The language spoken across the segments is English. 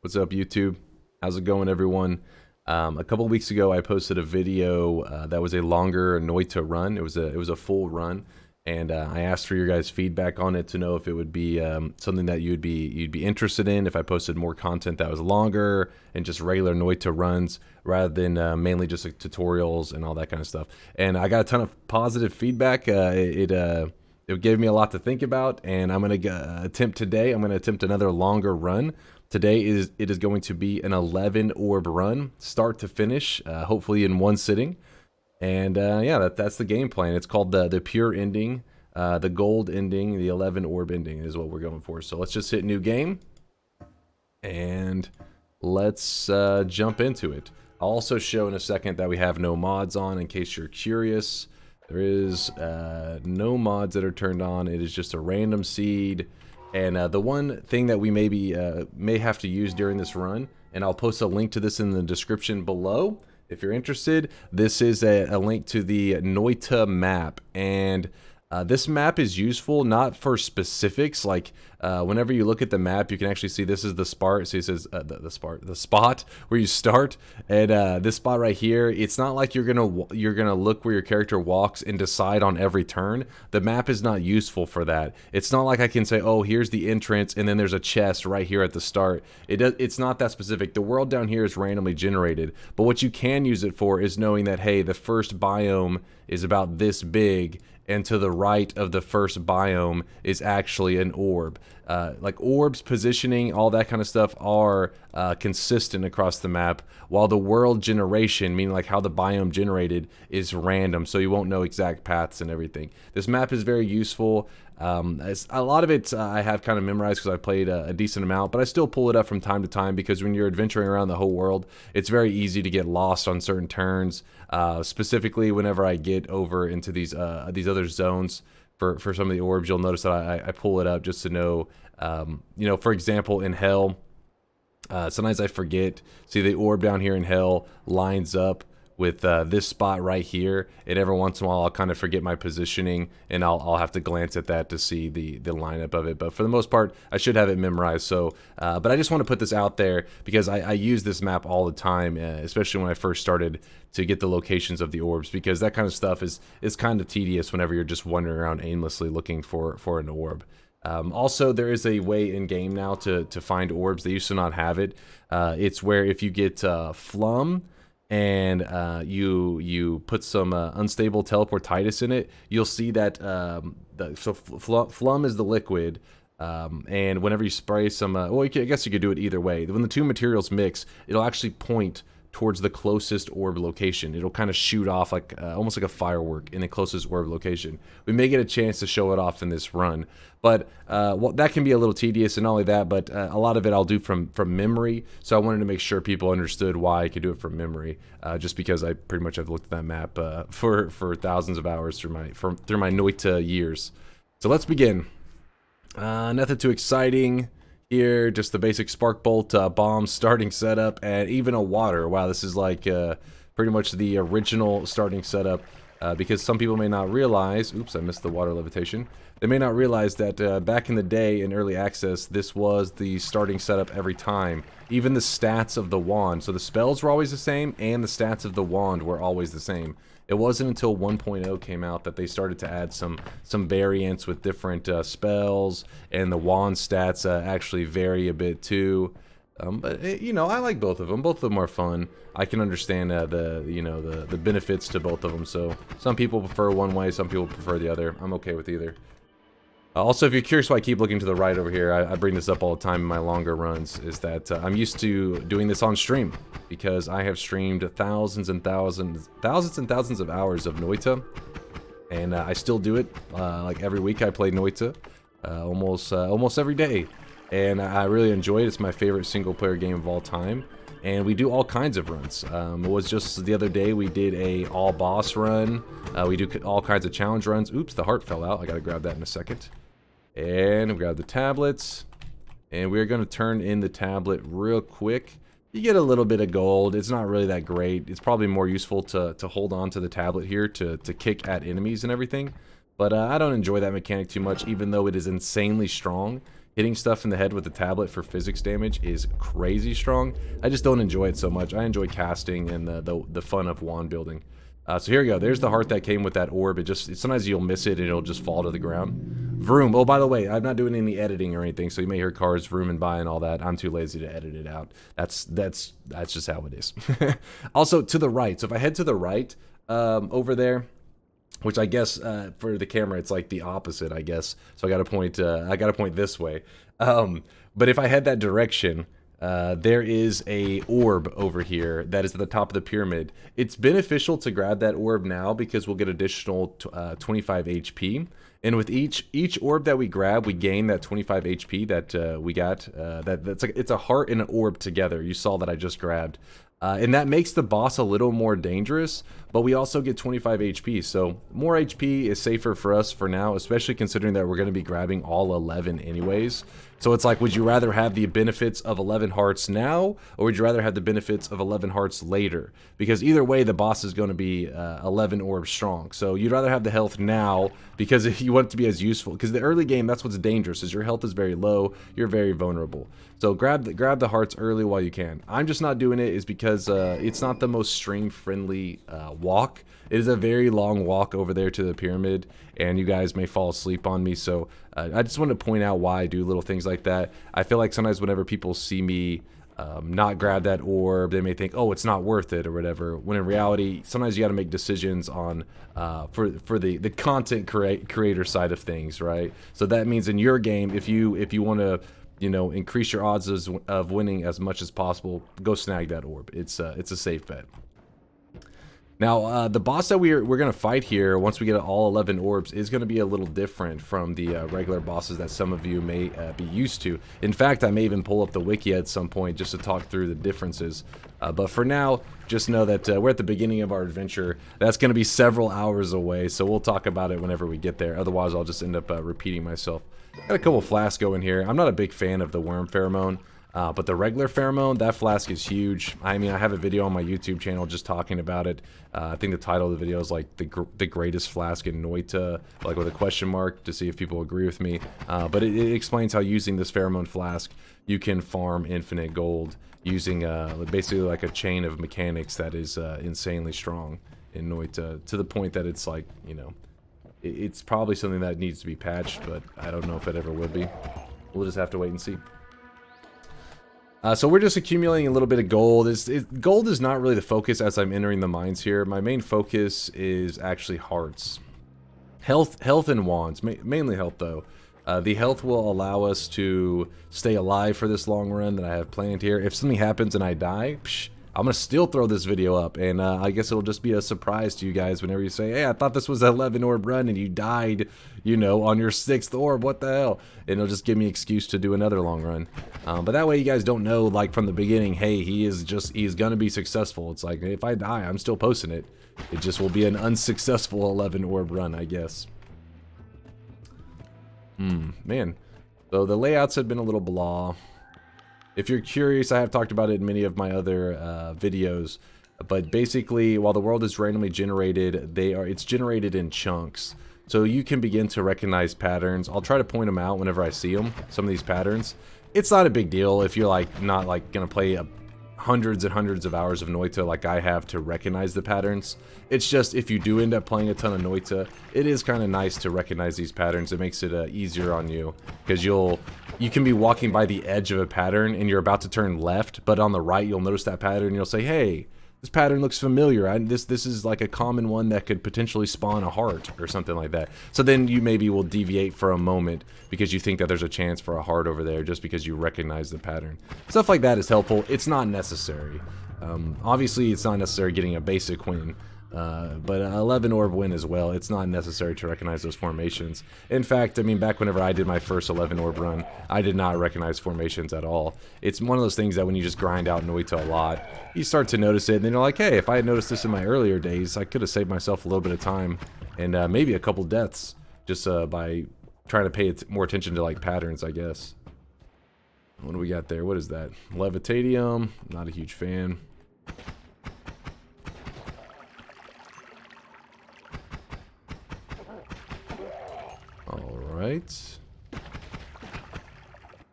What's up, YouTube? How's it going, everyone? A couple of weeks ago, I posted a video that was a longer Noita run. It was a full run, and I asked for your guys' feedback on it to know if it would be something that you'd be interested in if I posted more content that was longer and just regular Noita runs rather than mainly just like tutorials and all that kind of stuff. And I got a ton of positive feedback. It gave me a lot to think about, and I'm going to attempt today. I'm going to attempt another longer run. Today it is going to be an 11 orb run, start to finish, hopefully in one sitting. And yeah, that's the game plan. It's called the pure ending, the gold ending, the 11 orb ending is what we're going for. So let's just hit new game, and let's jump into it. I'll also show in a second that we have no mods on in case you're curious. There is no mods that are turned on. It is just a random seed. And the one thing that we may have to use during this run, and I'll post a link to this in the description below if you're interested. This is a link to the Noita map, and this map is useful not for specifics. Like whenever you look at the map, you can actually see this is the spot. So it says the spot where you start, and this spot right here. It's not like you're gonna look where your character walks and decide on every turn. The map is not useful for that. It's not like I can say, oh, here's the entrance, and then there's a chest right here at the start. It's not that specific. The world down here is randomly generated, but what you can use it for is knowing that, hey, the first biome is about this big, and to the right of the first biome is actually an orb. Like orbs, positioning, all that kind of stuff are consistent across the map, while the world generation, meaning like how the biome generated, is random, so you won't know exact paths and everything. This map is very useful. A lot of it I have kind of memorized because I played a decent amount, but I still pull it up from time to time because when you're adventuring around the whole world, it's very easy to get lost on certain turns. Specifically, whenever I get over into these other zones for some of the orbs, you'll notice that I pull it up just to know. You know, for example, in Hell, sometimes I forget. See, the orb down here in Hell lines up with this spot right here, and every once in a while I'll kind of forget my positioning, and I'll have to glance at that to see the lineup of it. But for the most part, I should have it memorized. So, but I just want to put this out there because I use this map all the time, especially when I first started to get the locations of the orbs, because that kind of stuff is kind of tedious whenever you're just wandering around aimlessly looking for an orb. Also, there is a way in game now to find orbs. They used to not have it. It's where if you get Flum, and you put some unstable teleportitis in it, you'll see that Flum is the liquid, and whenever you spray some, well, I guess you could do it either way. When the two materials mix, it'll actually point towards the closest orb location. It'll kind of shoot off like almost like a firework in the closest orb location. We may get a chance to show it off in this run, but well, that can be a little tedious, and not only that, but a lot of it I'll do from memory. So I wanted to make sure people understood why I could do it from memory, just because I pretty much have looked at that map for thousands of hours through my Noita years. So let's begin. Nothing too exciting here, just the basic spark bolt bomb starting setup, and even a water. Wow, this is like pretty much the original starting setup, because some people may not realize, oops, I missed the water levitation. They may not realize that back in the day in early access, this was the starting setup every time. Even the stats of the wand, so the spells were always the same, and the stats of the wand were always the same. It wasn't until 1.0 came out that they started to add some variants with different spells, and the wand stats actually vary a bit too. But you know, I like both of them. Both of them are fun. I can understand the benefits to both of them. So some people prefer one way, some people prefer the other. I'm okay with either. Also, if you're curious why I keep looking to the right over here, I bring this up all the time in my longer runs, is that I'm used to doing this on stream, because I have streamed thousands and thousands of hours of Noita, and I still do it. Like every week I play Noita, almost every day, and I really enjoy it. It's my favorite single player game of all time, and we do all kinds of runs. It was just the other day we did a all boss run. We do all kinds of challenge runs. Oops, the heart fell out. I gotta grab that in a second. And we grab the tablets, and we're going to turn in the tablet real quick. You get a little bit of gold. It's not really that great. It's probably more useful to hold on to the tablet here to kick at enemies and everything. But I don't enjoy that mechanic too much, even though it is insanely strong. hitting stuff in the head with the tablet for physics damage is crazy strong. I just don't enjoy it so much. I enjoy casting and the fun of wand building. So here we go. There's the heart that came with that orb. Sometimes you'll miss it and it'll just fall to the ground. Vroom. Oh, by the way, I'm not doing any editing or anything, so you may hear cars vrooming by and all that. I'm too lazy to edit it out. That's just how it is. Also, to the right. So if I head to the right, over there, which I guess for the camera it's like the opposite, I guess. So I got to point this way. But if I head that direction, there is a orb over here that is at the top of the pyramid. It's beneficial to grab that orb now because we'll get additional 25 HP. And with each orb that we grab, we gain that 25 HP that we got. It's a heart and an orb together. You saw that I just grabbed. And that makes the boss a little more dangerous, but we also get 25 HP, so more HP is safer for us for now, especially considering that we're going to be grabbing all 11 anyways. So it's like, would you rather have the benefits of 11 hearts now, or would you rather have the benefits of 11 hearts later? Because either way, the boss is going to be 11 orbs strong. So you'd rather have the health now, because if you want it to be as useful, because the early game, that's what's dangerous, is your health is very low, you're very vulnerable. So grab the hearts early while you can. I'm just not doing it is because it's not the most stream-friendly walk. It is a very long walk over there to the pyramid, and you guys may fall asleep on me, so I just want to point out why I do little things like that. I feel like sometimes whenever people see me not grab that orb, they may think, oh, it's not worth it or whatever, when in reality, sometimes you got to make decisions on for the content creator side of things, right? So that means in your game, if you want to, you know, increase your odds of winning as much as possible, go snag that orb. It's a safe bet. Now, the boss that we're going to fight here, once we get all 11 orbs, is going to be a little different from the regular bosses that some of you may be used to. In fact, I may even pull up the wiki at some point just to talk through the differences. But for now, just know that we're at the beginning of our adventure. That's going to be several hours away, so we'll talk about it whenever we get there. Otherwise, I'll just end up repeating myself. Got a couple flasks going here. I'm not a big fan of the worm pheromone. But the regular pheromone, that flask is huge. I mean, I have a video on my YouTube channel just talking about it. I think the title of the video is like the greatest flask in Noita, like with a question mark, to see if people agree with me. But it explains how using this pheromone flask, you can farm infinite gold using basically like a chain of mechanics that is insanely strong in Noita, to the point that it's like, you know, it's probably something that needs to be patched, but I don't know if it ever will be. We'll just have to wait and see. So we're just accumulating a little bit of gold. Gold is not really the focus as I'm entering the mines here. My main focus is actually hearts. Health and wands. Mainly health, though. The health will allow us to stay alive for this long run that I have planned here. If something happens and I die, I'm going to still throw this video up, and I guess it'll just be a surprise to you guys whenever you say, hey, I thought this was an 11 orb run and you died, you know, on your 6th orb, what the hell? And it'll just give me an excuse to do another long run. But that way you guys don't know, like, from the beginning, hey, he's going to be successful. It's like, if I die, I'm still posting it. It just will be an unsuccessful 11 orb run, I guess. Man. So the layouts have been a little blah. If you're curious, I have talked about it in many of my other videos, but basically, while the world is randomly generated, it's generated in chunks. So you can begin to recognize patterns. I'll try to point them out whenever I see them, some of these patterns. It's not a big deal if you're like not like gonna play hundreds and hundreds of hours of Noita like I have to recognize the patterns. It's just if you do end up playing a ton of Noita, it is kind of nice to recognize these patterns. It makes it easier on you, because you can be walking by the edge of a pattern and you're about to turn left, but on the right you'll notice that pattern and you'll say, hey, this pattern looks familiar. This is like a common one that could potentially spawn a heart or something like that. So then you maybe will deviate for a moment because you think that there's a chance for a heart over there just because you recognize the pattern. Stuff like that is helpful. It's not necessary. Obviously, it's not necessary getting a basic win. But an 11 orb win as well, it's not necessary to recognize those formations. In fact, I mean, back whenever I did my first 11 orb run, I did not recognize formations at all. It's one of those things that when you just grind out Noita a lot, you start to notice it, and then you're like, hey, if I had noticed this in my earlier days, I could have saved myself a little bit of time, and maybe a couple deaths, just by trying to pay more attention to, like, patterns, I guess. What do we got there? What is that? Levitadium, not a huge fan. Alright.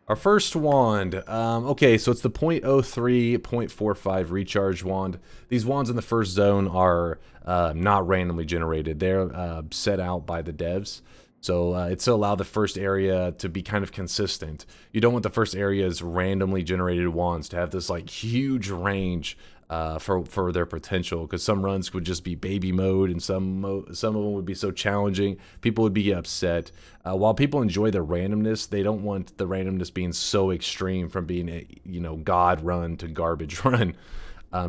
Our first wand, okay, so it's the .03, .45 recharge wand. These wands in the first zone are not randomly generated. They're set out by the devs. So it's to allow the first area to be kind of consistent. You don't want the first area's randomly generated wands to have this like huge range for their potential, because some runs would just be baby mode, and some of them would be so challenging people would be upset. While people enjoy the randomness, they don't want the randomness being so extreme from being a, you know, god run to garbage run.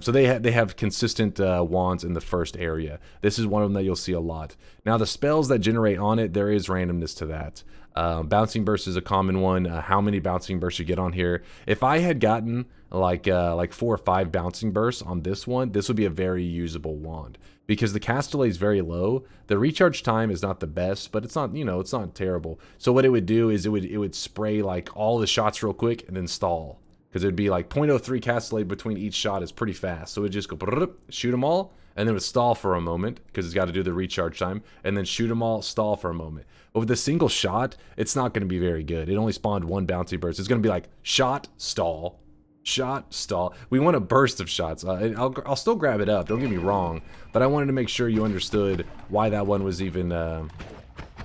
So they have consistent wands in the first area. This is one of them that you'll see a lot. Now the spells that generate on it, there is randomness to that. Bouncing burst is a common one. How many bouncing bursts you get on here? If I had gotten like 4 or 5 bouncing bursts on this one, this would be a very usable wand, because the cast delay is very low. The recharge time is not the best, but it's not, you know, it's not terrible. So what it would do is it would spray like all the shots real quick and then stall, because it'd be like .03 cast delay between each shot is pretty fast. So it would just go shoot them all, and then it would stall for a moment because it's got to do the recharge time, and then shoot them all, stall for a moment. But with a single shot, it's not going to be very good. It only spawned 1 bouncy burst. It's going to be like shot, stall, shot, stall. We want a burst of shots. I'll still grab it up, don't get me wrong, but I wanted to make sure you understood why that one was even,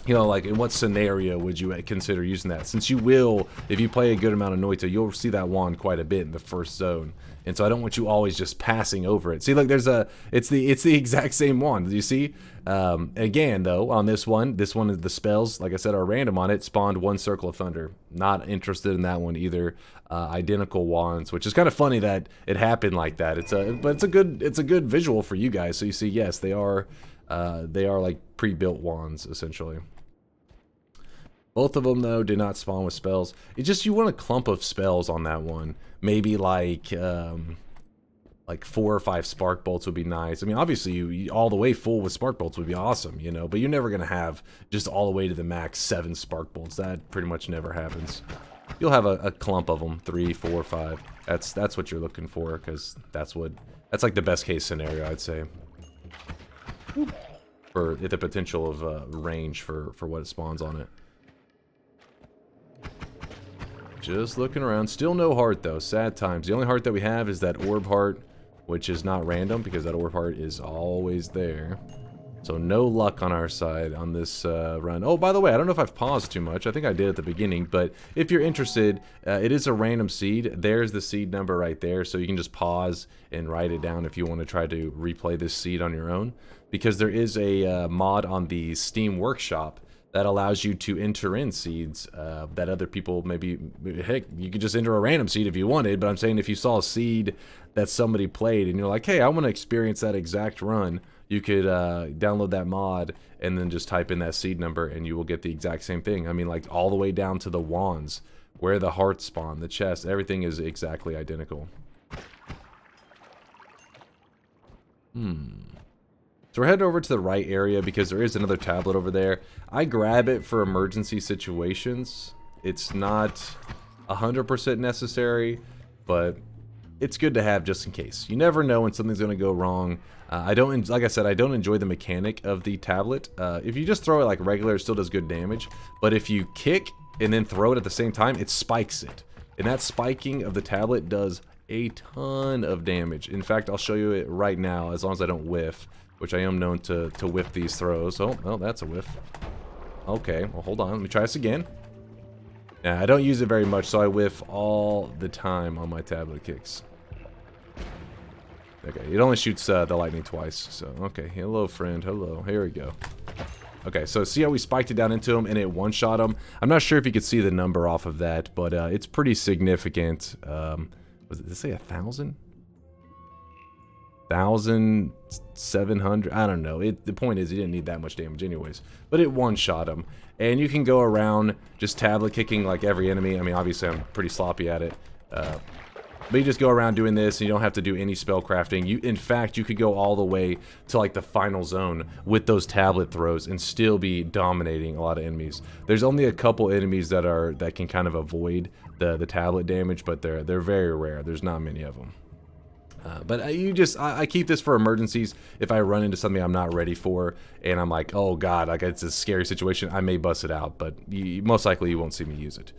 you know, like in what scenario would you consider using that? Since you will, if you play a good amount of Noita, you'll see that wand quite a bit in the first zone. And so I don't want you always just passing over it. See, look, there's it's the exact same wand. You see? Again, though, on this one, the spells, like I said, are random on it. Spawned 1 circle of thunder. Not interested in that one either. Identical wands, which is kind of funny that it happened like that. But it's a good visual for you guys. So you see, yes, they are like pre-built wands essentially. Both of them, though, did not spawn with spells. It's just you want a clump of spells on that one. Maybe like 4 or 5 spark bolts would be nice. I mean, obviously, you all the way full with spark bolts would be awesome, you know. But you're never gonna have just all the way to the max 7 spark bolts. That pretty much never happens. You'll have a clump of them, 3, 4, 5. That's what you're looking for, because that's like the best case scenario, I'd say. For the potential of range for what it spawns on it. Just looking around. Still no heart, though. Sad times. The only heart that we have is that orb heart, which is not random, because that orb heart is always there. So no luck on our side on this run. Oh, by the way, I don't know if I've paused too much. I think I did at the beginning, but if you're interested, it is a random seed. There's the seed number right there, so you can just pause and write it down if you want to try to replay this seed on your own, because there is a mod on the Steam Workshop that allows you to enter in seeds that other people maybe, heck, you could just enter a random seed if you wanted, but I'm saying if you saw a seed that somebody played and you're like, hey, I want to experience that exact run, you could download that mod and then just type in that seed number and you will get the exact same thing. I mean, like all the way down to the wands, where the hearts spawn, the chest, everything is exactly identical. So we're heading over to the right area because there is another tablet over there. I grab it for emergency situations. It's not 100% necessary, but it's good to have just in case. You never know when something's going to go wrong. Like I said, I don't enjoy the mechanic of the tablet. If you just throw it like regular, it still does good damage. But if you kick and then throw it at the same time, it spikes it. And that spiking of the tablet does a ton of damage. In fact, I'll show you it right now, as long as I don't whiff, which I am known to whiff these throws. Oh, well, that's a whiff. Okay, well, hold on. Let me try this again. Now, I don't use it very much, so I whiff all the time on my tablet kicks. Okay, it only shoots the lightning twice, so, okay. Hello, friend. Hello. Here we go. Okay, so see how we spiked it down into him and it one-shot him? I'm not sure if you could see the number off of that, but it's pretty significant. Did it say 1,000? 1,700? I don't know. The point is, he didn't need that much damage anyways. But it one-shot him. And you can go around just tablet kicking like every enemy. I mean, obviously, I'm pretty sloppy at it. But you just go around doing this, and you don't have to do any spell crafting. In fact, you could go all the way to like the final zone with those tablet throws and still be dominating a lot of enemies. There's only a couple enemies that can kind of avoid the tablet damage, but they're very rare. There's not many of them. But I keep this for emergencies. If I run into something I'm not ready for, and I'm like, oh god, like it's a scary situation, I may bust it out, but most likely you won't see me use it.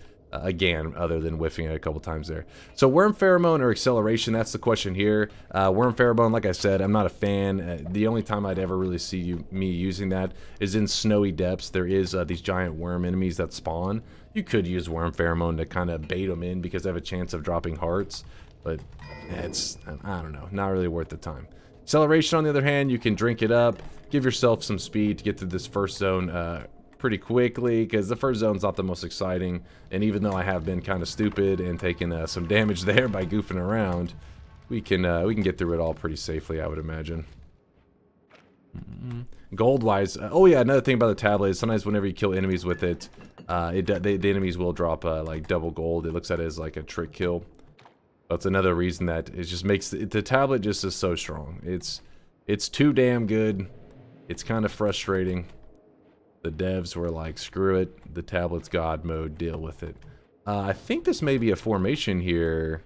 again, other than whiffing it a couple times there. So worm pheromone or acceleration, that's the question here. Worm pheromone, like I said, I'm not a fan. The only time I'd ever really see me using that is in snowy depths. There is these giant worm enemies that spawn. You could use worm pheromone to kind of bait them in because they have a chance of dropping hearts, but it's, I don't know, not really worth the time. Acceleration, on the other hand, you can drink it up, give yourself some speed to get through this first zone pretty quickly, because the first zone's not the most exciting, and even though I have been kind of stupid and taken some damage there by goofing around, we can get through it all pretty safely, I would imagine. Gold-wise, oh yeah, another thing about the tablet is sometimes whenever you kill enemies with it, the enemies will drop like double gold. It looks at it as like a trick kill. That's another reason that it just makes the tablet just is so strong. It's too damn good. It's kind of frustrating. The devs were like, screw it, the tablet's god mode, deal with it. I think this may be a formation here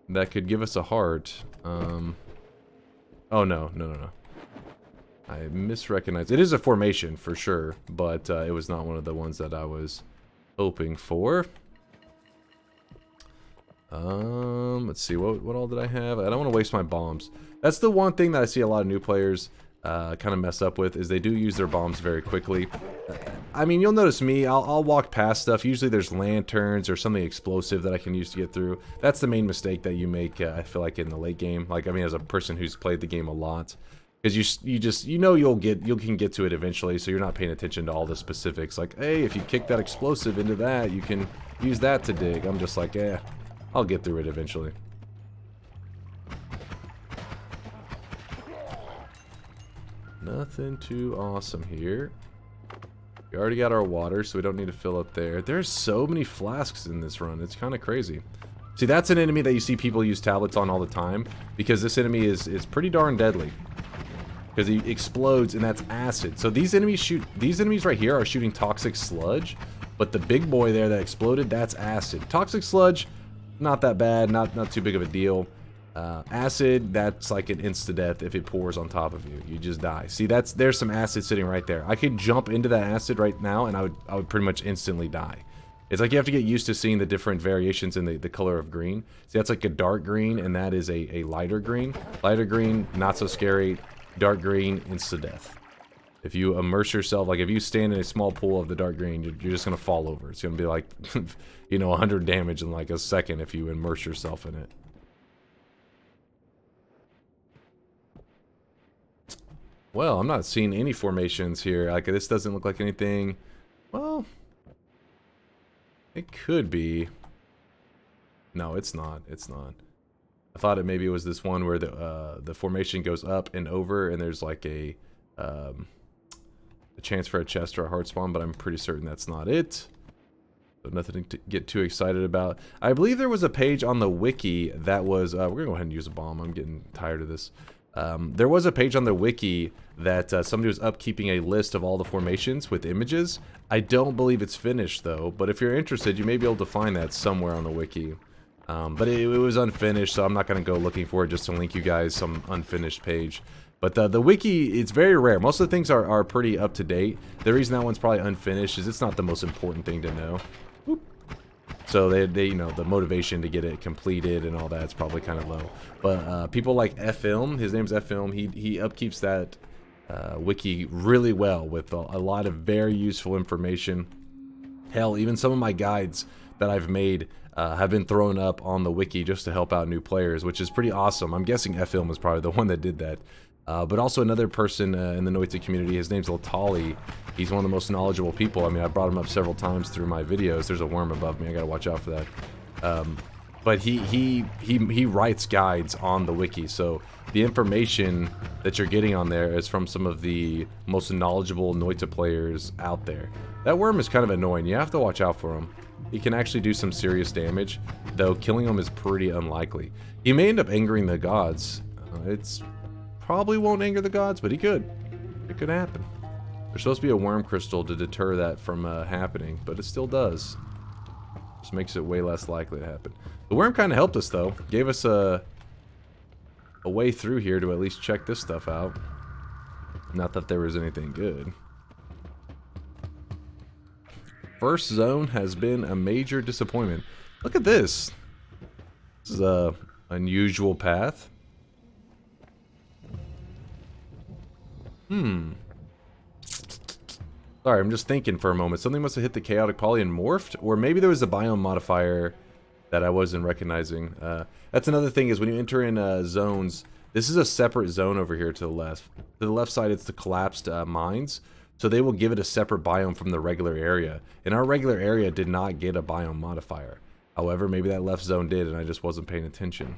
that could give us a heart. Oh, no. I misrecognized. It is a formation for sure, but it was not one of the ones that I was hoping for. Let's see, what all did I have? I don't want to waste my bombs. That's the one thing that I see a lot of new players kind of mess up with, is they do use their bombs very quickly. I mean, you'll notice me, I'll walk past stuff. Usually there's lanterns or something explosive that I can use to get through. That's the main mistake that you make, I feel like, in the late game. Like, I mean, as a person who's played the game a lot, because you know you can get to it eventually, so you're not paying attention to all the specifics. Like, hey, if you kick that explosive into that, you can use that to dig. I'm just like, I'll get through it eventually. Nothing too awesome here. We already got our water, so we don't need to fill up there. There's so many flasks in this run. It's kind of crazy. See, that's an enemy that you see people use tablets on all the time, because this enemy is pretty darn deadly. Because he explodes, and that's acid. So these enemies right here are shooting toxic sludge, but the big boy there that exploded, that's acid. Toxic sludge, not that bad, not too big of a deal. Acid, that's like an insta-death if it pours on top of you. You just die. See, there's some acid sitting right there. I could jump into that acid right now, and I would pretty much instantly die. It's like you have to get used to seeing the different variations in the color of green. See, that's like a dark green, and that is a lighter green. Lighter green, not so scary. Dark green, insta-death. If you immerse yourself, like if you stand in a small pool of the dark green, you're just going to fall over. It's going to be like, you know, 100 damage in like a second if you immerse yourself in it. Well, I'm not seeing any formations here. Like, this doesn't look like anything. Well, it could be. No, it's not. It's not. I thought maybe it was this one where the formation goes up and over, and there's like a chance for a chest or a heart spawn, but I'm pretty certain that's not it. So nothing to get too excited about. I believe there was a page on the wiki that was... we're going to go ahead and use a bomb. I'm getting tired of this. There was a page on the wiki that somebody was upkeeping a list of all the formations with images. I don't believe it's finished, though, but if you're interested, you may be able to find that somewhere on the wiki. But it was unfinished, so I'm not going to go looking for it just to link you guys some unfinished page. But the wiki, it's very rare. Most of the things are pretty up to date. The reason that one's probably unfinished is it's not the most important thing to know. Whoop. So they you know, the motivation to get it completed and all that's probably kind of low. But people like Film, his name's Film, he upkeeps that wiki really well with a lot of very useful information. Hell, even some of my guides that I've made have been thrown up on the wiki just to help out new players, which is pretty awesome. I'm guessing Film is probably the one that did that. But also another person in the Noita community, his name's Latali. He's one of the most knowledgeable people. I mean, I brought him up several times through my videos. There's a worm above me. I gotta watch out for that. But he writes guides on the wiki, so the information that you're getting on there is from some of the most knowledgeable Noita players out there. That worm is kind of annoying. You have to watch out for him. He can actually do some serious damage, though killing him is pretty unlikely. He may end up angering the gods. It's probably won't anger the gods, but he could. It could happen. There's supposed to be a worm crystal to deter that from happening, but it still does. Just makes it way less likely to happen. The worm kind of helped us, though. Gave us a way through here to at least check this stuff out. Not that there was anything good. first zone has been a major disappointment. Look at this. This is a unusual path. Sorry, I'm just thinking for a moment. Something must have hit the chaotic poly and morphed, or maybe there was a biome modifier that I wasn't recognizing. That's another thing, is when you enter in zones, this is a separate zone over here to the left. To the left side, it's the collapsed mines, so they will give it a separate biome from the regular area. And our regular area did not get a biome modifier. However, maybe that left zone did, and I just wasn't paying attention.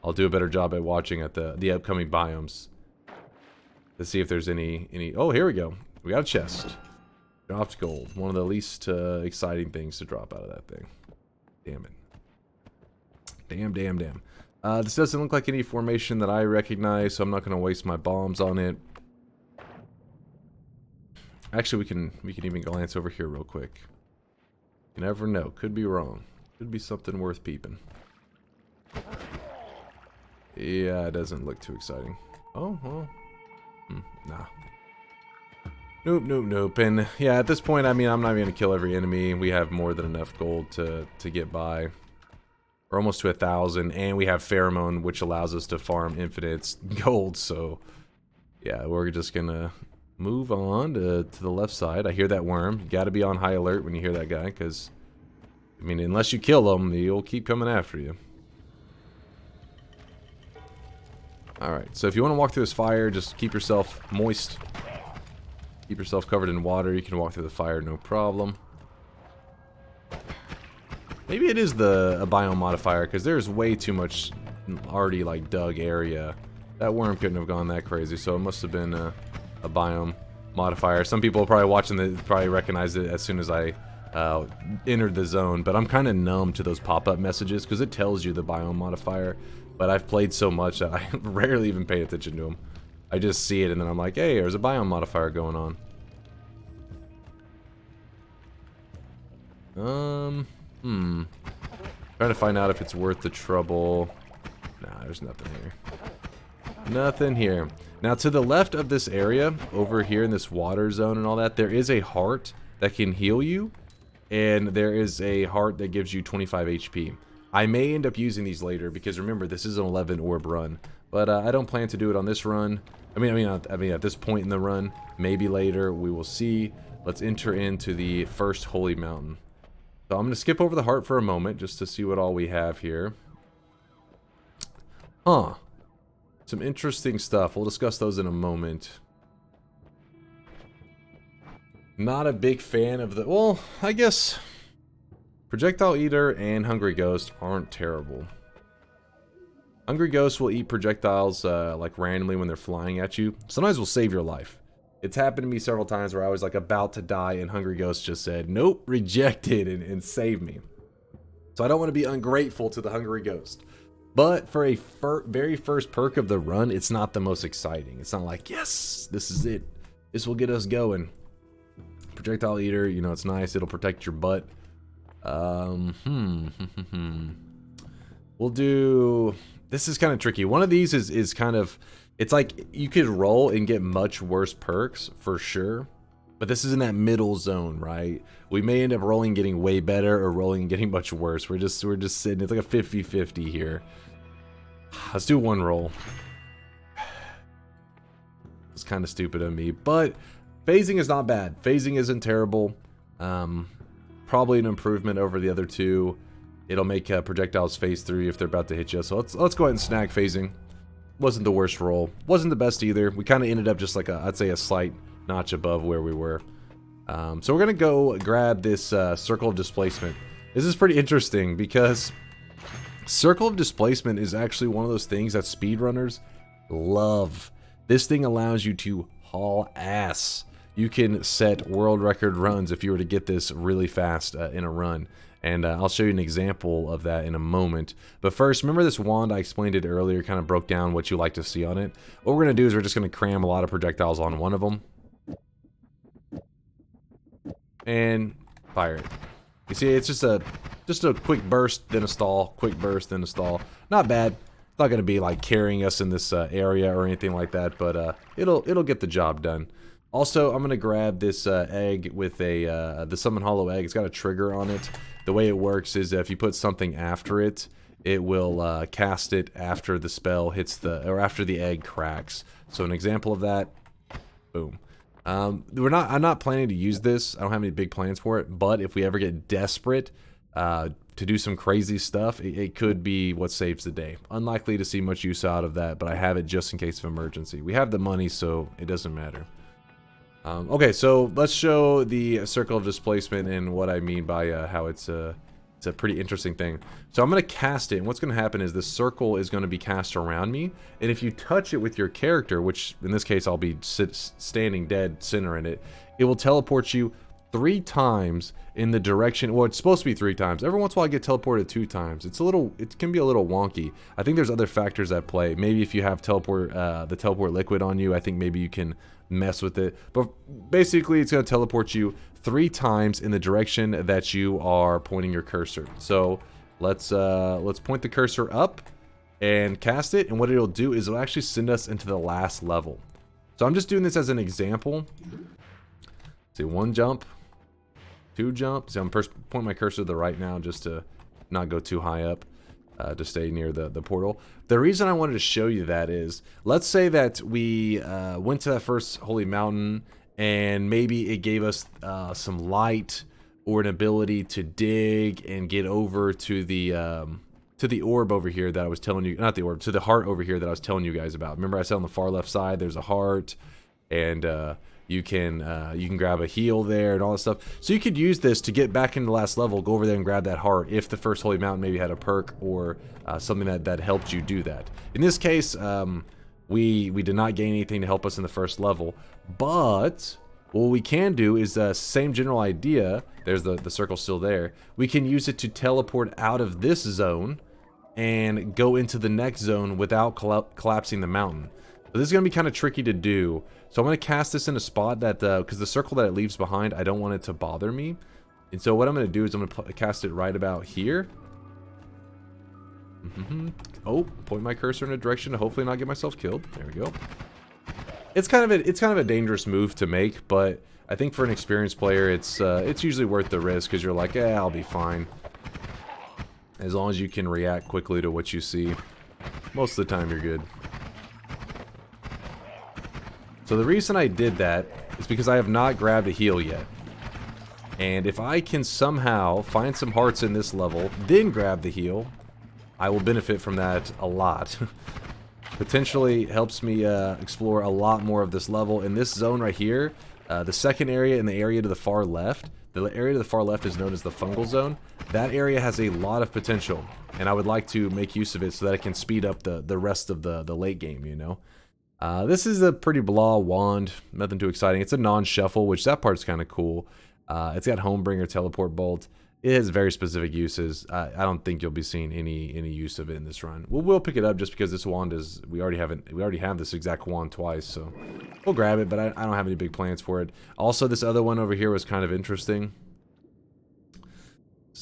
I'll do a better job at watching at the upcoming biomes to see if there's any. Oh, here we go. We got a chest. Dropped gold. One of the least exciting things to drop out of that thing. Damn it. Damn. This doesn't look like any formation that I recognize, so I'm not going to waste my bombs on it. Actually, we can even glance over here real quick. You never know. Could be wrong. Could be something worth peeping. Yeah, it doesn't look too exciting. Oh, well. Nah. Nope. And yeah, at this point, I mean, I'm not even gonna kill every enemy. We have more than enough gold to get by. We're almost to 1,000, and we have pheromone, which allows us to farm infinite gold. So yeah, we're just gonna move on to the left side. I hear that worm. You gotta be on high alert when you hear that guy, because I mean, unless you kill him, he'll keep coming after you. Alright, so if you want to walk through this fire, just keep yourself moist. Keep yourself covered in water. You can walk through the fire, no problem. Maybe it is a biome modifier, because there's way too much already like dug area. That worm couldn't have gone that crazy, so it must have been a biome modifier. Some people probably watching this probably recognize it as soon as I entered the zone, but I'm kind of numb to those pop-up messages because it tells you the biome modifier. But I've played so much that I rarely even pay attention to them. I just see it and then I'm like, hey, there's a biome modifier going on. Trying to find out if it's worth the trouble. Nah, there's nothing here. Nothing here. Now, to the left of this area, over here in this water zone and all that, there is a heart that can heal you. And there is a heart that gives you 25 HP. I may end up using these later because remember, this is an 11 orb run. But I don't plan to do it on this run. I mean, at this point in the run, maybe later, we will see. Let's enter into the first holy mountain. So I'm going to skip over the heart for a moment just to see what all we have here. Huh. Some interesting stuff. We'll discuss those in a moment. Not a big fan of the... Well, I guess... Projectile Eater and Hungry Ghost aren't terrible. Hungry Ghost will eat projectiles like randomly when they're flying at you. Sometimes will save your life. It's happened to me several times where I was like about to die and Hungry Ghost just said, nope, rejected, and saved me. So I don't want to be ungrateful to the Hungry Ghost. But for a very first perk of the run, it's not the most exciting. It's not like, yes, this is it. This will get us going. Projectile Eater, you know, it's nice. It'll protect your butt. We'll do... This is kind of tricky. One of these is kind of... It's like you could roll and get much worse perks, for sure. But this is in that middle zone, right? We may end up rolling getting way better or rolling and getting much worse. We're just sitting... It's like a 50-50 here. Let's do one roll. It's kind of stupid of me, but... Phasing is not bad. Phasing isn't terrible. Probably an improvement over the other two. It'll make projectiles phase through if they're about to hit you. So let's go ahead and snag phasing. Wasn't the worst roll. Wasn't the best either. We kind of ended up just like I'd say a slight notch above where we were. So we're gonna go grab this Circle of Displacement. This is pretty interesting because Circle of Displacement is actually one of those things that speedrunners love. This thing allows you to haul ass. You can set world record runs if you were to get this really fast in a run. And I'll show you an example of that in a moment. But first, remember this wand I explained it earlier, kind of broke down what you like to see on it. What we're going to do is we're just going to cram a lot of projectiles on one of them. And fire it. You see, it's just a quick burst, then a stall, quick burst, then a stall. Not bad. It's not going to be like carrying us in this area or anything like that, but it'll get the job done. Also, I'm going to grab this egg with the Summon Hollow egg. It's got a trigger on it. The way it works is if you put something after it, it will cast it after the spell hits or after the egg cracks. So an example of that, boom. I'm not planning to use this. I don't have any big plans for it, but if we ever get desperate to do some crazy stuff, it could be what saves the day. Unlikely to see much use out of that, but I have it just in case of emergency. We have the money, so it doesn't matter. Okay, so let's show the circle of displacement and what I mean by how it's a pretty interesting thing. So I'm going to cast it, and what's going to happen is this circle is going to be cast around me, and if you touch it with your character, which in this case I'll be standing dead center in it, it will teleport you 3 times in the direction. Well, it's supposed to be 3 times. Every once in a while I get teleported 2 times. It can be a little wonky. I think there's other factors at play. Maybe if you have the teleport liquid on you, I think maybe you can mess with it. But basically it's going to teleport you 3 times in the direction that you are pointing your cursor. So let's point the cursor up and cast it, and what it'll do is it'll actually send us into the last level. So I'm just doing this as an example. See, 1 jump, 2 jumps. So I'm pointing my cursor to the right now just to not go too high up, to stay near the portal. The reason I wanted to show you that is, let's say that we went to that first holy mountain and maybe it gave us some light or an ability to dig and get over to the orb over here that I was telling you, not the orb, to the heart over here that I was telling you guys about. Remember I said on the far left side there's a heart, and you can grab a heal there and all that stuff. So you could use this to get back into the last level, go over there and grab that heart if the first holy mountain maybe had a perk or something that helped you do that. In this case, we did not gain anything to help us in the first level, but what we can do is the same general idea. There's the circle still there. We can use it to teleport out of this zone and go into the next zone without collapsing the mountain. So this is going to be kind of tricky to do. So I'm going to cast this in a spot that, because the circle that it leaves behind, I don't want it to bother me. And so what I'm going to do is I'm going to cast it right about here. Oh, point my cursor in a direction to hopefully not get myself killed. There we go. It's kind of a dangerous move to make, but I think for an experienced player, it's usually worth the risk, because you're like, yeah, I'll be fine. As long as you can react quickly to what you see, most of the time you're good. So the reason I did that is because I have not grabbed a heal yet. And if I can somehow find some hearts in this level, then grab the heal, I will benefit from that a lot. Potentially helps me explore a lot more of this level. In this zone right here, the second area and the area to the far left, the area to the far left is known as the Fungal Zone. That area has a lot of potential, and I would like to make use of it so that I can speed up the rest of the late game, you know. This is a pretty blah wand, nothing too exciting. It's a non-shuffle, which that part's kind of cool. It's got Homebringer, Teleport Bolt. It has very specific uses. I don't think you'll be seeing any use of it in this run. We'll pick it up just because this wand is, we already have this exact wand twice, so we'll grab it, but I don't have any big plans for it. Also, this other one over here was kind of interesting.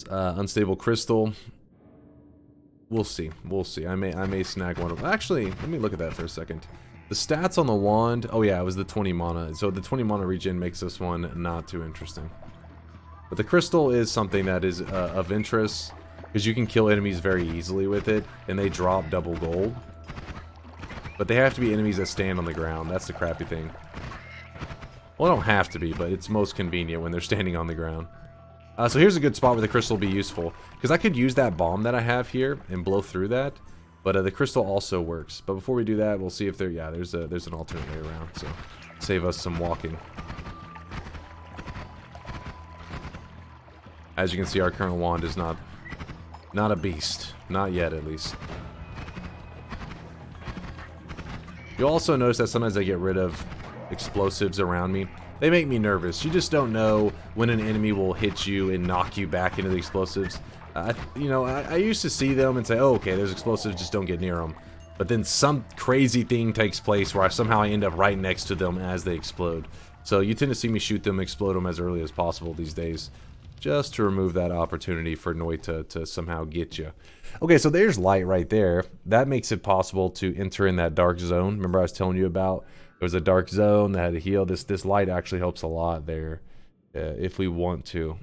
Unstable Crystal. We'll see. I may snag one of them. Actually, let me look at that for a second. The stats on the wand, oh yeah, it was the 20 mana. So the 20 mana regen makes this one not too interesting. But the crystal is something that is of interest, because you can kill enemies very easily with it, and they drop double gold. But they have to be enemies that stand on the ground. That's the crappy thing. Well, they don't have to be, but it's most convenient when they're standing on the ground. So here's a good spot where the crystal will be useful, because I could use that bomb that I have here and blow through that, but the crystal also works. But before we do that, we'll see if there's an alternate way around, so save us some walking. As you can see, our current wand is not a beast. Not yet, at least. You'll also notice that sometimes I get rid of explosives around me. They make me nervous. You just don't know when an enemy will hit you and knock you back into the explosives. I used to see them and say, oh, okay, there's explosives, just don't get near them. But then some crazy thing takes place where somehow I end up right next to them as they explode. So you tend to see me shoot them, explode them as early as possible these days, just to remove that opportunity for Noita to somehow get you. Okay, so there's light right there. That makes it possible to enter in that dark zone. Remember I was telling you about? was a dark zone that had to heal. This light actually helps a lot there, if we want to.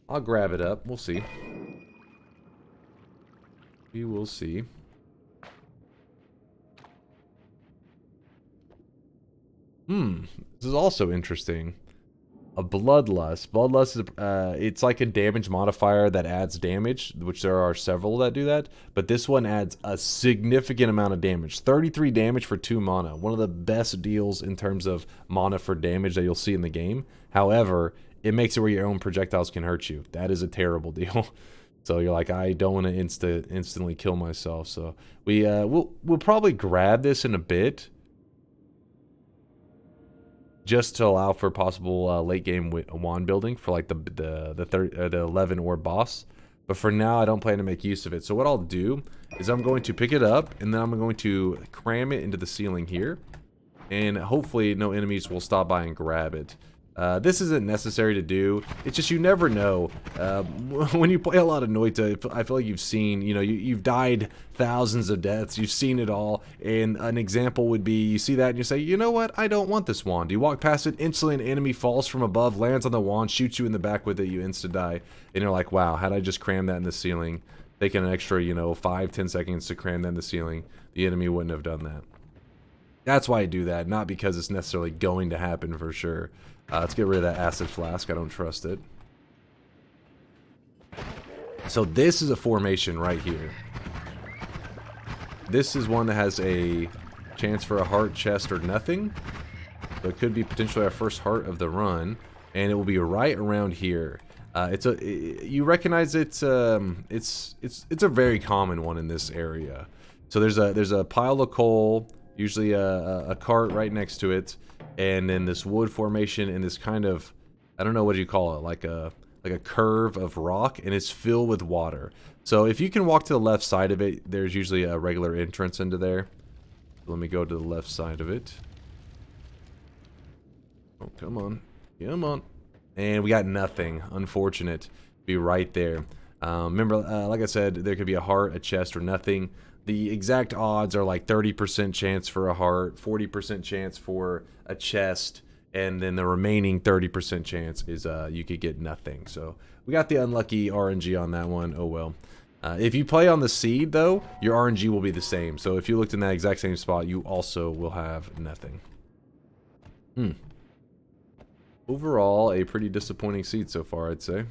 I'll grab it up. We'll see. We will see. This is also interesting. A Bloodlust. Bloodlust is it's like a damage modifier that adds damage, which there are several that do that, but this one adds a significant amount of damage. 33 damage for 2 mana. One of the best deals in terms of mana for damage that you'll see in the game. However, it makes it where your own projectiles can hurt you. That is a terrible deal. So you're like, I don't want to instantly kill myself. So we'll probably grab this in a bit, just to allow for possible late game wand building for like the 11 orb boss. But for now, I don't plan to make use of it. So what I'll do is I'm going to pick it up, and then I'm going to cram it into the ceiling here, and hopefully no enemies will stop by and grab it. This isn't necessary to do. It's just you never know. When you play a lot of Noita, I feel like you've seen, you know, you've died thousands of deaths. You've seen it all. And an example would be, you see that and you say, you know what? I don't want this wand. You walk past it, instantly an enemy falls from above, lands on the wand, shoots you in the back with it, you insta-die. And you're like, wow, had I just crammed that in the ceiling, taken an extra, you know, 5-10 seconds to cram that in the ceiling, the enemy wouldn't have done that. That's why I do that, not because it's necessarily going to happen for sure. Let's get rid of that acid flask. I don't trust it. So this is a formation right here. This is one that has a chance for a heart, chest, or nothing. So it could be potentially our first heart of the run, and it will be right around here. You recognize it's a very common one in this area. So there's a pile of coal, usually a cart right next to it, and then this wood formation and this kind of, I don't know what you call it, like a curve of rock, and it's filled with water. So if you can walk to the left side of it, there's usually a regular entrance into there. Let me go to the left side of it. Oh, come on. Come on. And we got nothing. Unfortunate. Be right there. Remember, like I said, there could be a heart, a chest, or nothing. The exact odds are like 30% chance for a heart, 40% chance for a chest, and then the remaining 30% chance is you could get nothing. So we got the unlucky RNG on that one. Oh well. If you play on the seed, though, your RNG will be the same. So if you looked in that exact same spot, you also will have nothing. Overall, a pretty disappointing seed so far, I'd say.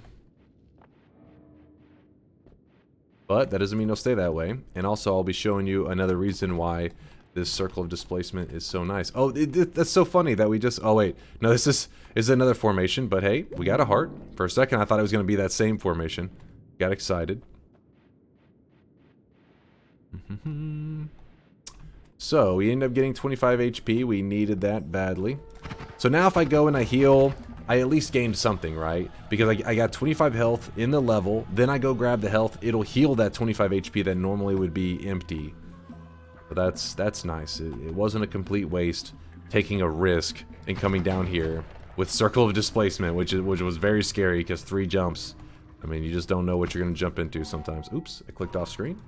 But that doesn't mean it'll stay that way. And also, I'll be showing you another reason why this circle of displacement is so nice. Oh, that's so funny that we just... Oh, wait. No, this is another formation. But hey, we got a heart. For a second, I thought it was going to be that same formation. Got excited. So, we end up getting 25 HP. We needed that badly. So now if I go and I heal, I at least gained something, right? Because I got 25 health in the level, then I go grab the health, it'll heal that 25 HP that normally would be empty. But that's nice. It wasn't a complete waste taking a risk and coming down here with Circle of Displacement, which was very scary because 3 jumps. I mean, you just don't know what you're going to jump into sometimes. Oops, I clicked off screen.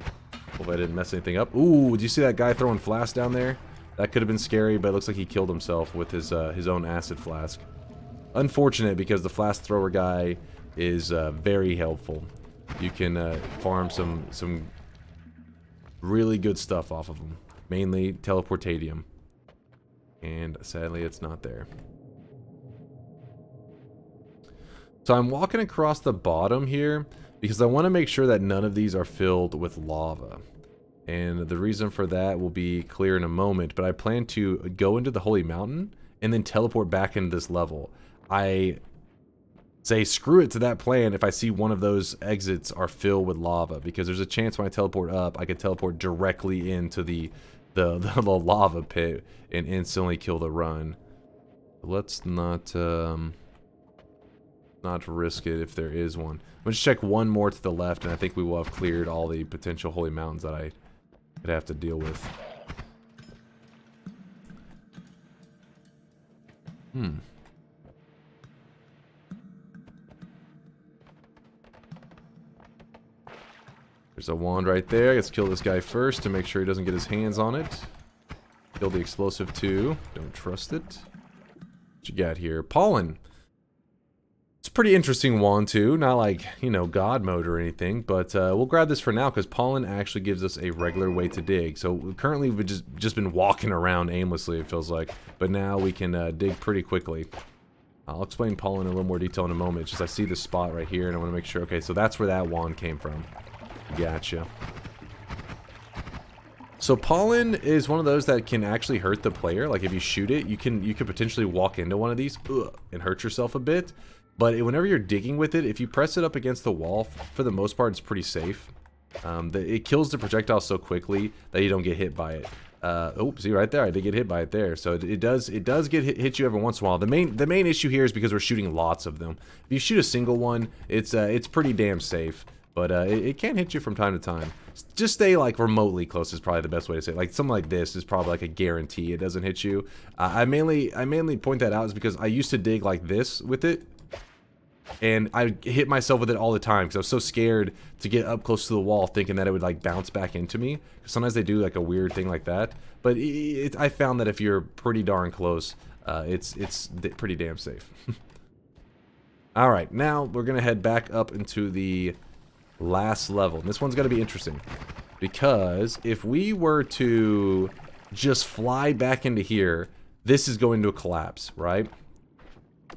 Hope I didn't mess anything up. Ooh, did you see that guy throwing flask down there? That could have been scary, but it looks like he killed himself with his own acid flask. Unfortunate, because the flask thrower guy is very helpful. You can farm some really good stuff off of him. Mainly teleportatium. And sadly, it's not there. So I'm walking across the bottom here because I want to make sure that none of these are filled with lava. And the reason for that will be clear in a moment, but I plan to go into the Holy Mountain and then teleport back into this level. I say screw it to that plan if I see one of those exits are filled with lava, because there's a chance when I teleport up, I could teleport directly into the lava pit and instantly kill the run. Let's not risk it if there is one. Let's check one more to the left, and I think we will have cleared all the potential Holy Mountains that I could have to deal with. There's a wand right there. Let's kill this guy first to make sure he doesn't get his hands on it. Kill the explosive too. Don't trust it. What you got here? Pollen. It's a pretty interesting wand too. Not like, you know, God mode or anything. But we'll grab this for now because pollen actually gives us a regular way to dig. So currently we've just been walking around aimlessly, it feels like. But now we can dig pretty quickly. I'll explain pollen in a little more detail in a moment. It's just I see the spot right here and I want to make sure. Okay, so that's where that wand came from. Gotcha. So pollen is one of those that can actually hurt the player. Like if you shoot it, you could potentially walk into one of these and hurt yourself a bit. But whenever you're digging with it, if you press it up against the wall, for the most part, it's pretty safe. It kills the projectile so quickly that you don't get hit by it. Oh, see right there, I did get hit by it there. So it does get hit you every once in a while. The main issue here is because we're shooting lots of them. If you shoot a single one, it's pretty damn safe. But it can hit you from time to time. Just stay like remotely close is probably the best way to say it. Like something like this is probably like a guarantee it doesn't hit you. I mainly point that out is because I used to dig like this with it. And I hit myself with it all the time because I was so scared to get up close to the wall thinking that it would like bounce back into me. Sometimes they do like a weird thing like that. But I found that if you're pretty darn close, it's pretty damn safe. Alright, now we're going to head back up into the last level. And this one's going to be interesting. Because if we were to just fly back into here, this is going to collapse, right?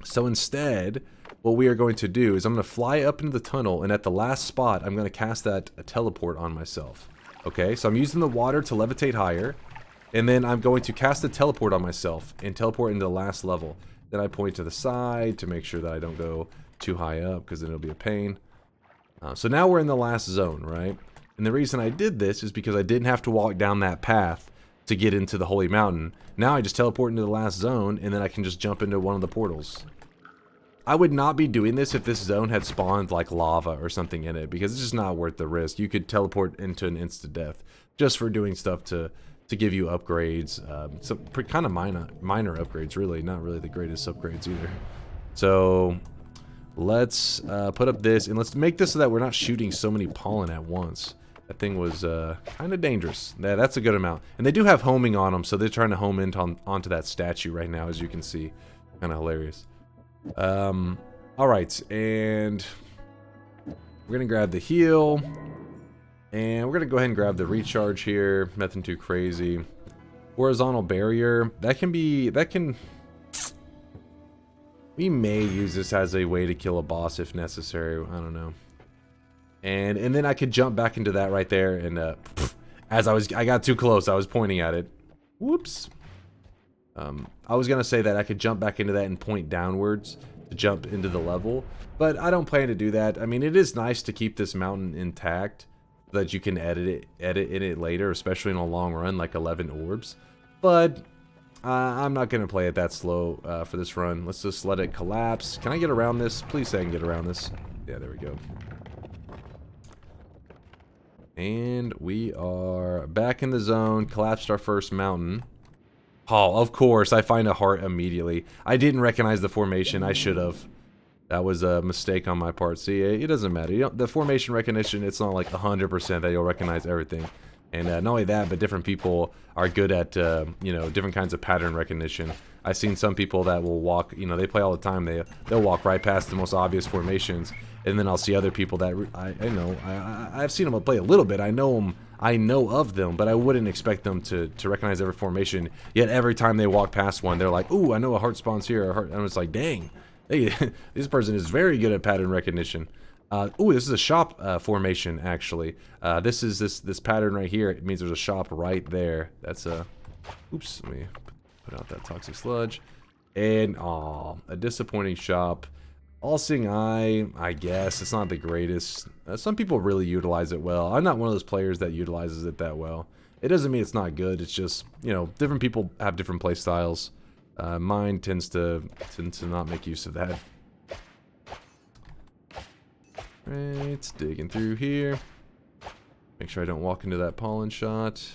So instead, what we are going to do is I'm going to fly up into the tunnel, and at the last spot, I'm going to cast that teleport on myself. Okay, so I'm using the water to levitate higher, and then I'm going to cast a teleport on myself and teleport into the last level. Then I point to the side to make sure that I don't go too high up, because then it'll be a pain. So now we're in the last zone, right? And the reason I did this is because I didn't have to walk down that path to get into the Holy Mountain. Now I just teleport into the last zone, and then I can just jump into one of the portals. I would not be doing this if this zone had spawned like lava or something in it, because it's just not worth the risk. You could teleport into an instant death just for doing stuff to give you upgrades. Some kind of minor upgrades, really. Not really the greatest upgrades either. So let's put up this, and let's make this so that we're not shooting so many pollen at once. That thing was kind of dangerous. That's a good amount. And they do have homing on them, so they're trying to home in onto that statue right now, as you can see. Kind of hilarious. Alright, and we're gonna grab the heal, and we're gonna go ahead and grab the recharge here. Nothing too crazy. Horizontal barrier, we may use this as a way to kill a boss if necessary. I don't know. And then I could jump back into that right there, and I got too close, I was pointing at it. Whoops. I was gonna say that I could jump back into that and point downwards to jump into the level, but I don't plan to do that. I mean, it is nice to keep this mountain intact so that you can edit in it later, especially in a long run like 11 orbs. But I'm not gonna play it that slow for this run. Let's just let it collapse. Can I get around this? Please say I can get around this. Yeah, there we go. And we are back in the zone. Collapsed our first mountain. Oh, of course, I find a heart immediately. I didn't recognize the formation. I should have. That was a mistake on my part. See, it doesn't matter. The formation recognition, it's not like 100% that you'll recognize everything. And not only that, but different people are good at, you know, different kinds of pattern recognition. I've seen some people that will walk, you know, they play all the time. They'll walk right past the most obvious formations. And then I'll see other people that I've seen them play a little bit. I know of them, but I wouldn't expect them to recognize every formation. Yet every time they walk past one, they're like, "Ooh, I know a heart spawns here." And it's like, "Dang, hey, this person is very good at pattern recognition." Ooh, this is a shop formation actually. This pattern right here. It means there's a shop right there. That's a. Oops, let me put out that toxic sludge. And a disappointing shop. All-seeing eye, I guess. It's not the greatest. Some people really utilize it well. I'm not one of those players that utilizes it that well. It doesn't mean it's not good. It's just, you know, different people have different play styles. Mine tends to not make use of that. Right, digging through here. Make sure I don't walk into that pollen shot.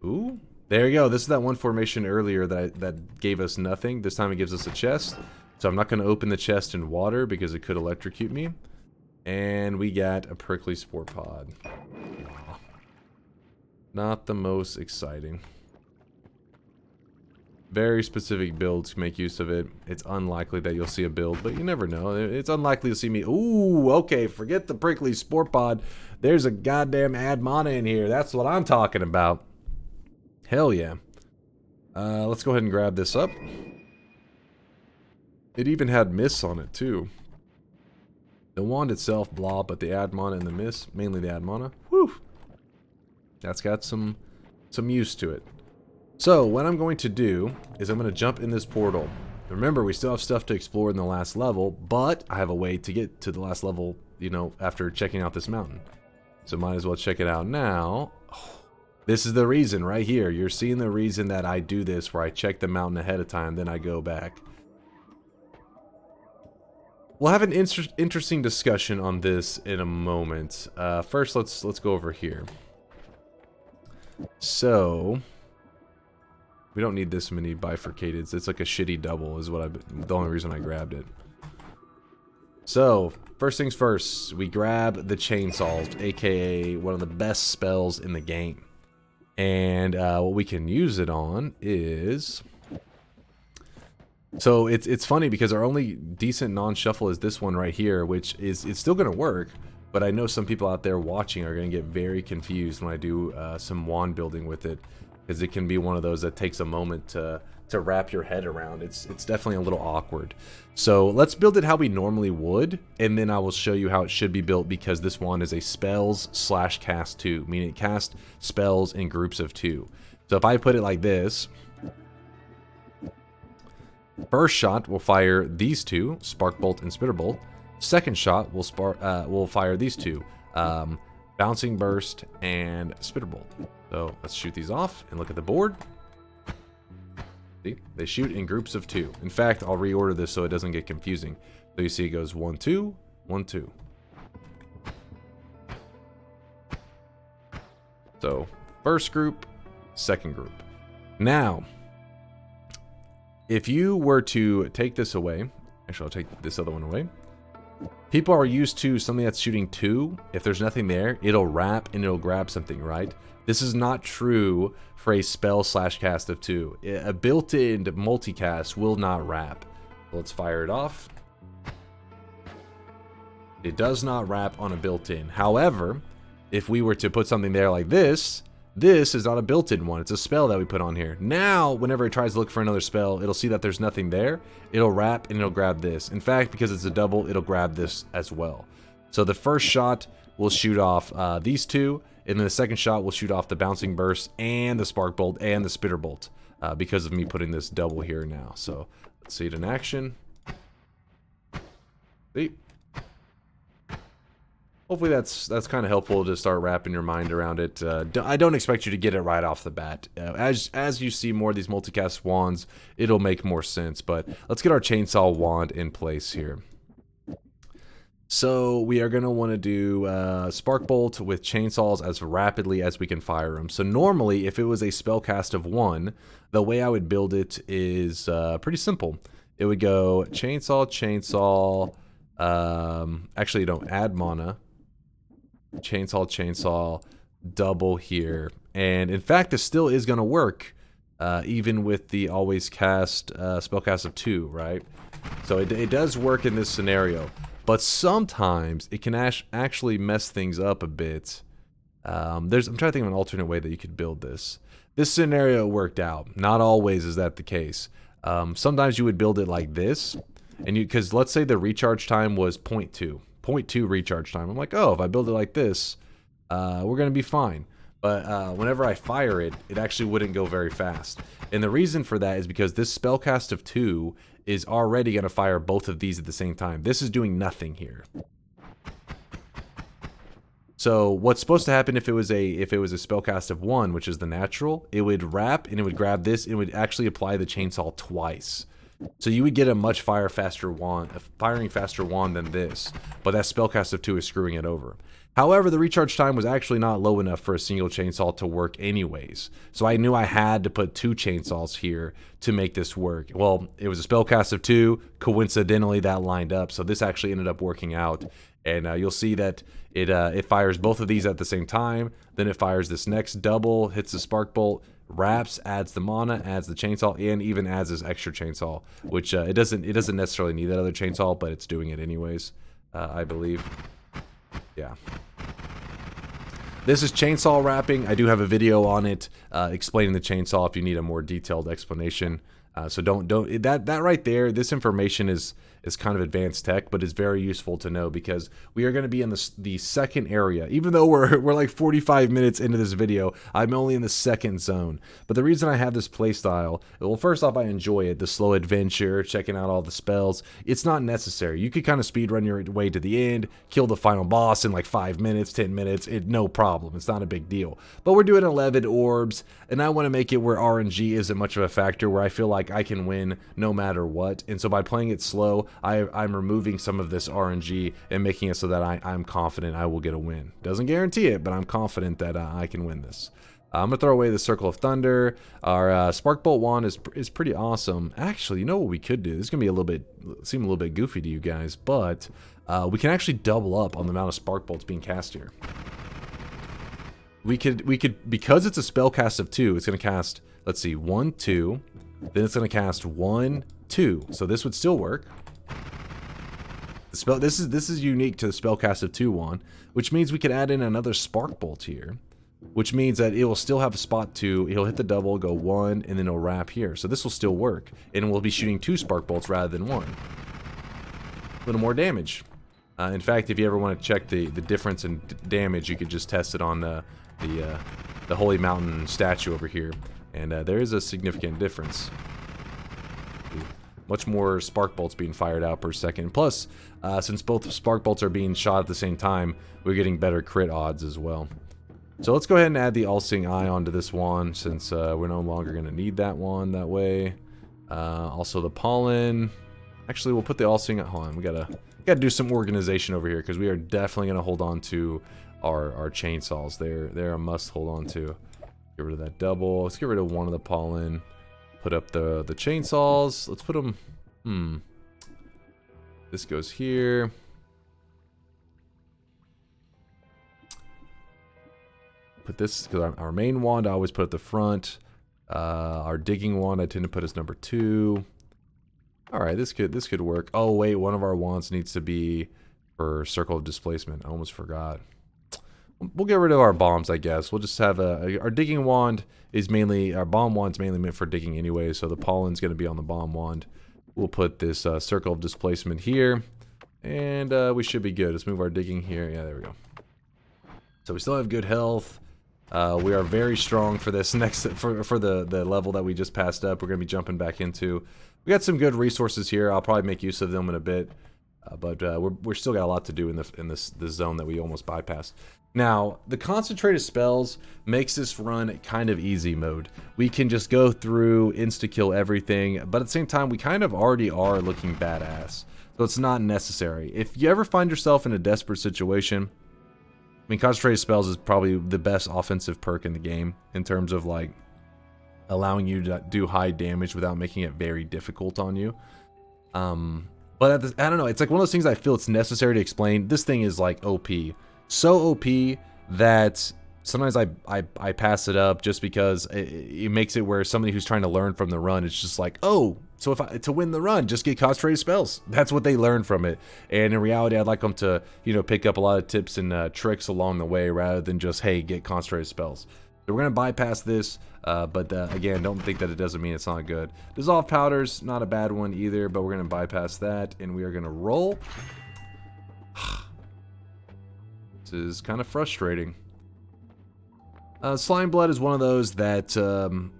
Ooh. There you go. This is that one formation earlier that gave us nothing. This time it gives us a chest. So I'm not going to open the chest in water because it could electrocute me. And we got a prickly spore pod. Not the most exciting. Very specific builds make use of it. It's unlikely that you'll see a build, but you never know. It's unlikely to see me. Ooh, okay, forget the prickly sport pod. There's a goddamn add mana in here. That's what I'm talking about. Hell yeah. Let's go ahead and grab this up. It even had miss on it too. The wand itself, blah, but the add mana and the miss, mainly the add mana. Whew. That's got some use to it. So, what I'm going to do is I'm going to jump in this portal. Remember, we still have stuff to explore in the last level, but I have a way to get to the last level, you know, after checking out this mountain. So, might as well check it out now. Oh, this is the reason right here. You're seeing the reason that I do this, where I check the mountain ahead of time, then I go back. We'll have an interesting discussion on this in a moment. First, let's go over here. So... we don't need this many bifurcateds. It's like a shitty double is what the only reason I grabbed it. So, first things first, we grab the chainsaws, aka one of the best spells in the game. And what we can use it on is... so it's funny because our only decent non-shuffle is this one right here, which is it's still going to work, but I know some people out there watching are going to get very confused when I do some wand building with it. Because it can be one of those that takes a moment to wrap your head around. It's definitely a little awkward. So let's build it how we normally would, and then I will show you how it should be built, because this wand is a spells / cast 2, meaning it casts spells in groups of 2. So if I put it like this, first shot will fire these two, Spark Bolt and Spitter Bolt. Second shot will fire these two, Bouncing Burst and Spitter Bolt. So let's shoot these off and look at the board. See, they shoot in groups of 2. In fact, I'll reorder this so it doesn't get confusing. So you see it goes 1, 2, 1, 2. So first group, second group. Now, if you were to take this away, actually I'll take this other one away. People are used to something that's shooting 2. If there's nothing there, it'll wrap and it'll grab something, right? This is not true for a spell / cast of 2. A built-in multicast will not wrap. Let's fire it off. It does not wrap on a built-in. However, if we were to put something there like this, this is not a built-in one. It's a spell that we put on here. Now, whenever it tries to look for another spell, it'll see that there's nothing there. It'll wrap and it'll grab this. In fact, because it's a double, it'll grab this as well. So the first shot will shoot off these two, and then the second shot will shoot off the Bouncing Burst and the Spark Bolt and the Spitter Bolt because of me putting this double here now. So let's see it in action. See? Hopefully that's kind of helpful to start wrapping your mind around it. I don't expect you to get it right off the bat. As you see more of these multicast wands, it'll make more sense. But let's get our chainsaw wand in place here. So we are going to want to do Spark Bolt with chainsaws as rapidly as we can fire them. So normally, if it was a spell cast of 1, the way I would build it is pretty simple. It would go chainsaw, chainsaw, actually don't add mana, chainsaw, chainsaw, double here. And in fact, this still is going to work even with the always cast spellcast of 2, right? So it does work in this scenario. But sometimes it can actually mess things up a bit. I'm trying to think of an alternate way that you could build this. This scenario worked out. Not always is that the case. Sometimes you would build it like this, and because let's say the recharge time was 0.2 recharge time. I'm like, oh, if I build it like this, we're gonna be fine. But whenever I fire it, it actually wouldn't go very fast. And the reason for that is because this spellcast of 2 is already going to fire both of these at the same time. This is doing nothing here. So what's supposed to happen if it was a spellcast of 1, which is the natural, it would wrap and it would grab this and it would actually apply the chainsaw twice. So you would get a much firing faster wand than this, but that spellcast of 2 is screwing it over. However, the recharge time was actually not low enough for a single chainsaw to work anyways. So I knew I had to put 2 chainsaws here to make this work. Well, it was a spellcast of 2. Coincidentally, that lined up. So this actually ended up working out. And you'll see that it fires both of these at the same time. Then it fires this next double, hits the spark bolt, wraps, adds the mana, adds the chainsaw, and even adds this extra chainsaw, which it doesn't necessarily need that other chainsaw, but it's doing it anyways, I believe. Yeah. This is chainsaw wrapping. I do have a video on it explaining the chainsaw if you need a more detailed explanation. So don't that right there. This information is kind of advanced tech, but it's very useful to know because we are going to be in the second area. Even though we're like 45 minutes into this video, I'm only in the second zone. But the reason I have this playstyle, well, first off, I enjoy it. The slow adventure, checking out all the spells. It's not necessary. You could kind of speed run your way to the end, kill the final boss in like 5 minutes, 10 minutes. No problem. It's not a big deal. But we're doing 11 orbs, and I want to make it where RNG isn't much of a factor, where I feel like I can win no matter what. And so by playing it slow, I'm removing some of this RNG and making it so that I'm confident I will get a win. Doesn't guarantee it, but I'm confident that I can win this. I'm going to throw away the Circle of Thunder. Our Spark Bolt wand is pretty awesome. Actually, you know what we could do? This is going to be seem a little bit goofy to you guys, but we can actually double up on the amount of Spark Bolts being cast here. We could, because it's a spell cast of 2, it's going to cast, let's see, 1, 2, then it's going to cast 1, 2. So this would still work. This is unique to the spellcast of 2 wand, which means we could add in another Spark Bolt here, which means that it will still have a spot to, he'll hit the double, go 1, and then it'll wrap here. So this will still work, and we'll be shooting 2 Spark Bolts rather than 1. A little more damage. In fact, if you ever want to check the difference in damage, you could just test it on the Holy Mountain statue over here, and there is a significant difference. Much more Spark Bolts being fired out per second. Plus, since both Spark Bolts are being shot at the same time, we're getting better crit odds as well. So let's go ahead and add the All-Seeing Eye onto this wand, since we're no longer going to need that wand that way. Also the Pollen. Actually, we'll put the All-Seeing Eye. Hold on, we gotta do some organization over here, because we are definitely going to hold on to our chainsaws. They're a must hold on to. Get rid of that double. Let's get rid of one of the Pollen. Put up the chainsaws. Let's put them. This goes here. Put this, because our main wand I always put at the front. Our digging wand I tend to put as number 2. All right, this could work. Oh wait, one of our wands needs to be for Circle of Displacement. I almost forgot. We'll get rid of our bombs, I guess. We'll just have our digging wand is mainly, our bomb wand's mainly meant for digging anyway, so the pollen's going to be on the bomb wand. We'll put this Circle of Displacement here, and we should be good. Let's move our digging here. Yeah, there we go. So we still have good health. We are very strong for this next, for the level that we just passed up. We're going to be jumping back into. We got some good resources here. I'll probably make use of them in a bit, but we're still got a lot to do in this zone that we almost bypassed. Now, the concentrated spells makes this run kind of easy mode. We can just go through, insta-kill everything, but at the same time, we kind of already are looking badass. So it's not necessary. If you ever find yourself in a desperate situation, I mean, concentrated spells is probably the best offensive perk in the game in terms of, like, allowing you to do high damage without making it very difficult on you. But I don't know, it's like one of those things I feel it's necessary to explain. This thing is, like, OP. So OP that sometimes I pass it up just because it makes it where somebody who's trying to learn from the run, it's just like, oh, so to win the run, just get concentrated spells. That's what they learn from it. And in reality, I'd like them to, you know, pick up a lot of tips and tricks along the way rather than just, hey, get concentrated spells. So we're going to bypass this, but again, don't think that it doesn't mean it's not good. Dissolved Powder's not a bad one either, but we're going to bypass that, and we are going to roll. Is kind of frustrating. Slime Blood is one of those that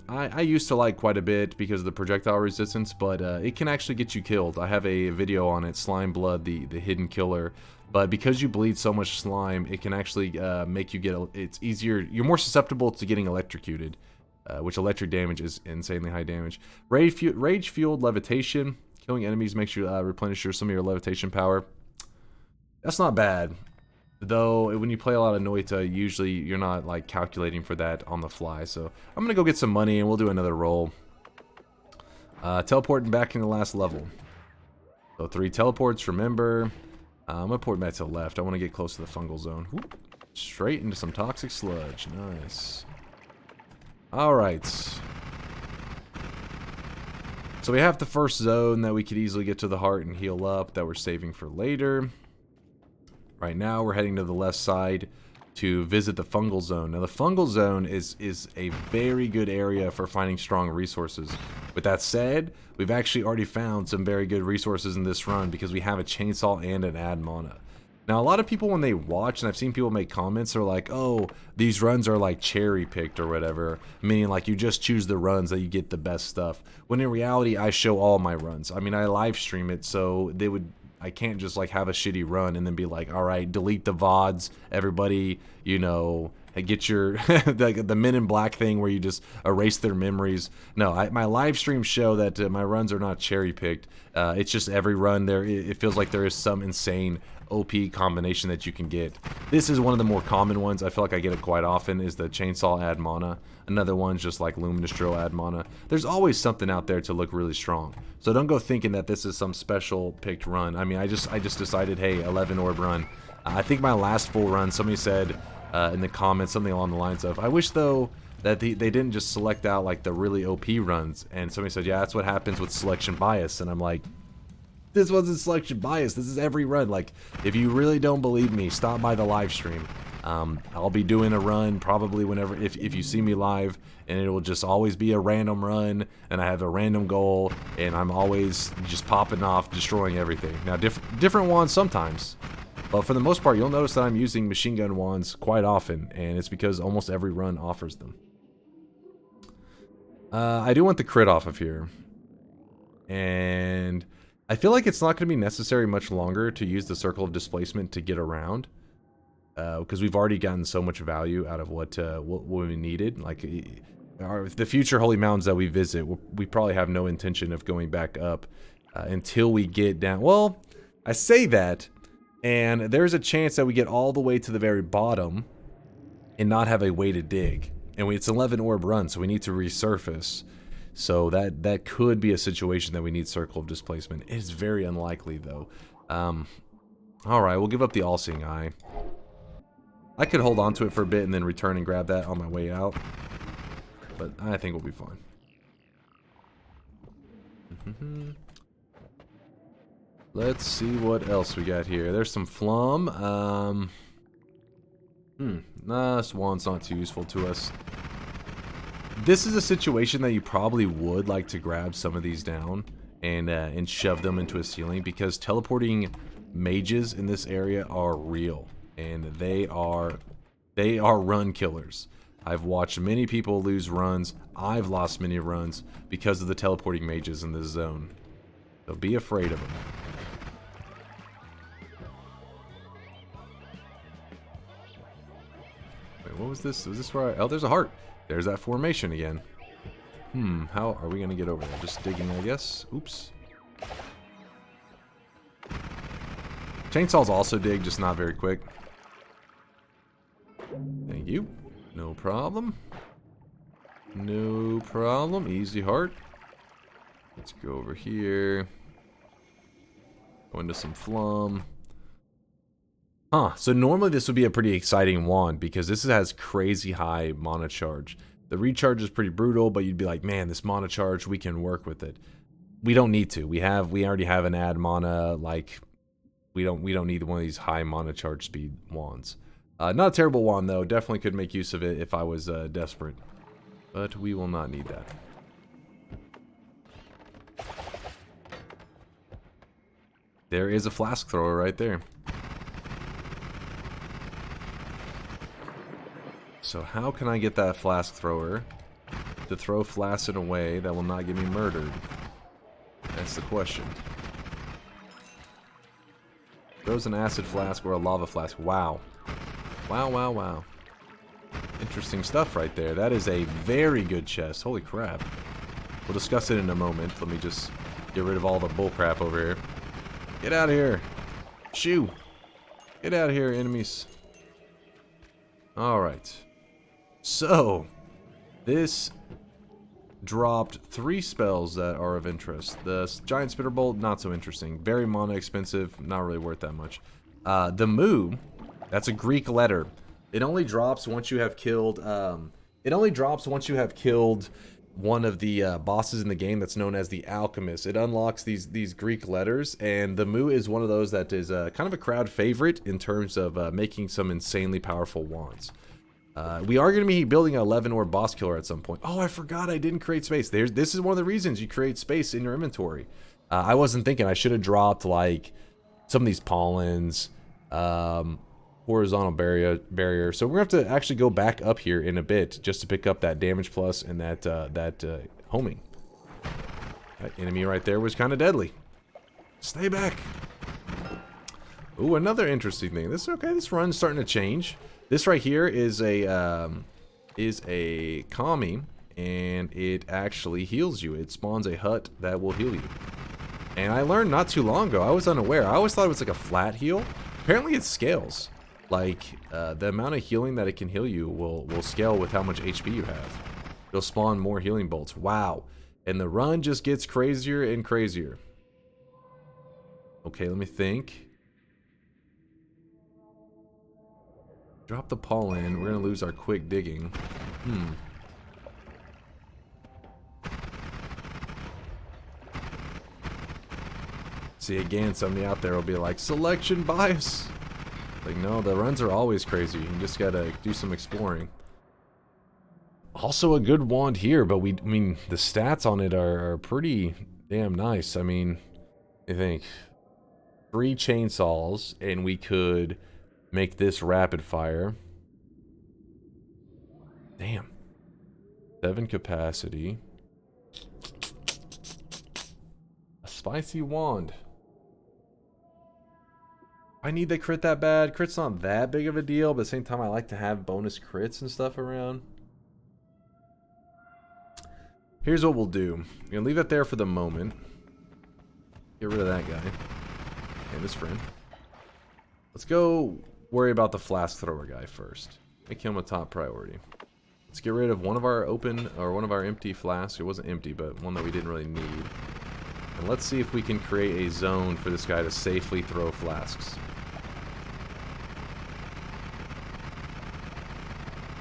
I used to like quite a bit because of the projectile resistance, but it can actually get you killed. I have a video on it, Slime Blood, the hidden killer. But because you bleed so much slime, it can actually make you it's easier. You're more susceptible to getting electrocuted. which electric damage is insanely high damage. Rage-fueled levitation. Killing enemies makes you replenish some of your levitation power. That's not bad. Though, when you play a lot of Noita, usually you're not, like, calculating for that on the fly. So, I'm gonna go get some money and we'll do another roll. Teleporting back in the last level. So, 3 teleports, remember. I'm gonna port back to the left. I want to get close to the Fungal Zone. Whoop. Straight into some toxic sludge. Nice. Alright. So, we have the first zone that we could easily get to the heart and heal up that we're saving for later. Right now, we're heading to the left side to visit the Fungal Zone. Now, the Fungal Zone is a very good area for finding strong resources. With that said, we've actually already found some very good resources in this run because we have a chainsaw and an ad mana. Now, a lot of people, when they watch, and I've seen people make comments, are like, oh, these runs are like cherry-picked or whatever, meaning like you just choose the runs that you get the best stuff. When in reality, I show all my runs. I mean, I live stream it, so I can't just like have a shitty run and then be like, all right, delete the VODs, everybody, you know, get your like the Men in Black thing where you just erase their memories. No, my live streams show that my runs are not cherry picked. It's just every run there. It feels like there is some insane OP combination that you can get. This is one of the more common ones. I feel like I get it quite often. Is the chainsaw ad mana. Another one's just like Luminous Drill ad mana. There's always something out there to look really strong. So don't go thinking that this is some special picked run. I mean, I just decided, hey, 11 orb run. I think my last full run, somebody said in the comments something along the lines of, I wish though that they didn't just select out like the really OP runs. And somebody said, yeah, that's what happens with selection bias. And I'm like, this wasn't selection bias. This is every run. Like, if you really don't believe me, stop by the live stream. I'll be doing a run probably whenever, if you see me live, and it will just always be a random run, and I have a random goal, and I'm always just popping off, destroying everything. Now, different wands sometimes, but for the most part, you'll notice that I'm using machine gun wands quite often, and it's because almost every run offers them. I do want the crit off of here, and I feel like it's not going to be necessary much longer to use the circle of displacement to get around, because we've already gotten so much value out of what we needed. Like the future holy mountains that we visit, we probably have no intention of going back up until we get down. Well, I say that, and there's a chance that we get all the way to the very bottom and not have a way to dig. And it's 11 orb run, so we need to resurface. So that could be a situation that we need circle of displacement. It's very unlikely though. Alright, we'll give up the all-seeing eye. I could hold on to it for a bit and then return and grab that on my way out. But I think we'll be fine. Let's see what else we got here. There's some flum. Nah, this wand's not too useful to us. This is a situation that you probably would like to grab some of these down and shove them into a ceiling, because teleporting mages in this area are real, and they are run killers. I've watched many people lose runs. I've lost many runs because of the teleporting mages in this zone. So be afraid of them. Wait, what was this? Was this where oh, there's a heart. There's that formation again. How are we going to get over there? Just digging, I guess. Oops. Chainsaws also dig, just not very quick. Thank you. No problem. No problem. Easy heart. Let's go over here. Go into some flum. So normally this would be a pretty exciting wand because this has crazy high mana charge. The recharge is pretty brutal, but you'd be like, man, this mana charge, we can work with it. We don't need to. We already have an ad mana. Like, we don't need one of these high mana charge speed wands. Not a terrible wand though. Definitely could make use of it if I was desperate, but we will not need that. There is a flask thrower right there. So how can I get that flask thrower to throw flasks in a way that will not get me murdered? That's the question. Throws an acid flask or a lava flask. Wow. Wow, wow, wow. Interesting stuff right there. That is a very good chest. Holy crap. We'll discuss it in a moment. Let me just get rid of all the bull crap over here. Get out of here. Shoo. Get out of here, enemies. Alright. So, this dropped 3 spells that are of interest. The Giant Spitter Bolt, not so interesting. Very mana expensive, not really worth that much. The Mu, that's a Greek letter. It only drops once you have killed, one of the bosses in the game that's known as the Alchemist. It unlocks these Greek letters, and the Mu is one of those that is kind of a crowd favorite in terms of making some insanely powerful wands. We are going to be building an 11 orb boss killer at some point. Oh, I forgot I didn't create space. This is one of the reasons you create space in your inventory. I wasn't thinking. I should have dropped like some of these pollens, horizontal barrier. So we're going to have to actually go back up here in a bit just to pick up that damage plus and that homing. That enemy right there was kind of deadly. Stay back. Ooh, another interesting thing. This run's starting to change. This right here is a kami, and it actually heals you. It spawns a hut that will heal you. And I learned not too long ago. I was unaware. I always thought it was like a flat heal. Apparently it scales. Like, the amount of healing that it can heal you will scale with how much HP you have. It'll spawn more healing bolts. Wow. And the run just gets crazier and crazier. Okay, let me think. Drop the pollen. We're going to lose our quick digging. See, again, somebody out there will be like, selection bias. Like, no, the runs are always crazy. You just got to do some exploring. Also a good wand here, but I mean, the stats on it are pretty damn nice. I mean, I think 3 chainsaws, and we could make this rapid fire. Damn. 7 capacity. A spicy wand. I need the crit that bad. Crit's not that big of a deal, but at the same time I like to have bonus crits and stuff around. Here's what we'll do. I'm gonna leave that there for the moment. Get rid of that guy. And this friend. Let's go worry about the flask thrower guy first. Make him a top priority. Let's get rid of one of our empty flasks. It wasn't empty, but one that we didn't really need. And let's see if we can create a zone for this guy to safely throw flasks.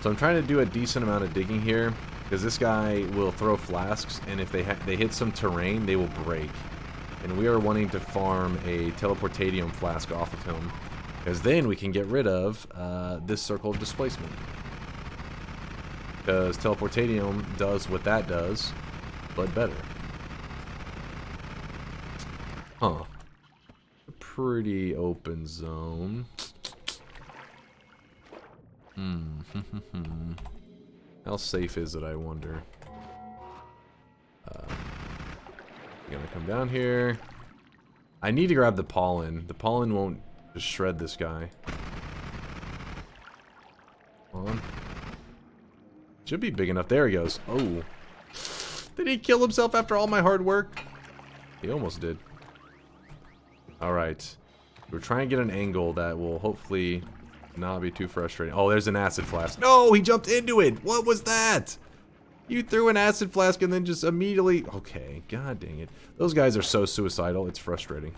So I'm trying to do a decent amount of digging here, because this guy will throw flasks, and if they hit some terrain, they will break. And we are wanting to farm a teleportadium flask off of him, because then we can get rid of this circle of displacement. Because teleportadium does what that does, but better. Huh. A pretty open zone. How safe is it, I wonder? Gonna come down here. I need to grab the pollen. The pollen won't just shred this guy. Come on. Should be big enough. There he goes. Oh. Did he kill himself after all my hard work? He almost did. Alright. We're trying to get an angle that will hopefully not be too frustrating. Oh, there's an acid flask. No, he jumped into it. What was that? You threw an acid flask and then just immediately... Okay, god dang it. Those guys are so suicidal. It's frustrating.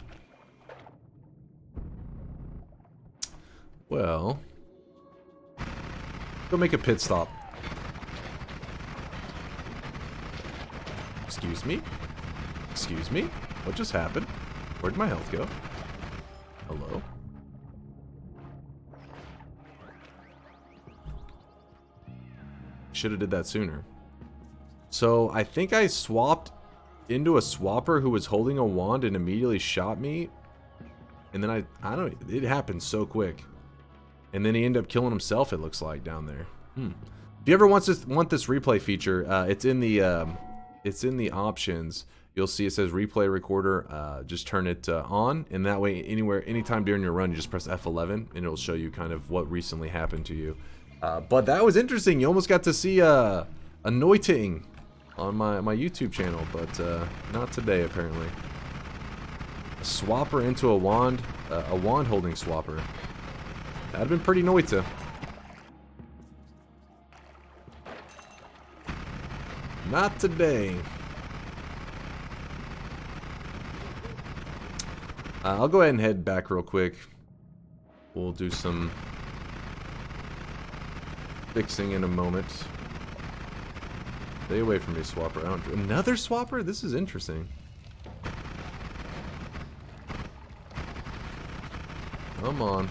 Well... Go make a pit stop. Excuse me? Excuse me? What just happened? Where'd my health go? Hello? Should have did that sooner. So I think I swapped into a swapper who was holding a wand and immediately shot me. And then I don't, it happened so quick. And then he ended up killing himself, it looks like, down there. If you ever want this replay feature, it's in the options. You'll see it says replay recorder. Just turn it on, and that way anytime during your run you just press F11 and it'll show you kind of what recently happened to you. But that was interesting. You almost got to see anointing on my YouTube channel, but not today apparently. A swapper into a wand holding swapper. That'd have been pretty Noita. Not today. I'll go ahead and head back real quick. We'll do some fixing in a moment. Stay away from me, swapper. Another swapper? This is interesting. Come on.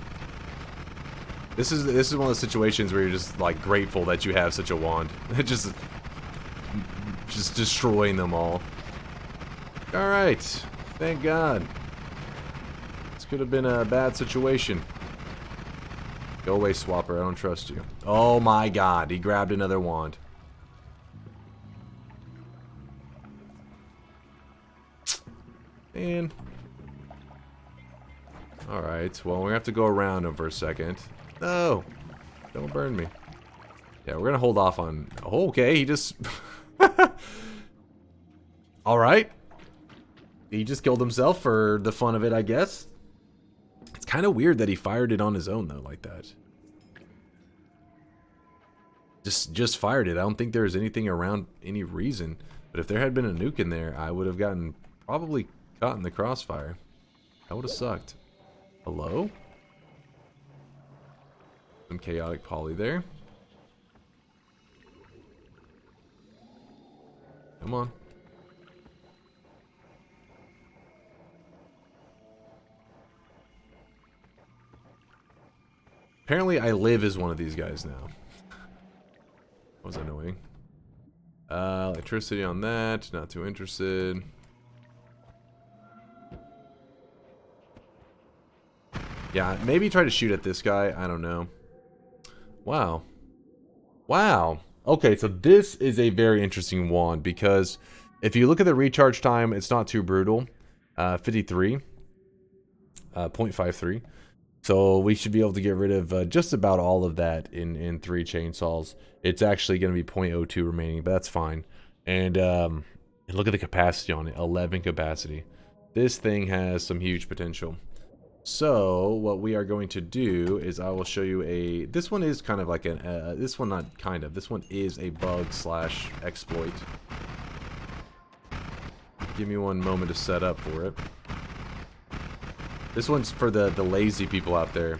This is one of the situations where you're just like grateful that you have such a wand. just destroying them all. All right. Thank God. This could have been a bad situation. Go away, swapper. I don't trust you. Oh my God. He grabbed another wand. Man. Alright, well, we're gonna have to go around him for a second. No! Don't burn me. Yeah, we're gonna hold off on... Oh, okay, he just... Alright. He just killed himself for the fun of it, I guess. It's kind of weird that he fired it on his own, though, like that. Just fired it. I don't think there's anything around any reason. But if there had been a nuke in there, I would have probably caught in the crossfire. That would have sucked. Hello? Some chaotic poly there. Come on. Apparently I live as one of these guys now. That was annoying. Electricity on that. Not too interested. Yeah, maybe try to shoot at this guy. I don't know. Wow. Wow. Okay, so this is a very interesting wand because if you look at the recharge time, it's not too brutal. 53. 0.53. So we should be able to get rid of just about all of that in 3 chainsaws. It's actually going to be 0.02 remaining, but that's fine. And look at the capacity on it. 11 capacity. This thing has some huge potential. So what we are going to do is I will show you this one is kind of like this one not kind of, this one is a bug / exploit. Give me one moment to set up for it. This one's for the lazy people out there.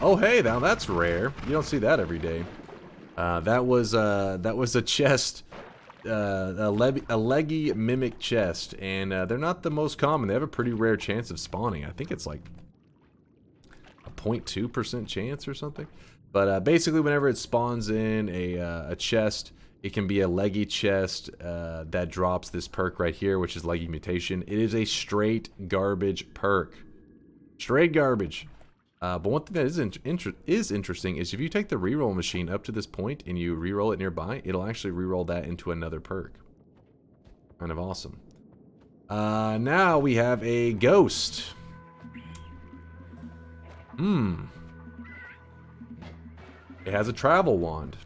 Oh hey, now that's rare. You don't see that every day. That was a chest. A leggy mimic chest, and they're not the most common. They have a pretty rare chance of spawning. I think it's like a 0.2% chance or something. But basically, whenever it spawns in a chest, it can be a leggy chest that drops this perk right here, which is leggy mutation. It is a straight garbage perk. Straight garbage. But one thing that is interesting is if you take the reroll machine up to this point and you reroll it nearby, it'll actually reroll that into another perk. Kind of awesome. Now we have a ghost. It has a travel wand.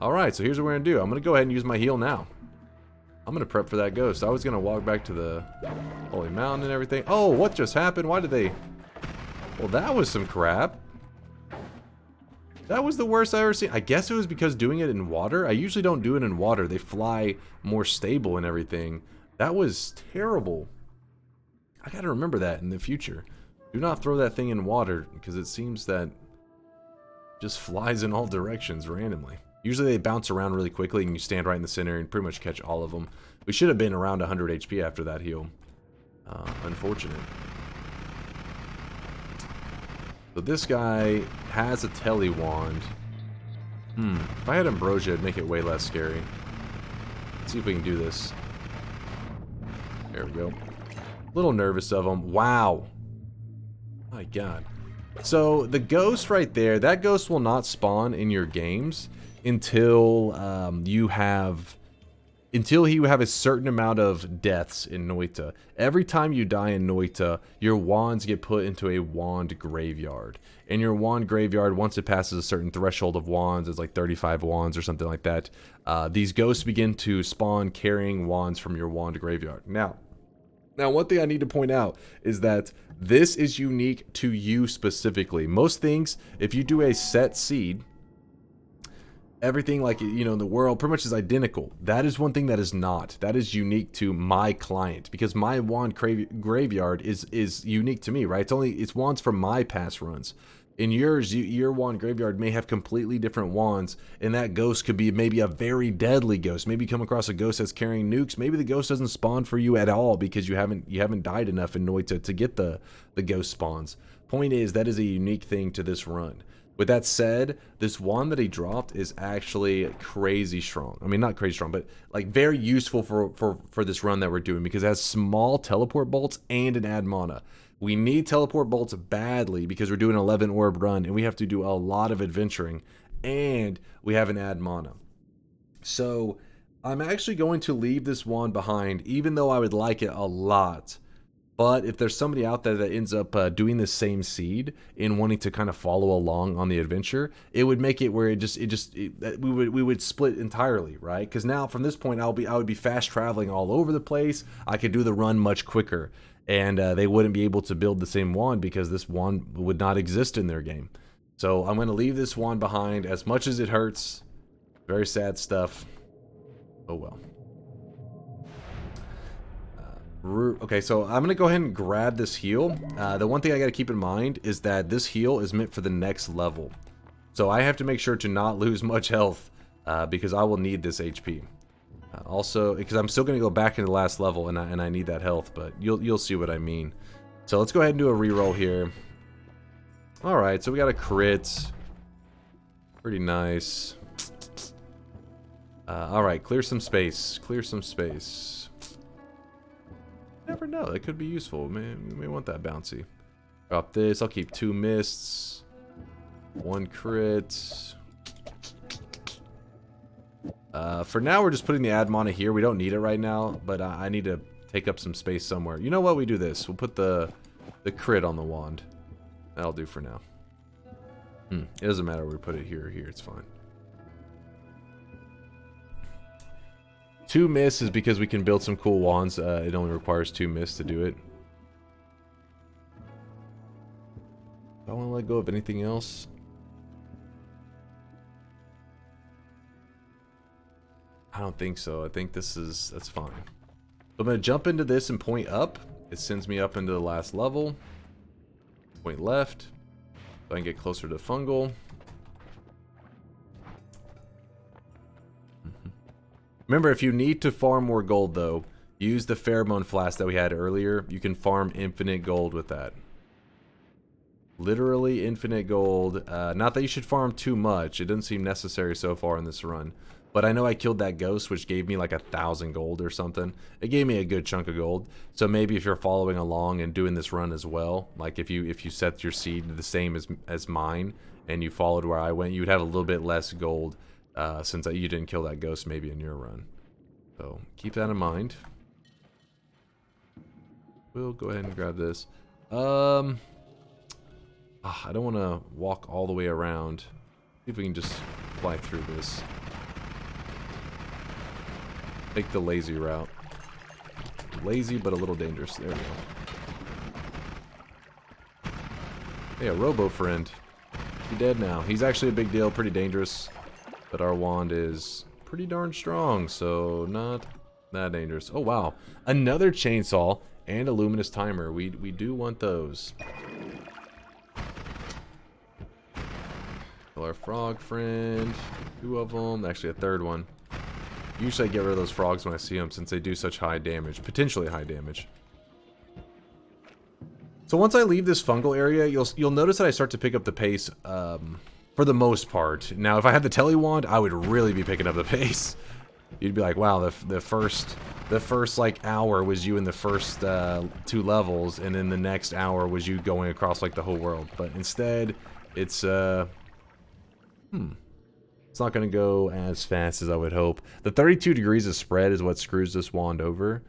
Alright, so here's what we're going to do. I'm going to go ahead and use my heal now. I'm going to prep for that ghost. I was going to walk back to the Holy Mountain and everything. Oh, what just happened? Why did they... Well, that was some crap. That was the worst I've ever seen. I guess it was because doing it in water. I usually don't do it in water. They fly more stable and everything. That was terrible. I gotta remember that in the future. Do not throw that thing in water because it seems that it just flies in all directions randomly. Usually they bounce around really quickly and you stand right in the center and pretty much catch all of them. We should have been around 100 HP after that heal. Unfortunate. So this guy has a telly wand. If I had Ambrosia, it'd make it way less scary. Let's see if we can do this. There we go. A little nervous of him. Wow. My God. So the ghost right there, that ghost will not spawn in your games until you have until you have a certain amount of deaths in Noita. Every time you die in Noita, your wands get put into a wand graveyard. In your wand graveyard, once it passes a certain threshold of wands, it's like 35 wands or something like that, these ghosts begin to spawn carrying wands from your wand graveyard. Now, one thing I need to point out is that this is unique to you specifically. Most things, if you do a set seed, everything, like, you know, in the world pretty much is identical. That is one thing that is not. That is unique to my client, because my wand graveyard is unique to me, right? It's wands from my past runs. In yours, your wand graveyard may have completely different wands, and that ghost could be maybe a very deadly ghost. Maybe you come across a ghost that's carrying nukes. Maybe the ghost doesn't spawn for you at all because you haven't died enough in Noita to get the ghost spawns. Point is, that is a unique thing to this run. With that said, this wand that he dropped is actually crazy strong. I mean, not crazy strong, but like very useful for this run that we're doing, because it has small teleport bolts and an add mana. We need teleport bolts badly because we're doing an 11 orb run and we have to do a lot of adventuring, and we have an add mana. So I'm actually going to leave this wand behind, even though I would like it a lot. But if there's somebody out there that ends up doing the same seed and wanting to kind of follow along on the adventure, it would make it where we would split entirely, right? Because now from this point I would be fast traveling all over the place. I could do the run much quicker, and they wouldn't be able to build the same wand because this wand would not exist in their game. So I'm going to leave this wand behind, as much as it hurts. Very sad stuff. Oh well. Okay, so I'm going to go ahead and grab this heal. The one thing I got to keep in mind is that this heal is meant for the next level. So I have to make sure to not lose much health because I will need this HP. Also, because I'm still going to go back into the last level and I need that health, but you'll see what I mean. So let's go ahead and do a reroll here. Alright, so we got a crit. Pretty nice. Alright, clear some space. Clear some space. Never know, that could be useful. We may want that bouncy. Drop this. I'll keep 2 mists, 1 crit. For now, we're just putting the add mana here. We don't need it right now, but I need to take up some space somewhere. You know what? We do this. We'll put the crit on the wand. That'll do for now. It doesn't matter where we put it here or here. It's fine. 2 mists is because we can build some cool wands. It only requires 2 mists to do it. Do I want to let go of anything else? I don't think so. I think that's fine. So I'm going to jump into this and point up. It sends me up into the last level. Point left. So I can get closer to Fungal. Remember, if you need to farm more gold, though, use the pheromone flask that we had earlier. You can farm infinite gold with that. Literally infinite gold. Not that you should farm too much. It doesn't seem necessary so far in this run. But I know I killed that ghost, which gave me like 1,000 gold or something. It gave me a good chunk of gold. So maybe if you're following along and doing this run as well, like if you set your seed the same as mine and you followed where I went, you'd have a little bit less gold. Since you didn't kill that ghost maybe in your run. So keep that in mind. We'll go ahead and grab this. I don't want to walk all the way around. See if we can just fly through this. Take the lazy route. Lazy but a little dangerous. There we go. Hey, a robo friend. He's dead now. He's actually a big deal, pretty dangerous. But our wand is pretty darn strong, so not that dangerous. Oh, wow. Another chainsaw and a luminous timer. We do want those. Kill our frog friend. 2 of them. Actually, a 3rd one. Usually I get rid of those frogs when I see them since they do such high damage. Potentially high damage. So once I leave this fungal area, you'll notice that I start to pick up the pace for the most part. Now, if I had the tele wand, I would really be picking up the pace. You'd be like, wow, the first like hour was you in the first 2 levels, and then the next hour was you going across like the whole world. But instead, it's It's not going to go as fast as I would hope. The 32 degrees of spread is what screws this wand over.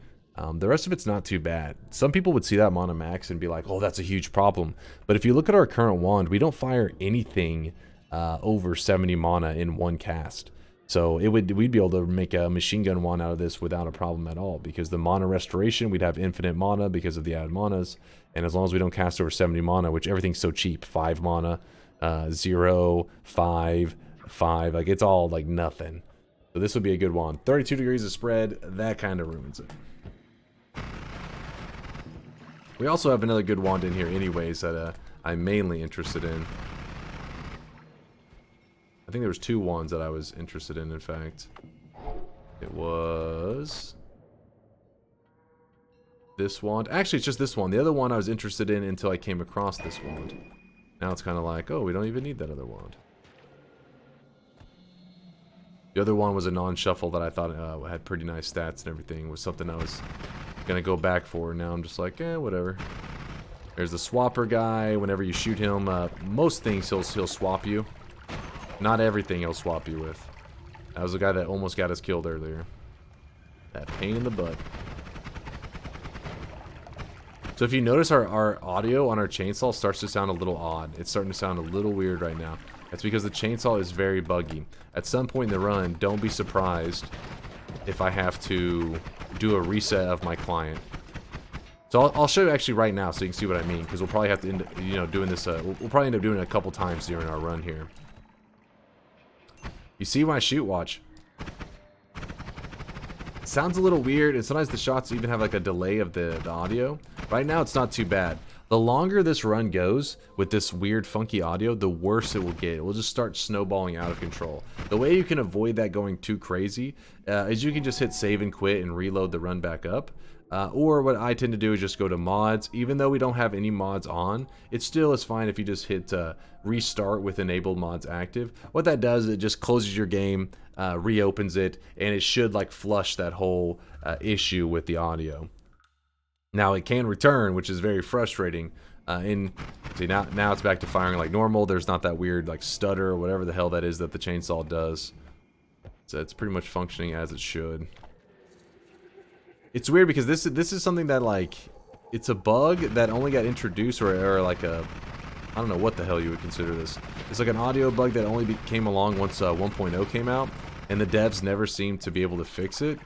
The rest of it's not too bad. Some people would see that mana max and be like, oh, that's a huge problem. But if you look at our current wand, we don't fire anything over 70 mana in one cast. So we'd be able to make a machine gun wand out of this without a problem at all. Because the mana restoration, we'd have infinite mana because of the added manas. And as long as we don't cast over 70 mana, which everything's so cheap, 5 mana, 0, 5, 5, like it's all like nothing. So this would be a good wand. 32 degrees of spread, that kind of ruins it. We also have another good wand in here anyways that I'm mainly interested in. I think there was 2 wands that I was interested in fact. It was this wand. Actually, it's just this one. The other one I was interested in until I came across this wand. Now it's kind of like, oh, we don't even need that other wand. The other one was a non-shuffle that I thought had pretty nice stats and everything. Was something I was gonna go back for. Now I'm just like, whatever. There's the swapper guy. Whenever you shoot him, most things he'll swap you. Not everything he'll swap you with. That was the guy that almost got us killed earlier. That pain in the butt. So if you notice, our audio on our chainsaw starts to sound a little odd. It's starting to sound a little weird right now. That's because the chainsaw is very buggy. At some point in the run, don't be surprised if I have to do a reset of my client. So I'll show you actually right now so you can see what I mean, because we'll probably have to end, doing this. We'll probably end up doing it a couple times during our run here. You see when I shoot, watch. It sounds a little weird, and sometimes the shots even have like a delay of the audio. Right now it's not too bad. The longer this run goes with this weird funky audio, the worse it will get. It will just start snowballing out of control. The way you can avoid that going too crazy is you can just hit save and quit and reload the run back up. Or what I tend to do is just go to mods. Even though we don't have any mods on, it still is fine if you just hit restart with enabled mods active. What that does is it just closes your game, reopens it, and it should like flush that whole issue with the audio. Now it can return, which is very frustrating. See now it's back to firing like normal. There's not that weird like stutter or whatever the hell that is that the chainsaw does. So it's pretty much functioning as it should. It's weird because this is something that like it's a bug that only got introduced or like a I don't know what the hell you would consider this. It's like an audio bug that only came along once 1.0 came out, and the devs never seemed to be able to fix it.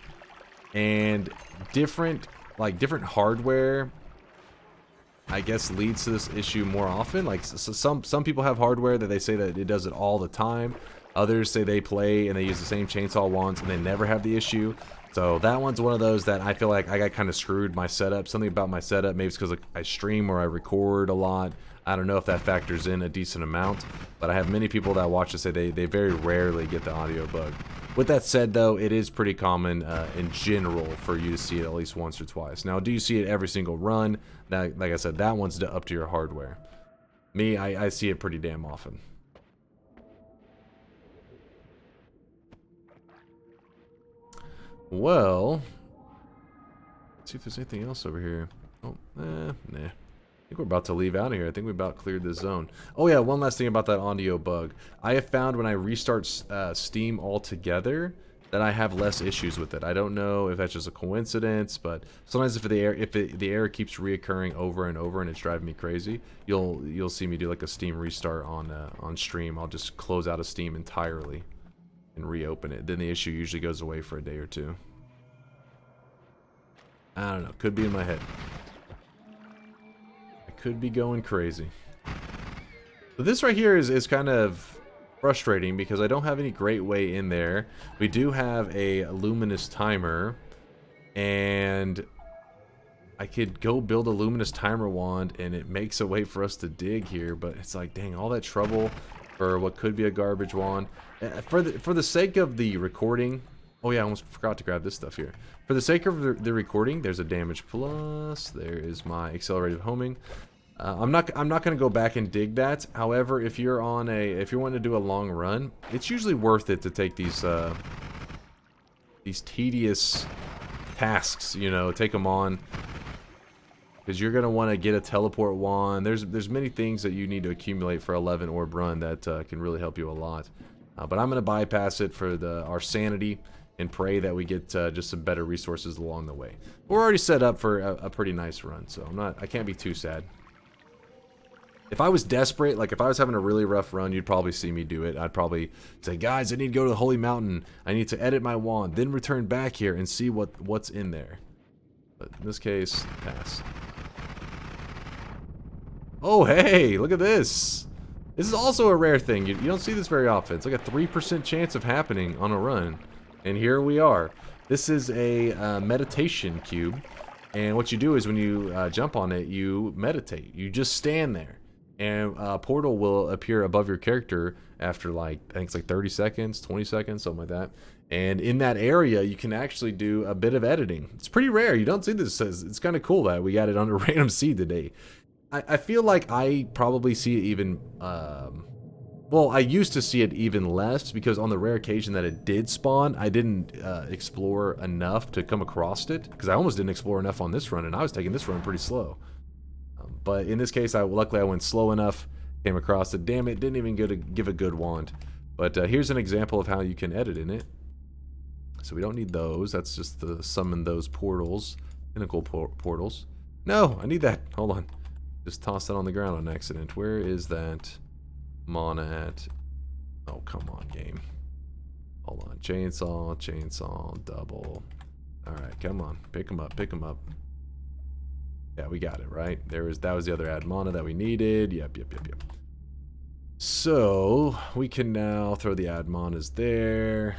And different hardware, I guess, leads to this issue more often. Like some people have hardware that they say that it does it all the time. Others say they play and they use the same chainsaw wands and they never have the issue. So that one's one of those that I feel like I got kind of screwed my setup. Something about my setup, maybe it's because I stream or I record a lot. I don't know if that factors in a decent amount, but I have many people that watch to say they very rarely get the audio bug. With that said, though, it is pretty common in general for you to see it at least once or twice. Now, do you see it every single run? That, like I said, that one's up to your hardware. Me, I see it pretty damn often. Well, let's see if there's anything else over here. Oh, nah. I think we're about to leave out of here. I think we about cleared this zone. Oh yeah, one last thing about that audio bug. I have found when I restart Steam altogether that I have less issues with it. I don't know if that's just a coincidence, but sometimes if the error keeps reoccurring over and over and it's driving me crazy, you'll see me do like a Steam restart on stream. I'll just close out of Steam entirely and reopen it. Then the issue usually goes away for a day or two. I don't know. Could be in my head. Could be going crazy. But this right here is kind of frustrating because I don't have any great way in there. We do have a luminous timer, and I could go build a luminous timer wand and it makes a way for us to dig here, but it's like, dang, all that trouble for what could be a garbage wand. For the sake of the recording, oh yeah, I almost forgot to grab this stuff here. For the sake of the recording, there's a damage plus. There is my accelerated homing. I'm not gonna go back and dig that. However, if you're wanting to do a long run, it's usually worth it to take these tedious tasks. Take them on, because you're gonna want to get a teleport wand. There's many things that you need to accumulate for 11 orb run that can really help you a lot. But I'm going to bypass it for our sanity and pray that we get just some better resources along the way. We're already set up for a pretty nice run, so I can't be too sad. If I was desperate, like if I was having a really rough run, you'd probably see me do it. I'd probably say, guys, I need to go to the Holy Mountain. I need to edit my wand, then return back here and see what's in there. But in this case, pass. Oh, hey, look at this. This is also a rare thing. You don't see this very often. It's like a 3% chance of happening on a run. And here we are. This is a meditation cube. And what you do is when you jump on it, you meditate. You just stand there. And a portal will appear above your character after like, I think it's like 30 seconds, 20 seconds, something like that. And in that area, you can actually do a bit of editing. It's pretty rare. You don't see this. It's kind of cool that we got it on a random seed today. I feel like I probably see it even... well, I used to see it even less because on the rare occasion that it did spawn, I didn't explore enough to come across it. Because I almost didn't explore enough on this run, and I was taking this run pretty slow. But in this case, luckily I went slow enough, came across it. Damn it, didn't even give a good wand. But here's an example of how you can edit in it. So we don't need those. That's just to summon those portals, pinnacle portals. No, I need that. Hold on. Just tossed that on the ground on accident. Where is that mana at? Oh, come on, game. Hold on. Chainsaw, chainsaw, double. Alright, come on. Pick them up, pick them up. Yeah, we got it, right? That was the other add mana that we needed. Yep. So, we can now throw the add manas there.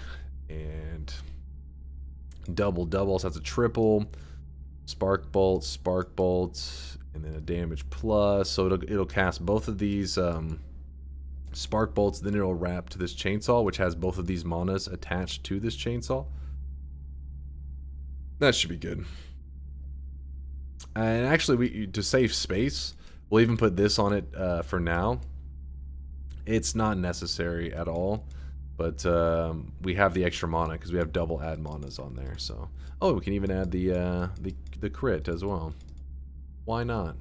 And double, so that's a triple. Spark bolts, and then a damage plus. So it'll cast both of these spark bolts, then it'll wrap to this chainsaw, which has both of these manas attached to this chainsaw. That should be good. And actually, to save space, we'll even put this on it for now. It's not necessary at all, but we have the extra mana because we have double add manas on there. So, oh, we can even add the crit as well. Why not?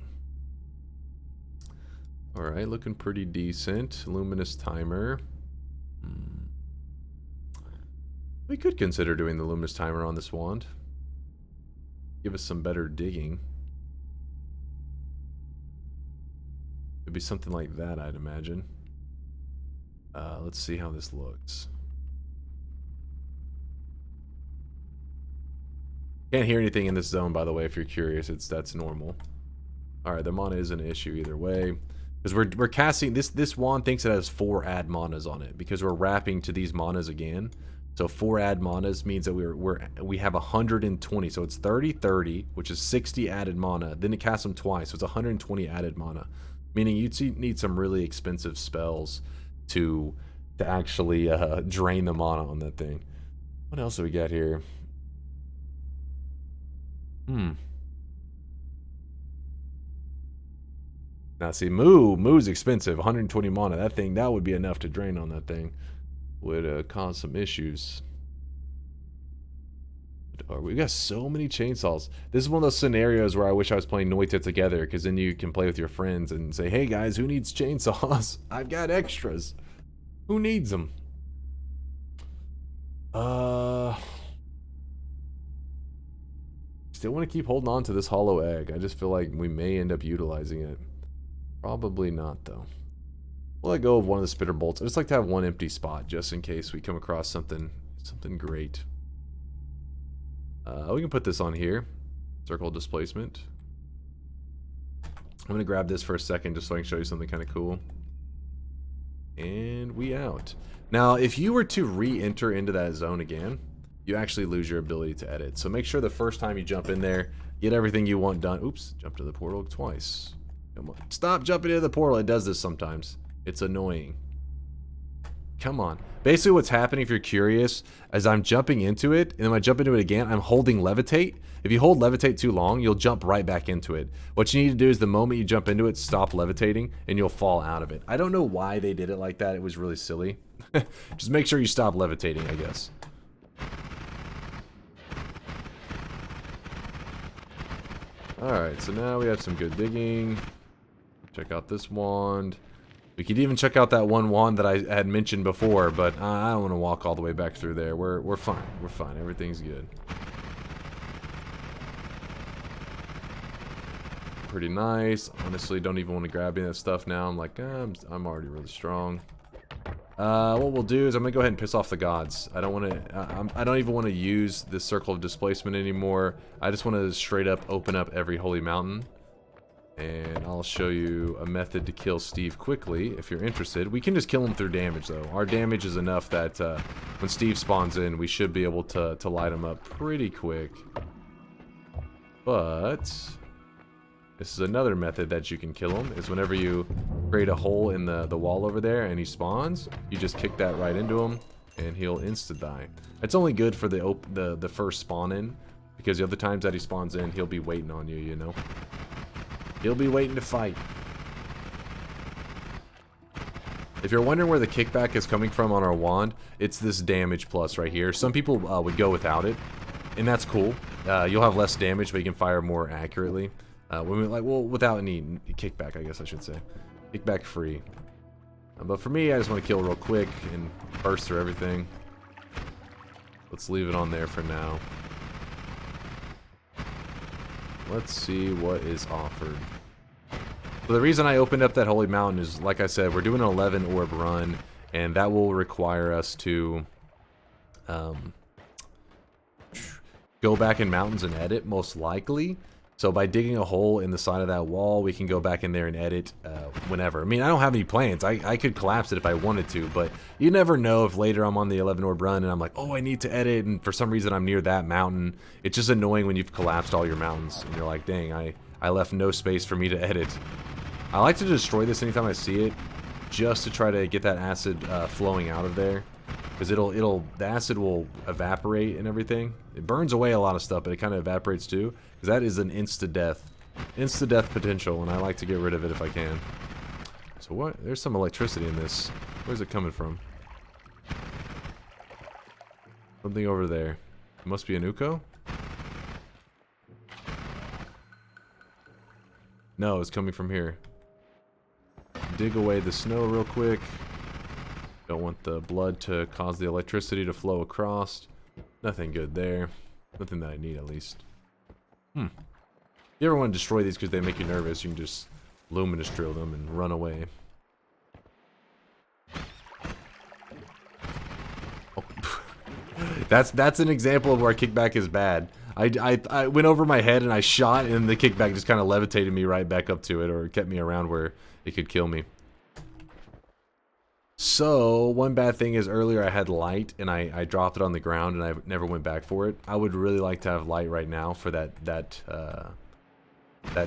Alright, looking pretty decent. Luminous timer. We could consider doing the luminous timer on this wand. Give us some better digging. It'd be something like that, I'd imagine. Let's see how this looks. Can't hear anything in this zone, by the way, if you're curious. That's normal. Alright, the mana is an issue either way. Because we're casting... This wand thinks it has 4 add manas on it. Because we're wrapping to these manas again. So 4 add manas means that we have 120. So it's 30, which is 60 added mana. Then it casts them twice, so it's 120 added mana. Meaning you'd need some really expensive spells to actually drain the mana on that thing. What else do we got here? Now see, Moo's expensive. 120 mana. That would be enough to drain on that thing. Would cause some issues. We got so many chainsaws. This is one of those scenarios where I wish I was playing Noita together, because then you can play with your friends and say, hey guys, who needs chainsaws? I've got extras. Who needs them? Still want to keep holding on to this hollow egg. I just feel like we may end up utilizing it. Probably not, though. We'll let go of one of the spitter bolts. I just like to have one empty spot, just in case we come across something great. We can put this on here. Circle displacement. I'm going to grab this for a second, just so I can show you something kind of cool. And we out. Now, if you were to re-enter into that zone again, you actually lose your ability to edit. So make sure the first time you jump in there, get everything you want done. Oops, jump to the portal twice. Come on. Stop jumping into the portal. It does this sometimes. It's annoying. Come on. Basically what's happening, if you're curious, as I'm jumping into it, and then when I jump into it again, I'm holding levitate. If you hold levitate too long, you'll jump right back into it. What you need to do is the moment you jump into it, stop levitating, and you'll fall out of it. I don't know why they did it like that. It was really silly. Just make sure you stop levitating, I guess. Alright, so now we have some good digging. Check out this wand. We could even check out that one wand that I had mentioned before, but I don't want to walk all the way back through there. We're fine. We're fine. Everything's good. Pretty nice. Honestly, don't even want to grab any of that stuff now. I'm like, I'm already really strong. What we'll do is I'm gonna go ahead and piss off the gods. I don't want to. I don't even want to use this circle of displacement anymore. I just want to straight up open up every holy mountain, and I'll show you a method to kill Steve quickly if you're interested. We can just kill him through damage though. Our damage is enough that when Steve spawns in, we should be able to light him up pretty quick. But this is another method that you can kill him, is whenever you create a hole in the wall over there and he spawns, you just kick that right into him and he'll insta-die. It's only good for the first spawn in, because the other times that he spawns in, he'll be waiting on you, you know? He'll be waiting to fight. If you're wondering where the kickback is coming from on our wand, it's this damage plus right here. Some people would go without it, and that's cool. You'll have less damage, but you can fire more accurately. Without any kickback, I guess I should say. Kickback free. But for me, I just want to kill real quick and burst through everything. Let's leave it on there for now. Let's see what is offered. So the reason I opened up that holy mountain is, like I said, we're doing an 11 orb run, and that will require us to go back in mountains and edit, most likely. So by digging a hole in the side of that wall, we can go back in there and edit whenever. I mean, I don't have any plans. I could collapse it if I wanted to, but you never know if later I'm on the 11 orb run and I'm like, oh, I need to edit, and for some reason I'm near that mountain. It's just annoying when you've collapsed all your mountains, and you're like, dang, I left no space for me to edit. I like to destroy this anytime I see it, just to try to get that acid flowing out of there. Because the acid will evaporate and everything. It burns away a lot of stuff, but it kind of evaporates too. Because that is an insta-death potential, and I like to get rid of it if I can. So what? There's some electricity in this. Where's it coming from? Something over there. It must be an Uko? No, it's coming from here. Dig away the snow real quick. Don't want the blood to cause the electricity to flow across. Nothing good there. Nothing that I need, at least. You ever want to destroy these because they make you nervous, you can just luminous drill them and run away. Oh. That's an example of where kickback is bad. I went over my head and I shot, and the kickback just kind of levitated me right back up to it, or kept me around where it could kill me. So, one bad thing is earlier I had light and I dropped it on the ground and I never went back for it. I would really like to have light right now for that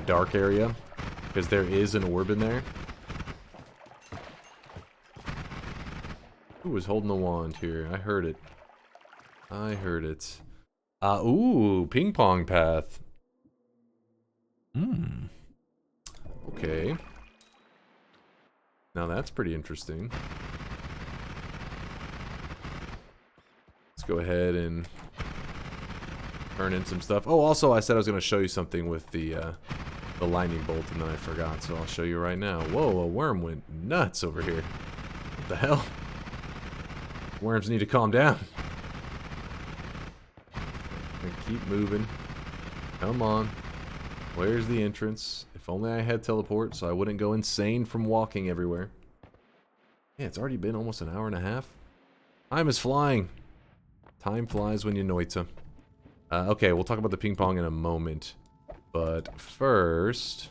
dark area, because there is an orb in there. Who was holding the wand here? I heard it. I heard it. Ooh, ping pong path. Okay. Now that's pretty interesting. Let's go ahead and turn in some stuff. Oh, also I said I was going to show you something with the lightning bolt, and then I forgot, so I'll show you right now. Whoa, a worm went nuts over here. What the hell? Worms need to calm down. Keep moving. Come on. Where's the entrance? If only I had teleport so I wouldn't go insane from walking everywhere. Yeah, it's already been almost an hour and a half. Time is flying. Time flies when you noita. Okay, we'll talk about the ping pong in a moment. But first...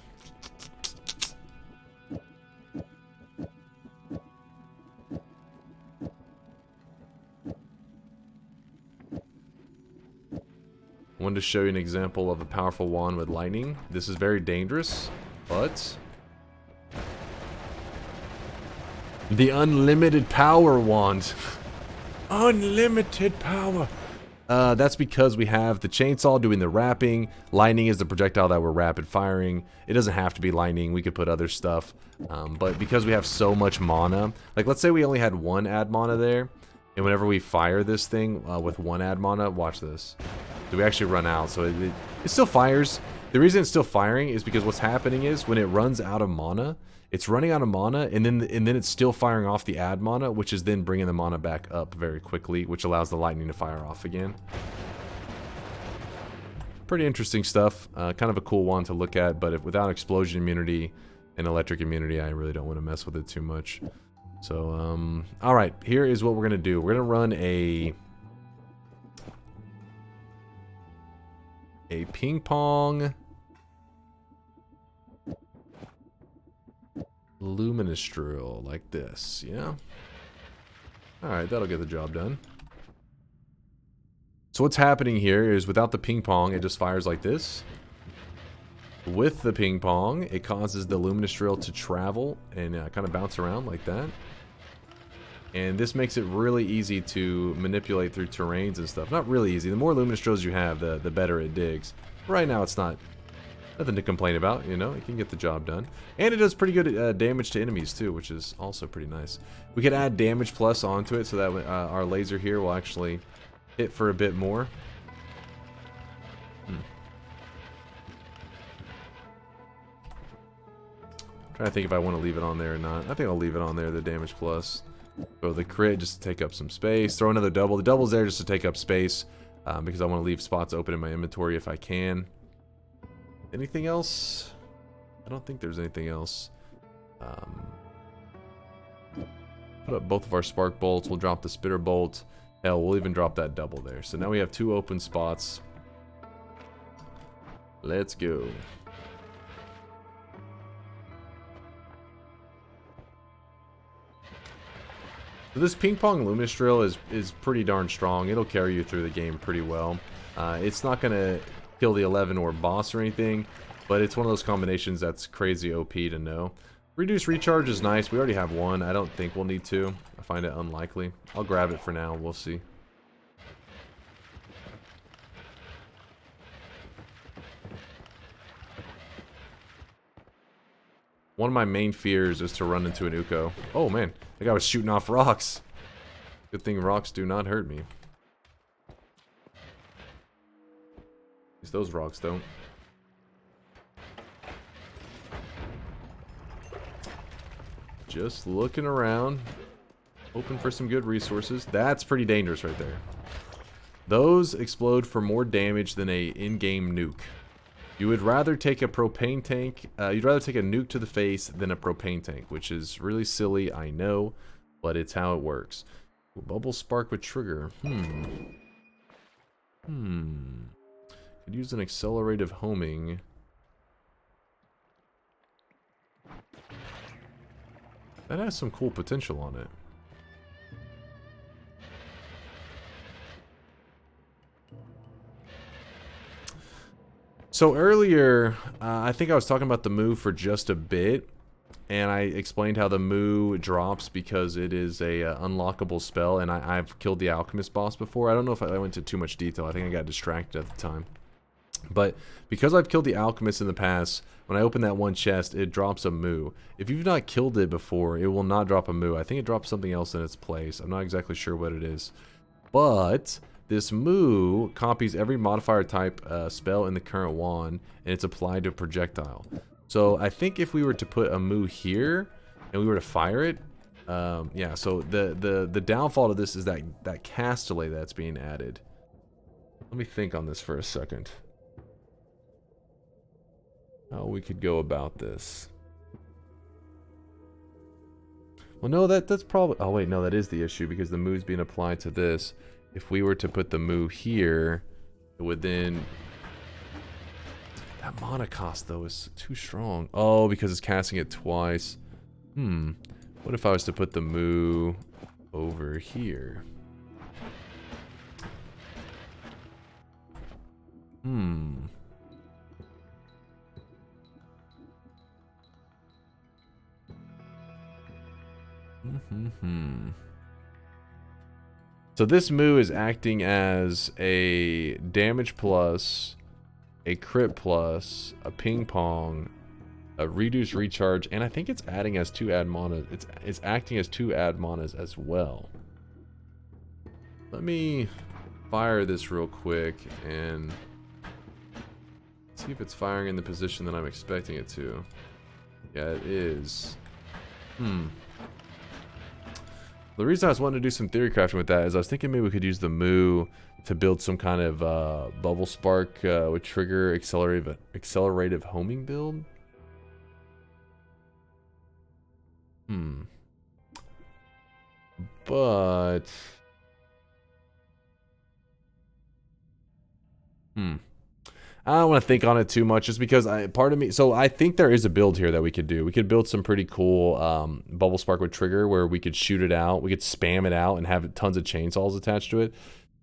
I wanted to show you an example of a powerful wand with lightning. This is very dangerous, but... the unlimited power wand. Unlimited power. That's because we have the chainsaw doing the wrapping. Lightning is the projectile that we're rapid firing. It doesn't have to be lightning. We could put other stuff. But because we have so much mana, like let's say we only had one ad mana there, and whenever we fire this thing with one ad mana, watch this. Do we actually run out? So it still fires. The reason it's still firing is because what's happening is when it runs out of mana, it's running out of mana, and then it's still firing off the add mana, which is then bringing the mana back up very quickly, which allows the lightning to fire off again. Pretty interesting stuff. Kind of a cool one to look at, but without explosion immunity and electric immunity, I really don't want to mess with it too much. So, all right, here is what we're gonna do. We're gonna run a ping pong luminous drill like this, yeah. All right, that'll get the job done. So what's happening here is without the ping pong, it just fires like this. With the ping pong, it causes the luminous drill to travel and kind of bounce around like that. And this makes it really easy to manipulate through terrains and stuff. Not really easy. The more luminous drills you have, the better it digs. Right now, it's not nothing to complain about, you know. It can get the job done. And it does pretty good damage to enemies, too, which is also pretty nice. We could add damage plus onto it so that our laser here will actually hit for a bit more. Trying to think if I want to leave it on there or not. I think I'll leave it on there, the damage plus. Throw the crit just to take up some space. Throw another double. The double's there just to take up space because I want to leave spots open in my inventory if I can. Anything else? I don't think there's anything else. Put up both of our spark bolts. We'll drop the spitter bolt. Hell, we'll even drop that double there. So now we have 2 open spots. Let's go. So this ping pong luminous drill is pretty darn strong. It'll carry you through the game pretty well. It's not going to kill the 11 or boss or anything, but it's one of those combinations that's crazy OP to know. Reduce recharge is nice. We already have one. I don't think we'll need to. I find it unlikely. I'll grab it for now. We'll see. One of my main fears is to run into an Uko. Oh man, that guy was shooting off rocks. Good thing rocks do not hurt me. At least those rocks don't. Just looking around, hoping for some good resources. That's pretty dangerous right there. Those explode for more damage than a in-game nuke. You would rather take a propane tank, you'd rather take a nuke to the face than a propane tank, which is really silly, I know, but it's how it works. Ooh, bubble spark with trigger. Could use an accelerative homing. That has some cool potential on it. So earlier, I think I was talking about the Moo for just a bit, and I explained how the Moo drops because it is a unlockable spell, and I've killed the Alchemist boss before. I don't know if I went into too much detail. I think I got distracted at the time. But because I've killed the Alchemist in the past, when I open that one chest, it drops a Moo. If you've not killed it before, it will not drop a Moo. I think it drops something else in its place. I'm not exactly sure what it is. But this Moo copies every modifier type spell in the current wand, and it's applied to a projectile. So I think if we were to put a Moo here, and we were to fire it, yeah, so the downfall to this is that cast delay that's being added. Let me think on this for a second. How we could go about this. Well, no, that's probably... Oh, wait, no, that is the issue, because the Moo's being applied to this. If we were to put the Moo here, it would then... That mana cost, though, is too strong. Oh, because it's casting it twice. What if I was to put the Moo over here? So this Moo is acting as a damage plus, a crit plus, a ping pong, a reduce recharge, and I think it's adding as 2 add mana. It's acting as 2 add manas as well. Let me fire this real quick and see see if it's firing in the position that I'm expecting it to. Yeah, it is. The reason I was wanting to do some theory crafting with that is I was thinking maybe we could use the moo to build some kind of bubble spark with trigger accelerative homing build. But I don't want to think on it too much, just because part of me. So I think there is a build here that we could do. We could build some pretty cool bubble spark with trigger, where we could shoot it out, we could spam it out, and have tons of chainsaws attached to it.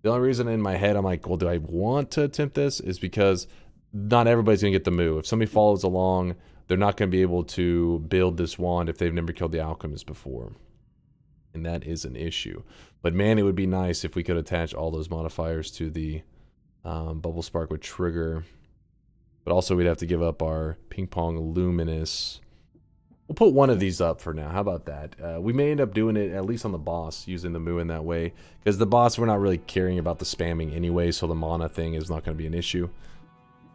The only reason in my head I'm like, well, do I want to attempt this? Is because not everybody's gonna get the move. If somebody follows along, they're not gonna be able to build this wand if they've never killed the alchemist before, and that is an issue. But man, it would be nice if we could attach all those modifiers to the bubble spark with trigger. But also we'd have to give up our ping pong luminous. We'll put one of these up for now. How about that? We may end up doing it at least on the boss, using the moo in that way, because the boss we're not really caring about the spamming anyway, so the mana thing is not going to be an issue.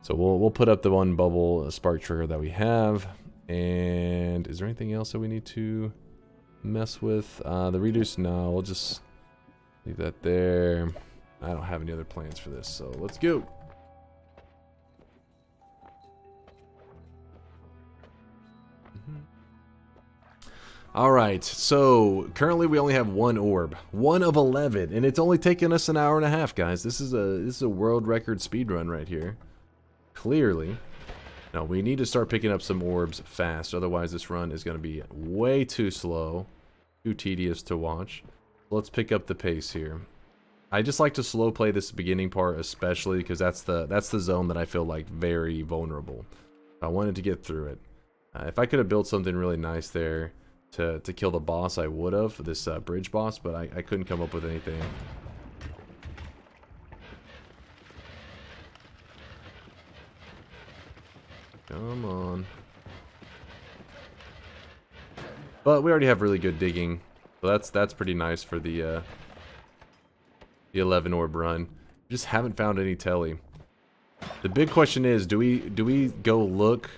So we'll put up the one bubble spark trigger that we have. And is there anything else that we need to mess with? The reduce, no, we'll just leave that there. I don't have any other plans for this, so let's go. Alright, so currently we only have one orb. 1 of 11, and it's only taken us an hour and a half, guys. This is a world record speed run right here. Clearly. Now we need to start picking up some orbs fast, otherwise this run is going to be way too slow, too tedious to watch. Let's pick up the pace here. I just like to slow play this beginning part, especially because that's the zone that I feel like very vulnerable. I wanted to get through it. If I could have built something really nice there to kill the boss, I would have, this bridge boss, but I couldn't come up with anything. Come on. But we already have really good digging, so that's pretty nice for the 11 orb run. Just haven't found any telly. The big question is, do we go look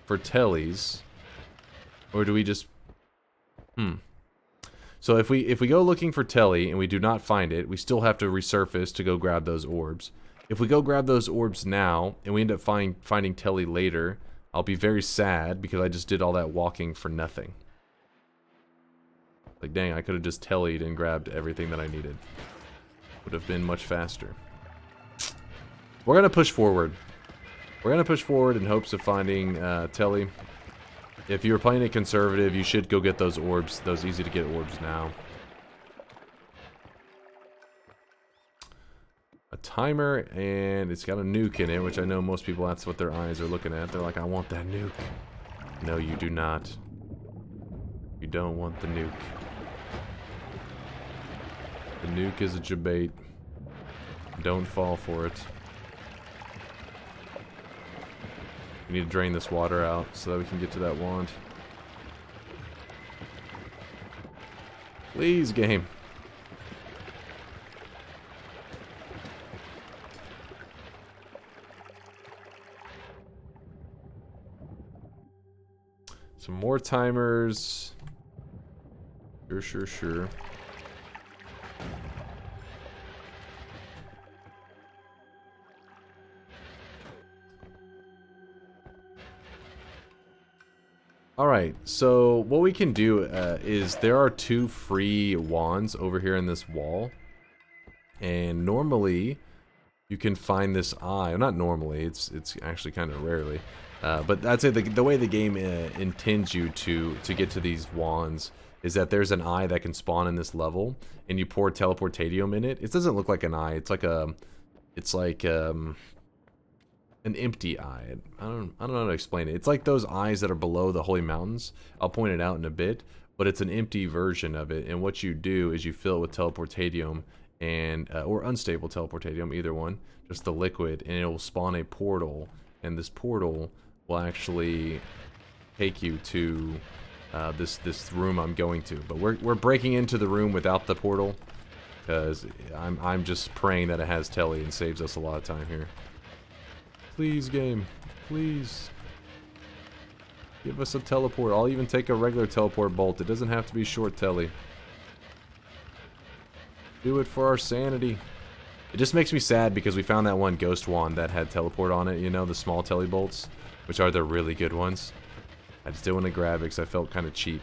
for tellies, or do we just So if we go looking for telly and we do not find it, we still have to resurface to go grab those orbs. If we go grab those orbs now and we end up finding telly later, I'll be very sad because I just did all that walking for nothing. Like, dang, I could have just tellied and grabbed everything that I needed. Would have been much faster. We're gonna push forward. We're gonna push forward in hopes of finding telly. If you're playing it conservative, you should go get those orbs, those easy to get orbs now. A timer, and it's got a nuke in it, which I know most people, that's what their eyes are looking at. They're like, I want that nuke. No, you do not. You don't want the nuke. The nuke is a jabate. Don't fall for it. We need to drain this water out so that we can get to that wand. Please, game. Some more timers. Sure. Alright, so what we can do is there are 2 free wands over here in this wall. And normally, you can find this eye. Well, not normally, it's actually kind of rarely. But I'd say the way the game intends you to get to these wands is that there's an eye that can spawn in this level, and you pour teleportatium in it. It doesn't look like an eye. It's like an empty eye. I don't know how to explain it. It's like those eyes that are below the holy mountains. I'll point it out in a bit, but it's an empty version of it. And what you do is you fill it with teleportatium and or unstable teleportatium, either one, just the liquid, and it will spawn a portal. And this portal will actually take you to this room I'm going to. But we're breaking into the room without the portal because I'm just praying that it has telly and saves us a lot of time here. Please, game. Please. Give us a teleport. I'll even take a regular teleport bolt. It doesn't have to be short telly. Do it for our sanity. It just makes me sad because we found that one ghost wand that had teleport on it, you know, the small telly bolts, which are the really good ones. I just didn't want to grab it because I felt kind of cheap.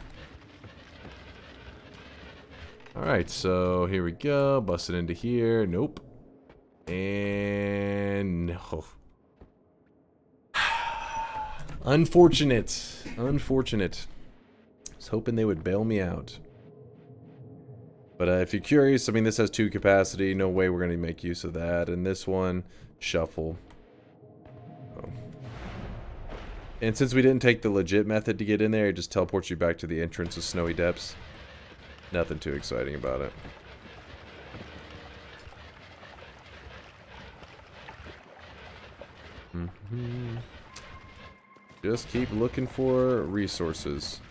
Alright, so here we go. Bust it into here. Nope. And no. Unfortunate. Unfortunate. I was hoping they would bail me out. But if you're curious, I mean, this has 2 capacity. No way we're going to make use of that. And this one, shuffle. Oh. And since we didn't take the legit method to get in there, it just teleports you back to the entrance of Snowy Depths. Nothing too exciting about it. Just keep looking for resources.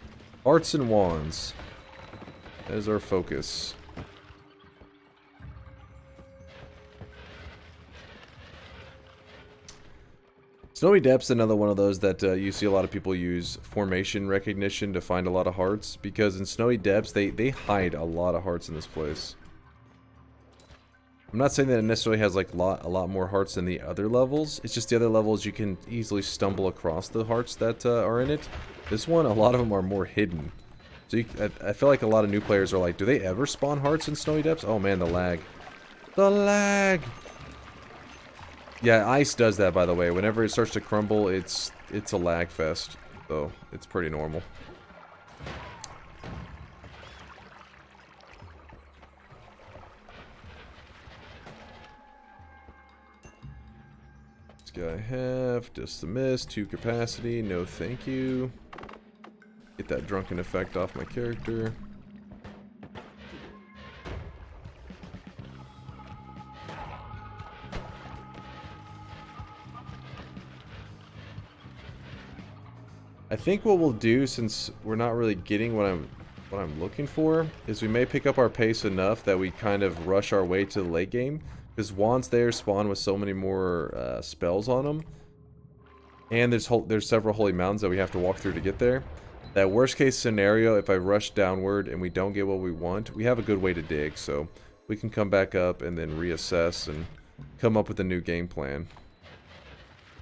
Hearts and wands. That is our focus. Snowy Depths, another one of those that you see a lot of people use formation recognition to find a lot of hearts, because in Snowy Depths they hide a lot of hearts in this place. I'm not saying that it necessarily has like a lot more hearts than the other levels. It's just the other levels you can easily stumble across the hearts that are in it. This one, a lot of them are more hidden. So I feel like a lot of new players are like, do they ever spawn hearts in Snowy Depths? Oh man, the lag. The lag! Yeah, ice does that, by the way. Whenever it starts to crumble, it's a lag fest. So, it's pretty normal. This guy have just a miss, 2 capacity, no thank you. Get that drunken effect off my character. I think what we'll do, since we're not really getting what I'm looking for, is we may pick up our pace enough that we kind of rush our way to the late game, because wands there spawn with so many more spells on them, and there's several holy mountains that we have to walk through to get there. That worst case scenario, if I rush downward and we don't get what we want, we have a good way to dig, so we can come back up and then reassess and come up with a new game plan.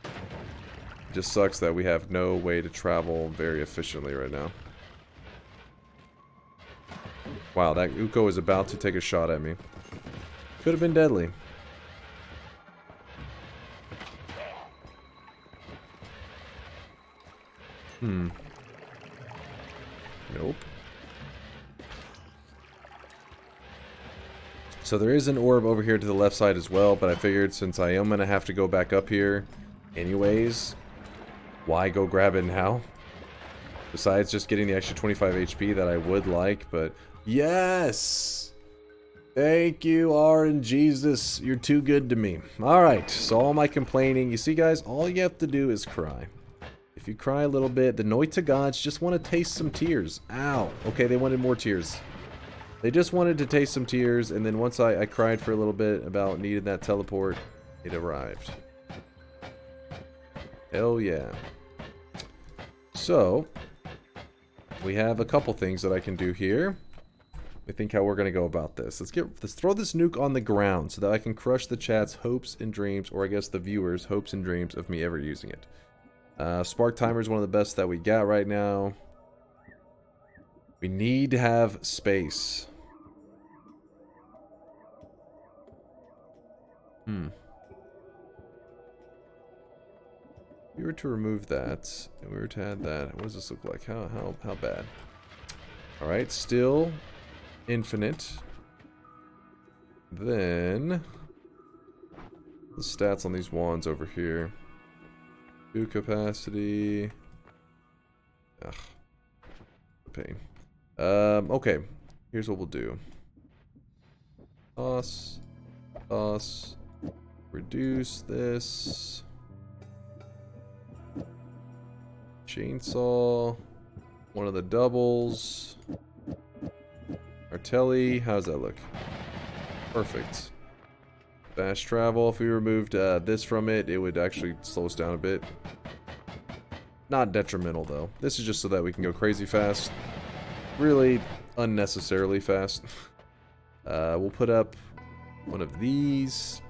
It just sucks that we have no way to travel very efficiently right now. Wow, that Uko is about to take a shot at me. Could have been deadly. Nope. So there is an orb over here to the left side as well, but I figured since I am going to have to go back up here anyways, why go grab it now? Besides just getting the extra 25 HP that I would like, but yes! Thank you, RNGesus. You're too good to me. Alright, so all my complaining, you see guys, all you have to do is cry. If you cry a little bit, the Noita gods just want to taste some tears. Ow. Okay, they wanted more tears. They just wanted to taste some tears, and then once I cried for a little bit about needing that teleport, it arrived. Hell yeah. So, we have a couple things that I can do here. I think how we're going to go about this. Let's throw this nuke on the ground so that I can crush the chat's hopes and dreams, or I guess the viewers' hopes and dreams of me ever using it. Spark timer is one of the best that we got right now. We need to have space. If we were to remove that, and we were to add that, what does this look like? How bad? Alright, still infinite. Then the stats on these wands over here. 2 capacity. Ugh. Pain. Okay. Here's what we'll do. Toss. Toss. Reduce this. Chainsaw. One of the doubles. Artelli. How's that look? Perfect. Fast travel, if we removed this from it, it would actually slow us down a bit. Not detrimental, though. This is just so that we can go crazy fast. Really unnecessarily fast. We'll put up one of these.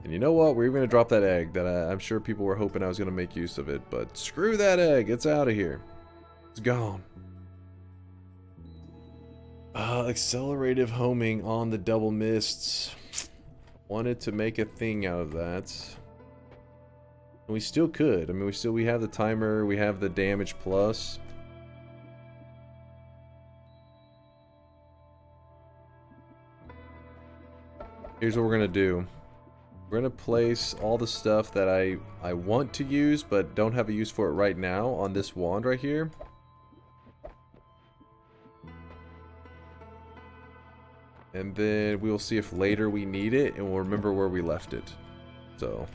And you know what? We're even going to drop that egg that I'm sure people were hoping I was going to make use of it. But screw that egg. It's out of here. It's gone. Accelerative homing on the double mists. Wanted to make a thing out of that. And we still could. I mean, we have the timer. We have the damage plus. Here's what we're going to do. We're going to place all the stuff that I want to use but don't have a use for it right now on this wand right here. And then we'll see if later we need it and we'll remember where we left it. So,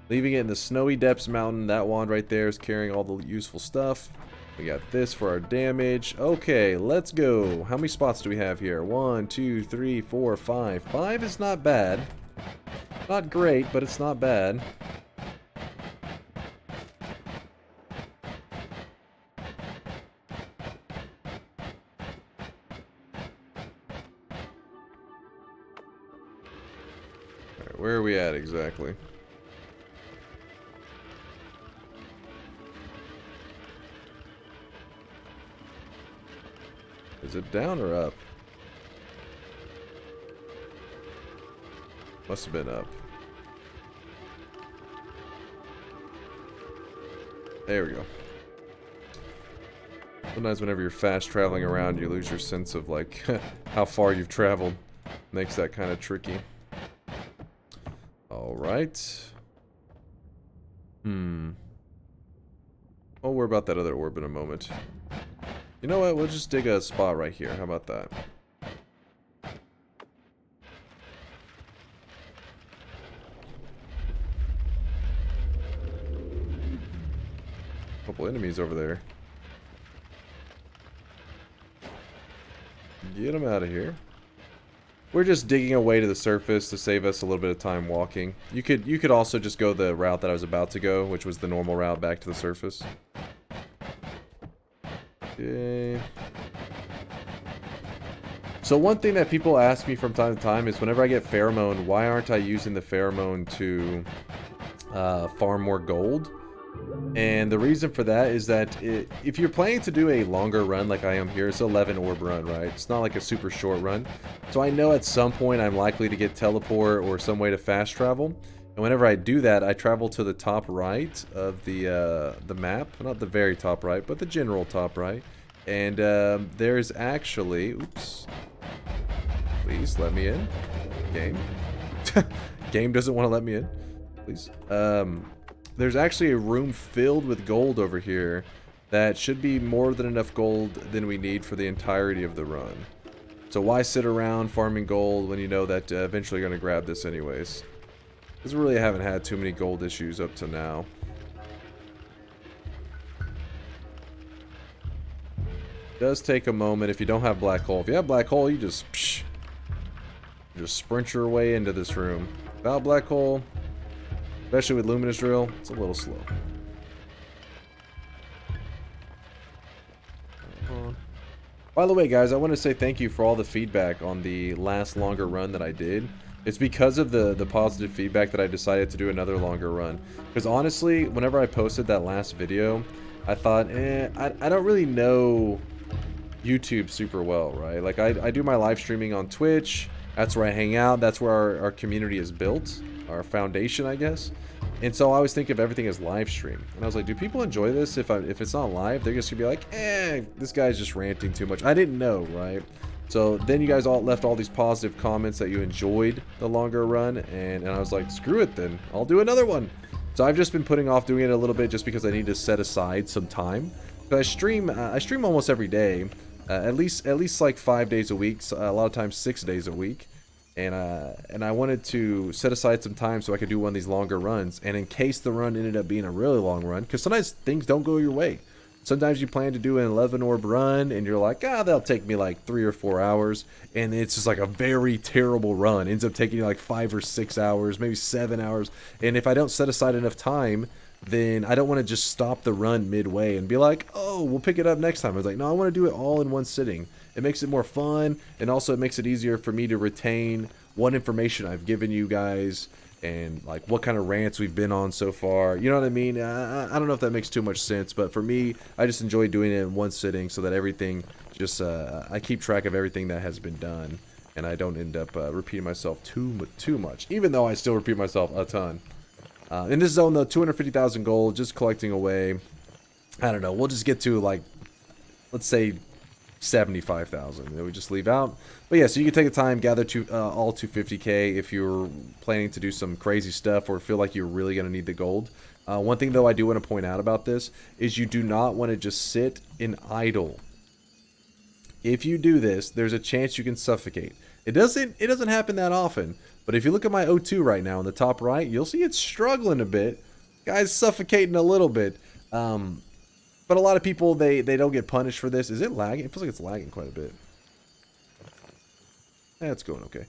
leaving it in the Snowy Depths Mountain. That wand right there is carrying all the useful stuff. We got this for our damage. Okay, let's go. How many spots do we have here? 1, 2, 3, 4, 5. 5 is not bad. Not great, but it's not bad. Alright, where are we at exactly? Is it down or up? Must have been up. There we go. Sometimes whenever you're fast traveling around, you lose your sense of like how far you've traveled. Makes that kind of tricky. Alright. I'll worry about that other orb in a moment. You know what? We'll just dig a spot right here. How about that? Couple enemies over there. Get them out of here. We're just digging away to the surface to save us a little bit of time walking. You could also just go the route that I was about to go, which was the normal route back to the surface. Okay. So one thing that people ask me from time to time is whenever I get pheromone, why aren't I using the pheromone to farm more gold? And the reason for that is that if you're planning to do a longer run like I am here, it's an 11 orb run, right? It's not like a super short run. So I know at some point I'm likely to get teleport or some way to fast travel. And whenever I do that, I travel to the top right of the map. Not the very top right, but the general top right. And there's actually... Oops. Please let me in. Game. Game doesn't want to let me in. Please. There's actually a room filled with gold over here that should be more than enough gold than we need for the entirety of the run. So why sit around farming gold when you know that eventually you're going to grab this anyways? Because we really haven't had too many gold issues up to now. It does take a moment if you don't have black hole. If you have black hole, you just sprint your way into this room. Without black hole, especially with luminous drill, it's a little slow. By the way, guys, I want to say thank you for all the feedback on the last longer run that I did. It's because of the positive feedback that I decided to do another longer run. Because honestly, whenever I posted that last video, I thought, I don't really know YouTube super well, right? Like, I do my live streaming on Twitch. That's where I hang out. That's where our community is built. Our foundation, I guess. And so I always think of everything as live stream. And I was like, do people enjoy this? If it's not live, they're just gonna be like, this guy's just ranting too much. I didn't know, right? So then you guys all left all these positive comments that you enjoyed the longer run, and I was like, screw it then. I'll do another one. So I've just been putting off doing it a little bit just because I need to set aside some time. But I stream almost every day, at least like 5 days a week, so a lot of times 6 days a week. And I wanted to set aside some time so I could do one of these longer runs. And in case the run ended up being a really long run, because sometimes things don't go your way. Sometimes you plan to do an 11 orb run and you're like, ah, that'll take me like 3 or 4 hours. And it's just like a very terrible run. It ends up taking you like 5 or 6 hours, maybe 7 hours. And if I don't set aside enough time, then I don't want to just stop the run midway and be like, oh, we'll pick it up next time. I was like, no, I want to do it all in one sitting. It makes it more fun, and also it makes it easier for me to retain what information I've given you guys and like what kind of rants we've been on so far. You know what I mean? I don't know if that makes too much sense, but for me, I just enjoy doing it in one sitting so that everything just, I keep track of everything that has been done, and I don't end up repeating myself too much, even though I still repeat myself a ton. In this zone, though, 250,000 gold, just collecting away. I don't know, we'll just get to like, let's say 75,000 that we just leave out. But yeah, so you can take the time, gather all 250k if you're planning to do some crazy stuff or feel like you're really going to need the gold. One thing though I do want to point out about this is you do not want to just sit and idle. If you do this, there's a chance you can suffocate. It doesn't happen that often, but if you look at my O2 right now in the top right, you'll see it's struggling a bit. Guy's suffocating a little bit. But a lot of people, they don't get punished for this. Is it lagging? It feels like it's lagging quite a bit. It's going okay.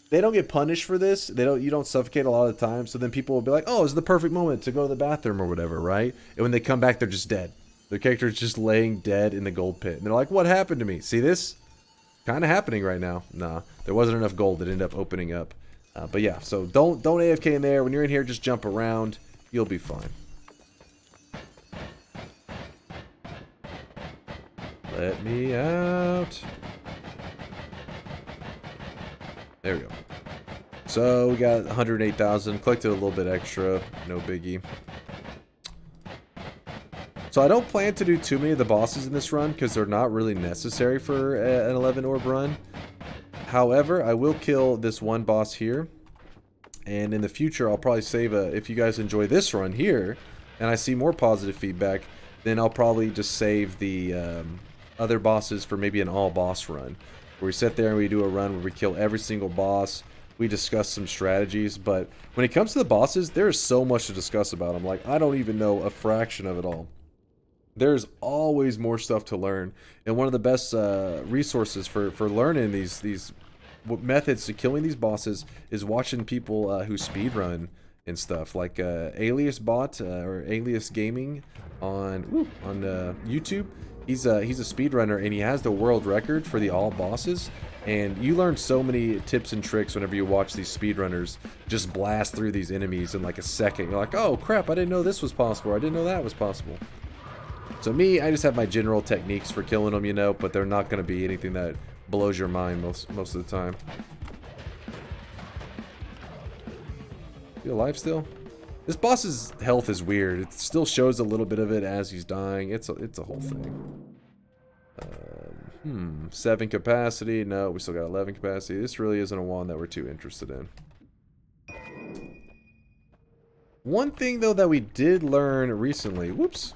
They don't get punished for this. You don't suffocate a lot of the time. So then people will be like, oh, it's the perfect moment to go to the bathroom or whatever, right? And when they come back, they're just dead. Their character is just laying dead in the gold pit. And they're like, what happened to me? See this? Kind of happening right now. Nah, there wasn't enough gold that ended up opening up. But yeah, so don't AFK in there. When you're in here, just jump around. You'll be fine. Let me out. There we go. So we got 108,000. Collected a little bit extra. No biggie. So I don't plan to do too many of the bosses in this run because they're not really necessary for an 11 orb run. However, I will kill this one boss here. And in the future, I'll probably save if you guys enjoy this run here and I see more positive feedback, then I'll probably just save the other bosses for maybe an all boss run where we sit there and we do a run where we kill every single boss, we discuss some strategies. But when it comes to the bosses, there's so much to discuss about them. Like, I don't even know a fraction of it all. There's always more stuff to learn, and one of the best resources for learning these methods to killing these bosses is watching people who speedrun and stuff, like Alias Bot or Alias Gaming on YouTube. He's a speedrunner, and he has the world record for the all bosses. And you learn so many tips and tricks whenever you watch these speedrunners just blast through these enemies in like a second. You're like, oh crap, I didn't know this was possible. I didn't know that was possible. So me, I just have my general techniques for killing them, you know, but they're not going to be anything that blows your mind most of the time. You alive still? This boss's health is weird. It still shows a little bit of it as he's dying. It's a whole thing. 7 capacity. No, we still got 11 capacity. This really isn't a one that we're too interested in. One thing, though, that we did learn recently... Whoops.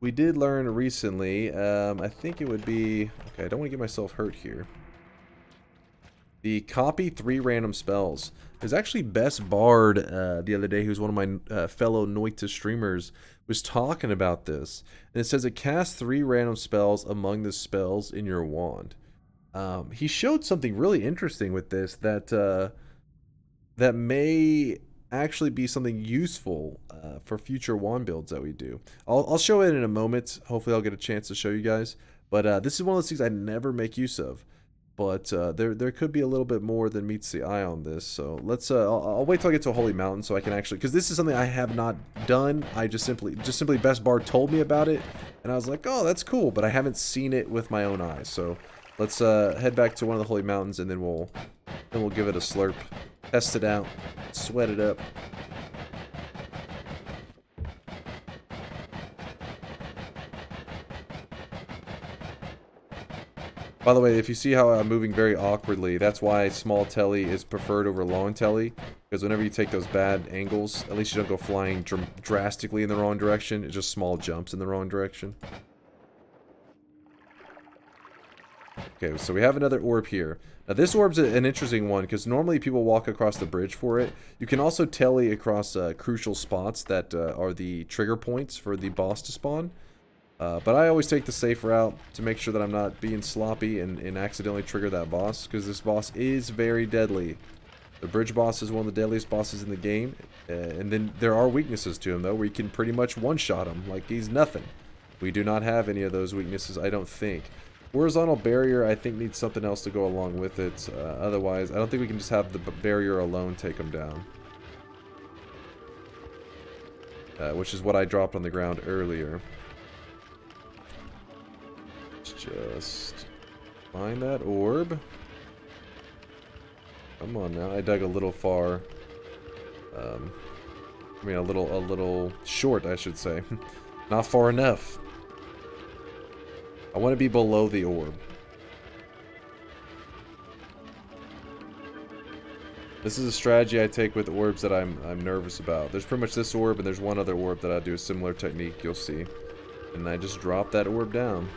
We did learn recently, I think it would be... Okay, I don't want to get myself hurt here. The copy 3 random spells. There's actually Best Bard the other day, who's one of my fellow Noita streamers, was talking about this. And it says it casts 3 random spells among the spells in your wand. He showed something really interesting with this that that may actually be something useful for future wand builds that we do. I'll show it in a moment. Hopefully I'll get a chance to show you guys. But this is one of those things I never make use of. But there could be a little bit more than meets the eye on this. So let's I'll wait till I get to a holy mountain so I can actually, because this is something I have not done. I just simply Best Bard told me about it, and I was like, oh, that's cool, but I haven't seen it with my own eyes. So let's head back to one of the holy mountains, and then we'll give it a slurp, test it out, sweat it up. By the way, if you see how I'm moving very awkwardly, that's why small telly is preferred over long telly. Because whenever you take those bad angles, at least you don't go flying drastically in the wrong direction. It's just small jumps in the wrong direction. Okay, so we have another orb here. Now this orb's an interesting one because normally people walk across the bridge for it. You can also tele across crucial spots that are the trigger points for the boss to spawn. But I always take the safe route to make sure that I'm not being sloppy and accidentally trigger that boss, because this boss is very deadly. The bridge boss is one of the deadliest bosses in the game, and then there are weaknesses to him though, where you can pretty much one-shot him like he's nothing. We do not have any of those weaknesses, I don't think. Horizontal barrier, I think, needs something else to go along with it. Otherwise, I don't think we can just have the barrier alone take him down. Which is what I dropped on the ground earlier. Let's just find that orb. Come on now, I dug a little far. I mean, a little short, I should say. Not far enough. I want to be below the orb. This is a strategy I take with orbs that I'm nervous about. There's pretty much this orb, and there's one other orb that I do a similar technique, you'll see. And I just drop that orb down.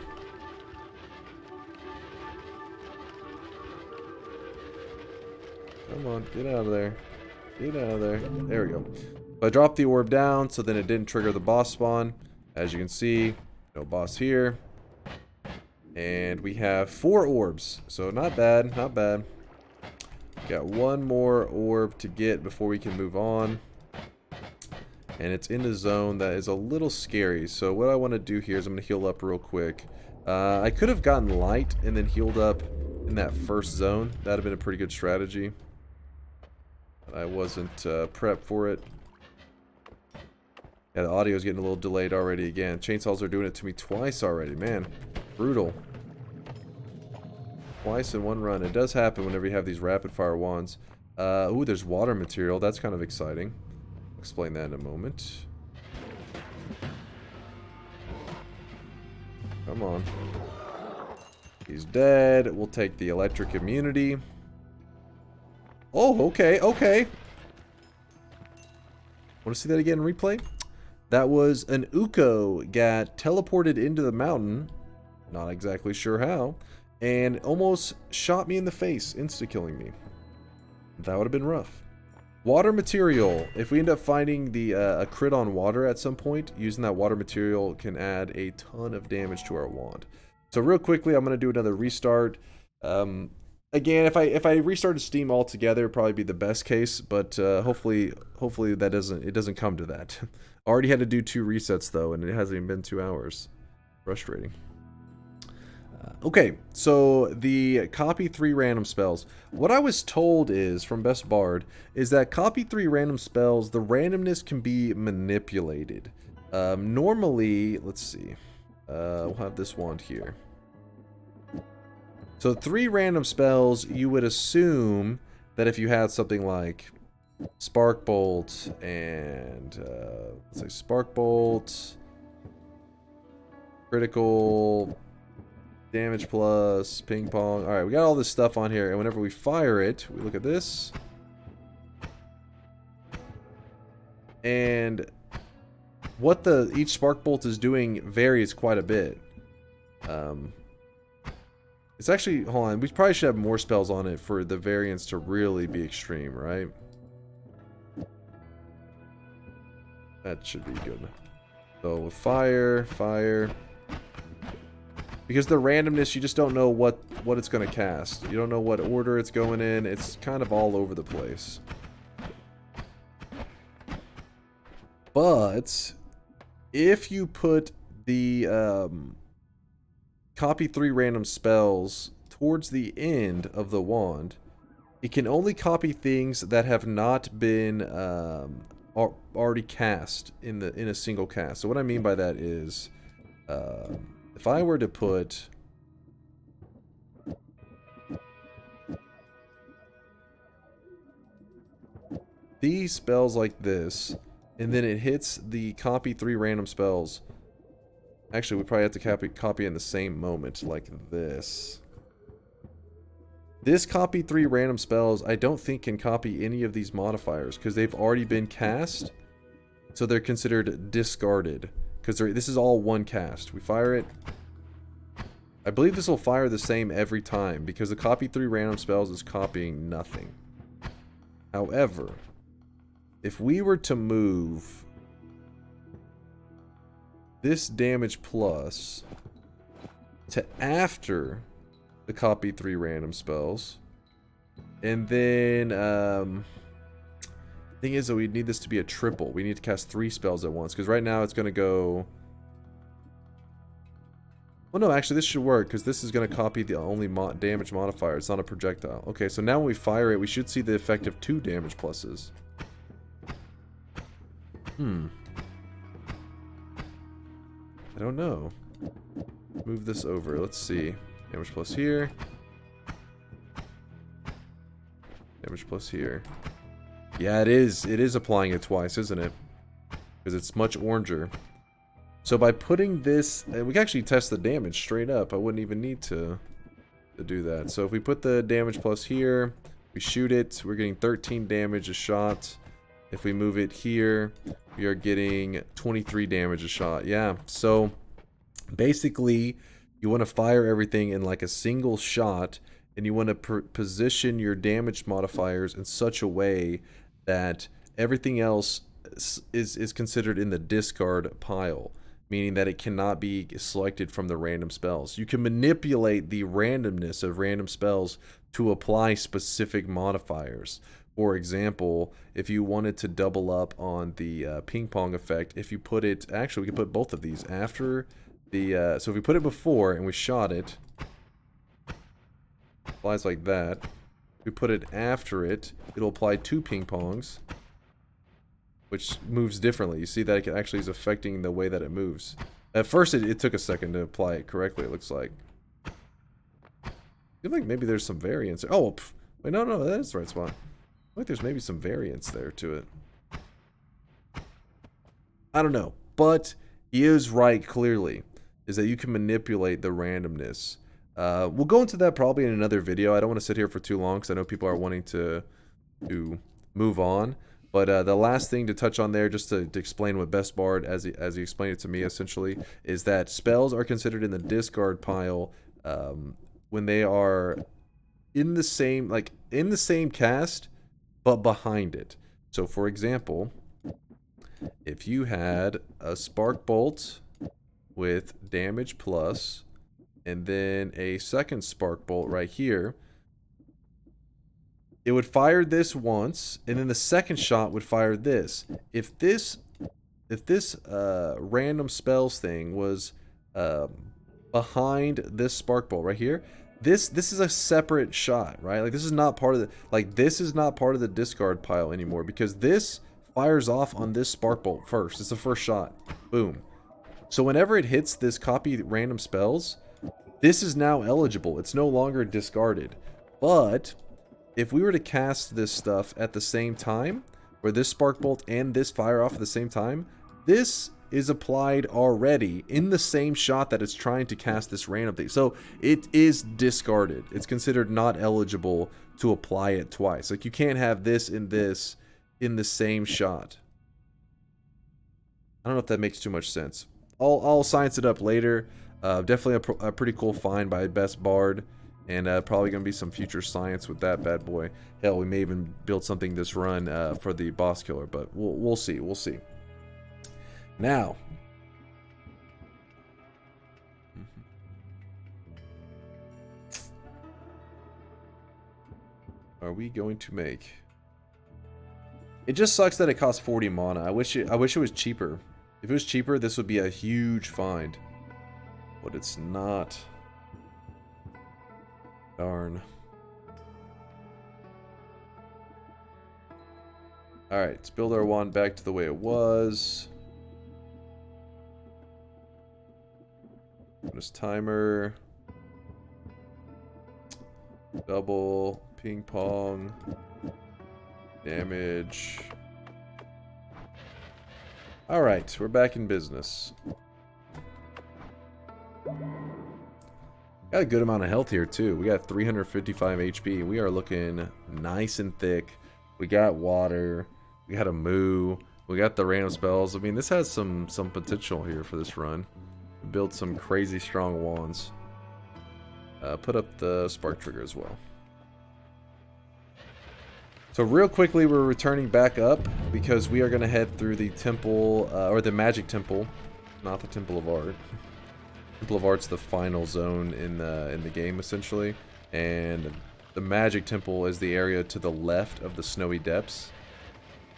Come on, get out of there. Get out of there. There we go. So I dropped the orb down, so then it didn't trigger the boss spawn. As you can see, no boss here. And we have 4 orbs, so not bad, not bad. Got one more orb to get before we can move on. And it's in the zone that is a little scary. So what I want to do here is I'm going to heal up real quick. I could have gotten light and then healed up in that first zone. That would have been a pretty good strategy. But I wasn't prepped for it. Yeah, the audio is getting a little delayed already again. Chainsaws are doing it to me twice already, man. Brutal. Twice in one run. It does happen whenever you have these rapid fire wands. Ooh, there's water material. That's kind of exciting. I'll explain that in a moment. Come on. He's dead. We'll take the electric immunity. Oh, okay, okay. Want to see that again in replay? That was an Uko got teleported into the mountain. Not exactly sure how. And almost shot me in the face, insta-killing me. That would have been rough. Water material. If we end up finding the a crit on water at some point, using that water material can add a ton of damage to our wand. So real quickly, I'm going to do another restart. Again, if I restarted Steam altogether, it'd probably be the best case, but hopefully that doesn't come to that. Already had to do 2 resets though, and it hasn't even been 2 hours. Frustrating. Okay, so the copy 3 random spells. What I was told is, from Best Bard, is that copy 3 random spells, the randomness can be manipulated. Normally, let's see. We'll have this wand here. So 3 random spells, you would assume that if you had something like Spark Bolt and, let's say Spark Bolt, Critical... Damage plus, ping pong. Alright, we got all this stuff on here, and whenever we fire it, we look at this. And what each spark bolt is doing varies quite a bit. It's actually, hold on, we probably should have more spells on it for the variance to really be extreme, right? That should be good. So with fire. Because the randomness, you just don't know what it's going to cast. You don't know what order it's going in. It's kind of all over the place. But if you put the copy 3 random spells towards the end of the wand, it can only copy things that have not been already cast in a single cast. So what I mean by that is... if I were to put these spells like this, and then it hits the copy 3 random spells. Actually, we probably have to copy in the same moment, like this. This copy 3 random spells, I don't think can copy any of these modifiers, because they've already been cast, so they're considered discarded. Because this is all one cast. We fire it. I believe this will fire the same every time because the copy 3 random spells is copying nothing. However, if we were to move this damage plus to after the copy 3 random spells, and then thing is that we need this to be a triple. We need to cast 3 spells at once because right now it's going to go. Well, no, actually this should work because this is going to copy the only damage modifier. It's not a projectile. Okay, so now when we fire it, we should see the effect of 2 damage pluses. I don't know. Move this over. Let's see. Damage plus here. Damage plus here. Yeah, it is. It is applying it twice, isn't it? Because it's much oranger. So by putting this, and we can actually test the damage straight up. I wouldn't even need to do that. So if we put the damage plus here, we shoot it, we're getting 13 damage a shot. If we move it here, we are getting 23 damage a shot. Yeah, so basically you want to fire everything in like a single shot, and you want to position your damage modifiers in such a way that everything else is considered in the discard pile, meaning that it cannot be selected from the random spells. You can manipulate the randomness of random spells to apply specific modifiers. For example, if you wanted to double up on the ping pong effect, if you put it, actually we can put both of these after the, so if we put it before and we shot it, applies like that. If we put it after it, it'll apply 2 ping pongs, which moves differently. You see that it actually is affecting the way that it moves. At first, it took a second to apply it correctly, it looks like. I feel like maybe there's some variance. Oh, wait, no, that is the right spot. I feel like there's maybe some variance there to it. I don't know, but he is right, clearly, is that you can manipulate the randomness. We'll go into that probably in another video. I don't want to sit here for too long because I know people are wanting to move on. But the last thing to touch on there, just to explain what Best Bard, as he explained it to me essentially, is that spells are considered in the discard pile when they are in the same cast, but behind it. So for example, if you had a Spark Bolt with damage plus, and then a second Spark Bolt right here, it would fire this once, and then the second shot would fire this. If this random spells thing was behind this Spark Bolt right here, this is a separate shot, right? Like this is not part of the discard pile anymore because this fires off on this Spark Bolt first. It's the first shot. Boom. So whenever it hits this copy random spells, this is now eligible. It's no longer discarded. But if we were to cast this stuff at the same time, where this Spark Bolt and this fire off at the same time, this is applied already in the same shot that it's trying to cast this random thing. So it is discarded. It's considered not eligible to apply it twice. Like you can't have this in the same shot. I don't know if that makes too much sense. I'll science it up later. Definitely a pretty cool find by Best Bard. And probably going to be some future science with that bad boy. Hell, we may even build something this run for the boss killer, but we'll see. We'll see. Now, are we going to make? It just sucks that it costs 40 mana. I wish it was cheaper. If it was cheaper, this would be a huge find. But it's not. Darn. Alright, let's build our wand back to the way it was. Bonus timer. Double. Ping pong. Damage. Alright, we're back in business. Got a good amount of health here too. We got 355 HP. We are looking nice and thick. We got water. We got a moo. We got the random spells. I mean, this has some potential here for this run. We built some crazy strong wands. put up the spark trigger as well. So real quickly, we're returning back up because we are going to head through the temple, or the magic temple, not the Temple of Art. Temple of Art's the final zone in the game, essentially, and the magic temple is the area to the left of the snowy depths.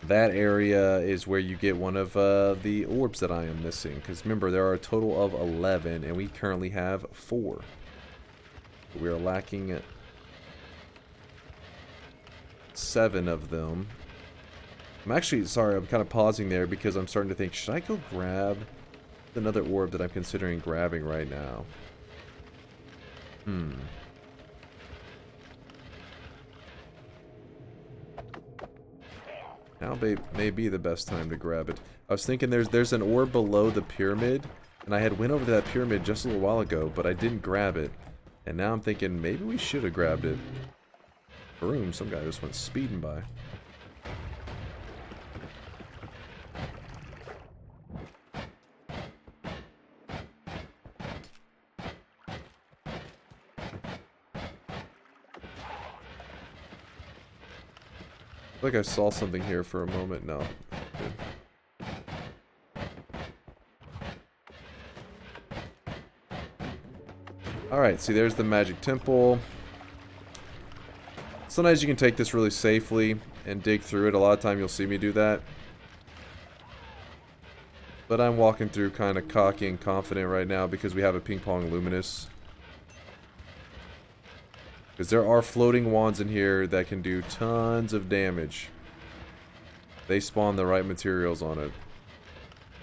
That area is where you get one of the orbs that I am missing, because remember, there are a total of 11, and we currently have 4. We are lacking 7 of them. I'm actually, sorry, I'm kind of pausing there because I'm starting to think, should I go grab another orb that I'm considering grabbing right now? Now may be the best time to grab it. I was thinking there's an orb below the pyramid, and I had went over to that pyramid just a little while ago, but I didn't grab it. And now I'm thinking maybe we should have grabbed it. Boom, some guy just went speeding by. I think I saw something here for a moment. No. Good. Alright, see, there's the magic temple. Sometimes you can take this really safely and dig through it. A lot of time you'll see me do that. But I'm walking through kind of cocky and confident right now because we have a ping pong luminous. Because there are floating wands in here that can do tons of damage. They spawn the right materials on it.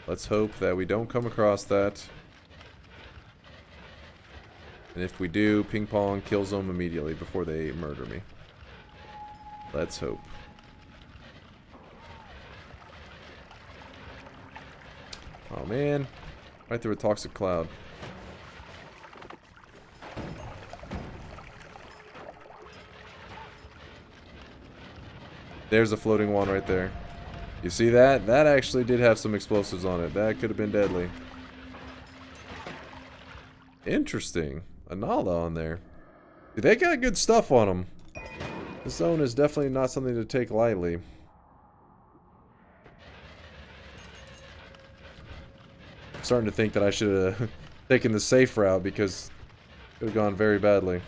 Let's hope that we don't come across that. And if we do, ping pong kills them immediately before they murder me. Let's hope. Oh man. Right through a toxic cloud. There's a floating wand right there. You see that? That actually did have some explosives on it. That could have been deadly. Interesting. A Nala on there. They got good stuff on them. This zone is definitely not something to take lightly. I'm starting to think that I should have taken the safe route because it could have gone very badly.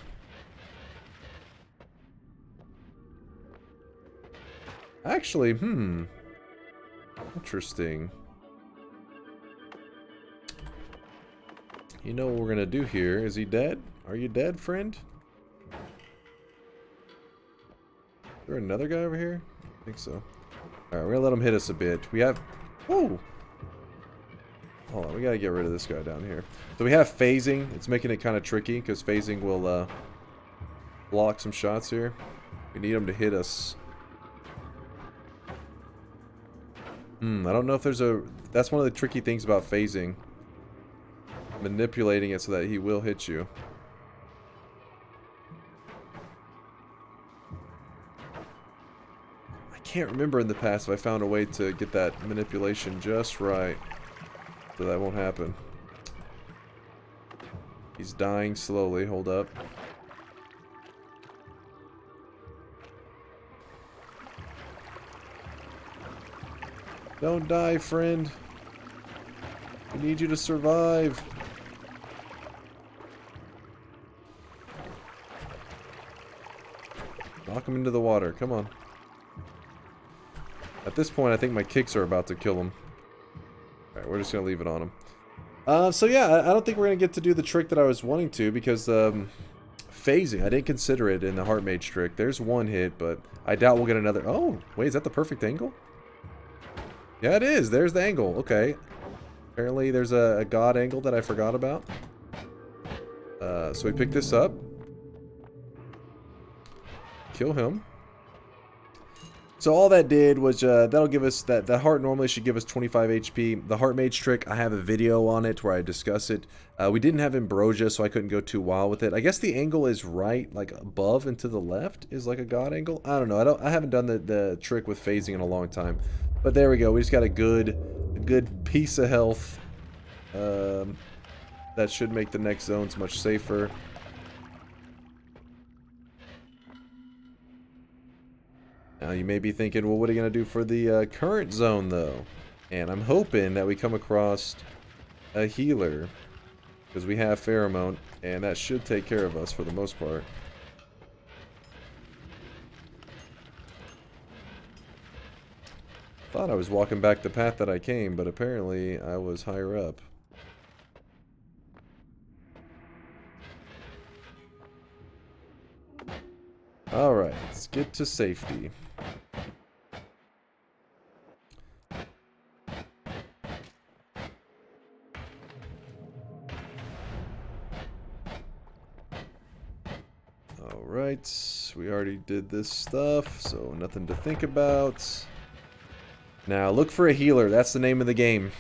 Actually, interesting. You know what we're gonna do here? Is he dead? Are you dead, friend? Is there another guy over here? I think so. Alright, we're gonna let him hit us a bit. We have... Whoa! Hold on, we gotta get rid of this guy down here. So we have phasing. It's making it kind of tricky, because phasing will block some shots here. We need him to hit us. I don't know if there's a... That's one of the tricky things about phasing. Manipulating it so that he will hit you. I can't remember in the past if I found a way to get that manipulation just right. So that won't happen. He's dying slowly. Hold up. Don't die, friend. We need you to survive. Knock him into the water. Come on. At this point, I think my kicks are about to kill him. Alright, we're just going to leave it on him. So yeah, I don't think we're going to get to do the trick that I was wanting to because phasing, I didn't consider it in the Heart Mage trick. There's one hit, but I doubt we'll get another. Oh, wait, is that the perfect angle? Yeah, it is. There's the angle. Okay. Apparently there's a god angle that I forgot about. So we pick this up. Kill him. So all that did was, that'll give us, that heart normally should give us 25 HP. The Heart Mage trick, I have a video on it where I discuss it. We didn't have Ambrosia, so I couldn't go too wild with it. I guess the angle is right, like above and to the left is like a god angle. I don't know. I haven't done the trick with phasing in a long time. But there we go. We just got a good piece of health. That should make the next zones much safer. Now you may be thinking, well, what are you going to do for the current zone, though? And I'm hoping that we come across a healer, because we have pheromone, and that should take care of us for the most part. Thought I was walking back the path that I came, but apparently I was higher up. Alright, let's get to safety. Alright, we already did this stuff, so nothing to think about. Now, look for a healer. That's the name of the game.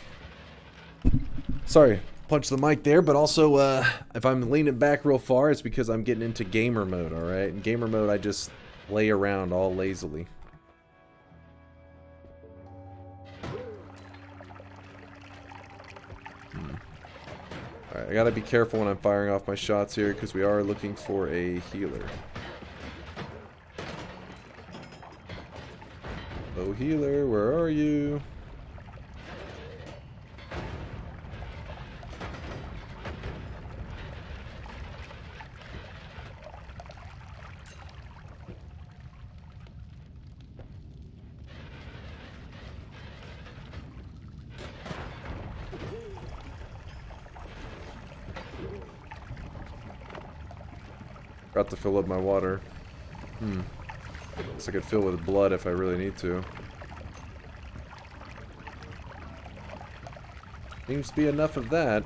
Sorry, punch the mic there, but also, if I'm leaning back real far, it's because I'm getting into gamer mode, alright? In gamer mode, I just lay around all lazily. Alright, I gotta be careful when I'm firing off my shots here, because we are looking for a healer. Oh, healer, where are you? Forgot to fill up my water. Guess I could fill with blood if I really need to. Seems to be enough of that.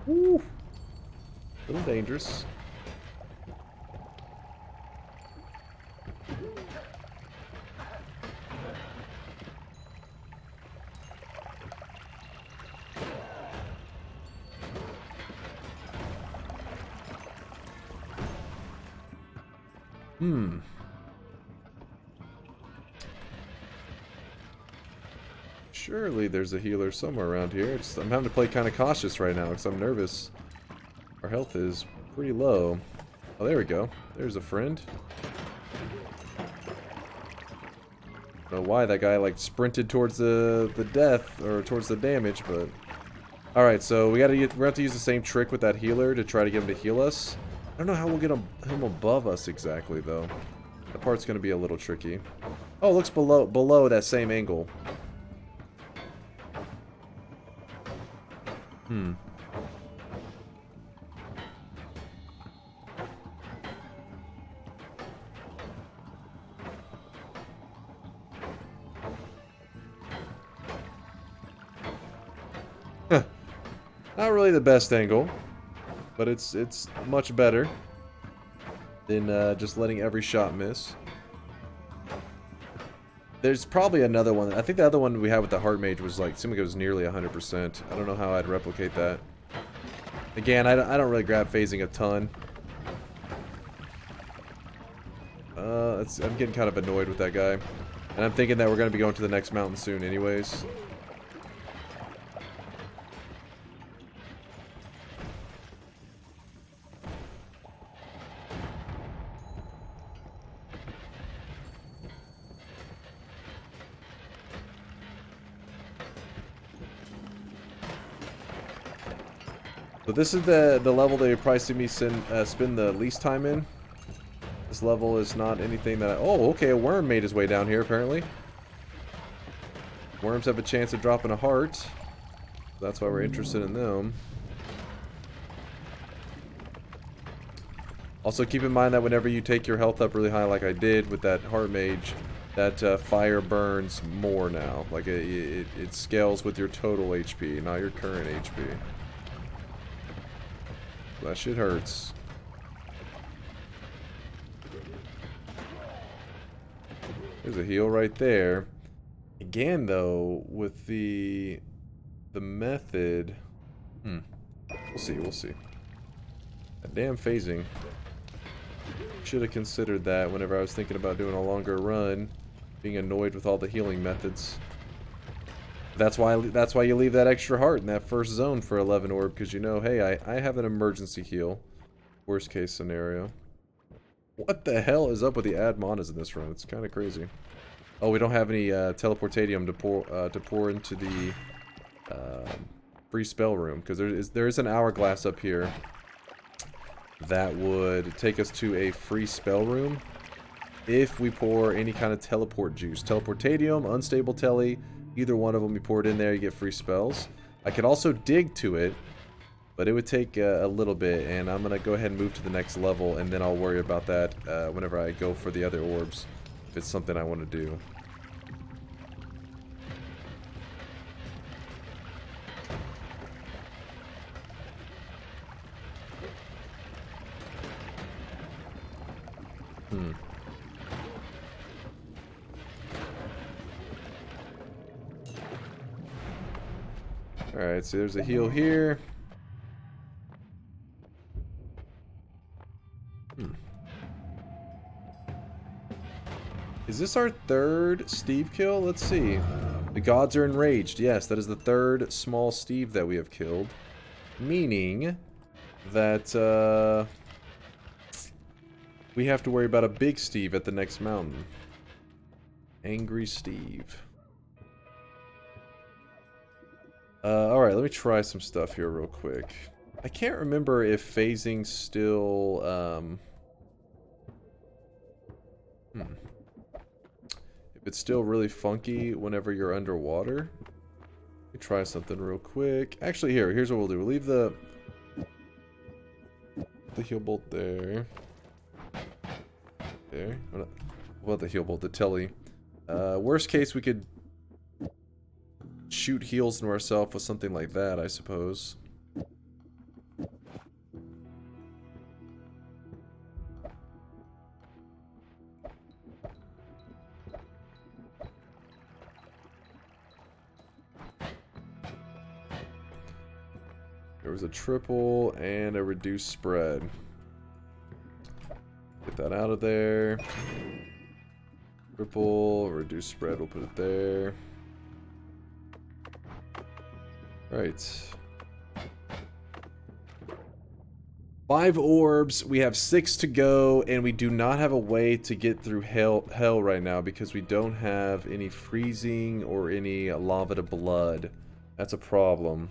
Woo! A little dangerous. Surely there's a healer somewhere around here. I'm having to play kind of cautious right now because I'm nervous. Our health is pretty low. Oh, there we go. There's a friend. I don't know why that guy like sprinted towards the death or towards the damage, but all right. So we're gonna have to use the same trick with that healer to try to get him to heal us. I don't know how we'll get him above us exactly though. That part's gonna be a little tricky. Oh, it looks below that same angle. Not really the best angle, but it's much better than just letting every shot miss. There's probably another one. I think the other one we had with the Heart Mage was like, seemed like it was nearly 100%. I don't know how I'd replicate that. Again, I don't really grab phasing a ton. I'm getting kind of annoyed with that guy. And I'm thinking that we're going to be going to the next mountain soon anyways. So this is the level that you probably see me spend the least time in. This level is not anything that oh, okay, a worm made his way down here, apparently. Worms have a chance of dropping a heart. That's why we're interested in them. Also, keep in mind that whenever you take your health up really high, like I did with that Heart Mage, that fire burns more now. Like, it scales with your total HP, not your current HP. That shit hurts. There's a heal right there. Again, though, with the method, we'll see. That damn phasing. Should have considered that whenever I was thinking about doing a longer run. Being annoyed with all the healing methods. That's why you leave that extra heart in that first zone for 11 orb, because you know, hey, I have an emergency heal. Worst case scenario. What the hell is up with the ad monas in this run? It's kind of crazy. Oh, we don't have any teleportadium to pour into the free spell room, because there is an hourglass up here that would take us to a free spell room if we pour any kind of teleport juice. Teleportadium, unstable telly, either one of them, you pour it in there, you get free spells. I could also dig to it, but it would take a little bit, and I'm going to go ahead and move to the next level, and then I'll worry about that whenever I go for the other orbs, if it's something I want to do. Alright, so there's a heal here. Is this our third Steve kill? Let's see. The gods are enraged. Yes, that is the third small Steve that we have killed. Meaning that we have to worry about a big Steve at the next mountain. Angry Steve. Alright, let me try some stuff here real quick. I can't remember if phasing still, if it's still really funky whenever you're underwater. Let me try something real quick. Actually, here's what we'll do. We'll leave the heal bolt there. There. What about the heal bolt? The telly. Worst case, we could shoot heals into ourselves with something like that, I suppose. There was a triple and a reduced spread. Get that out of there. Triple, reduced spread, we'll put it there. Right. 5 orbs, we have 6 to go, and we do not have a way to get through hell right now because we don't have any freezing or any lava to blood. That's a problem.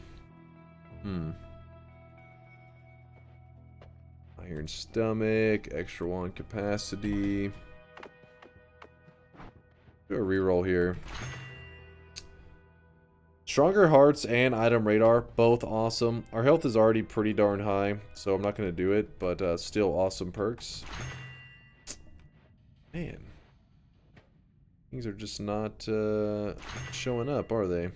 Iron stomach, extra 1 capacity. Do a reroll here. Stronger hearts and item radar, both awesome. Our health is already pretty darn high, so I'm not going to do it, but still awesome perks. Man. Things are just not showing up, are they?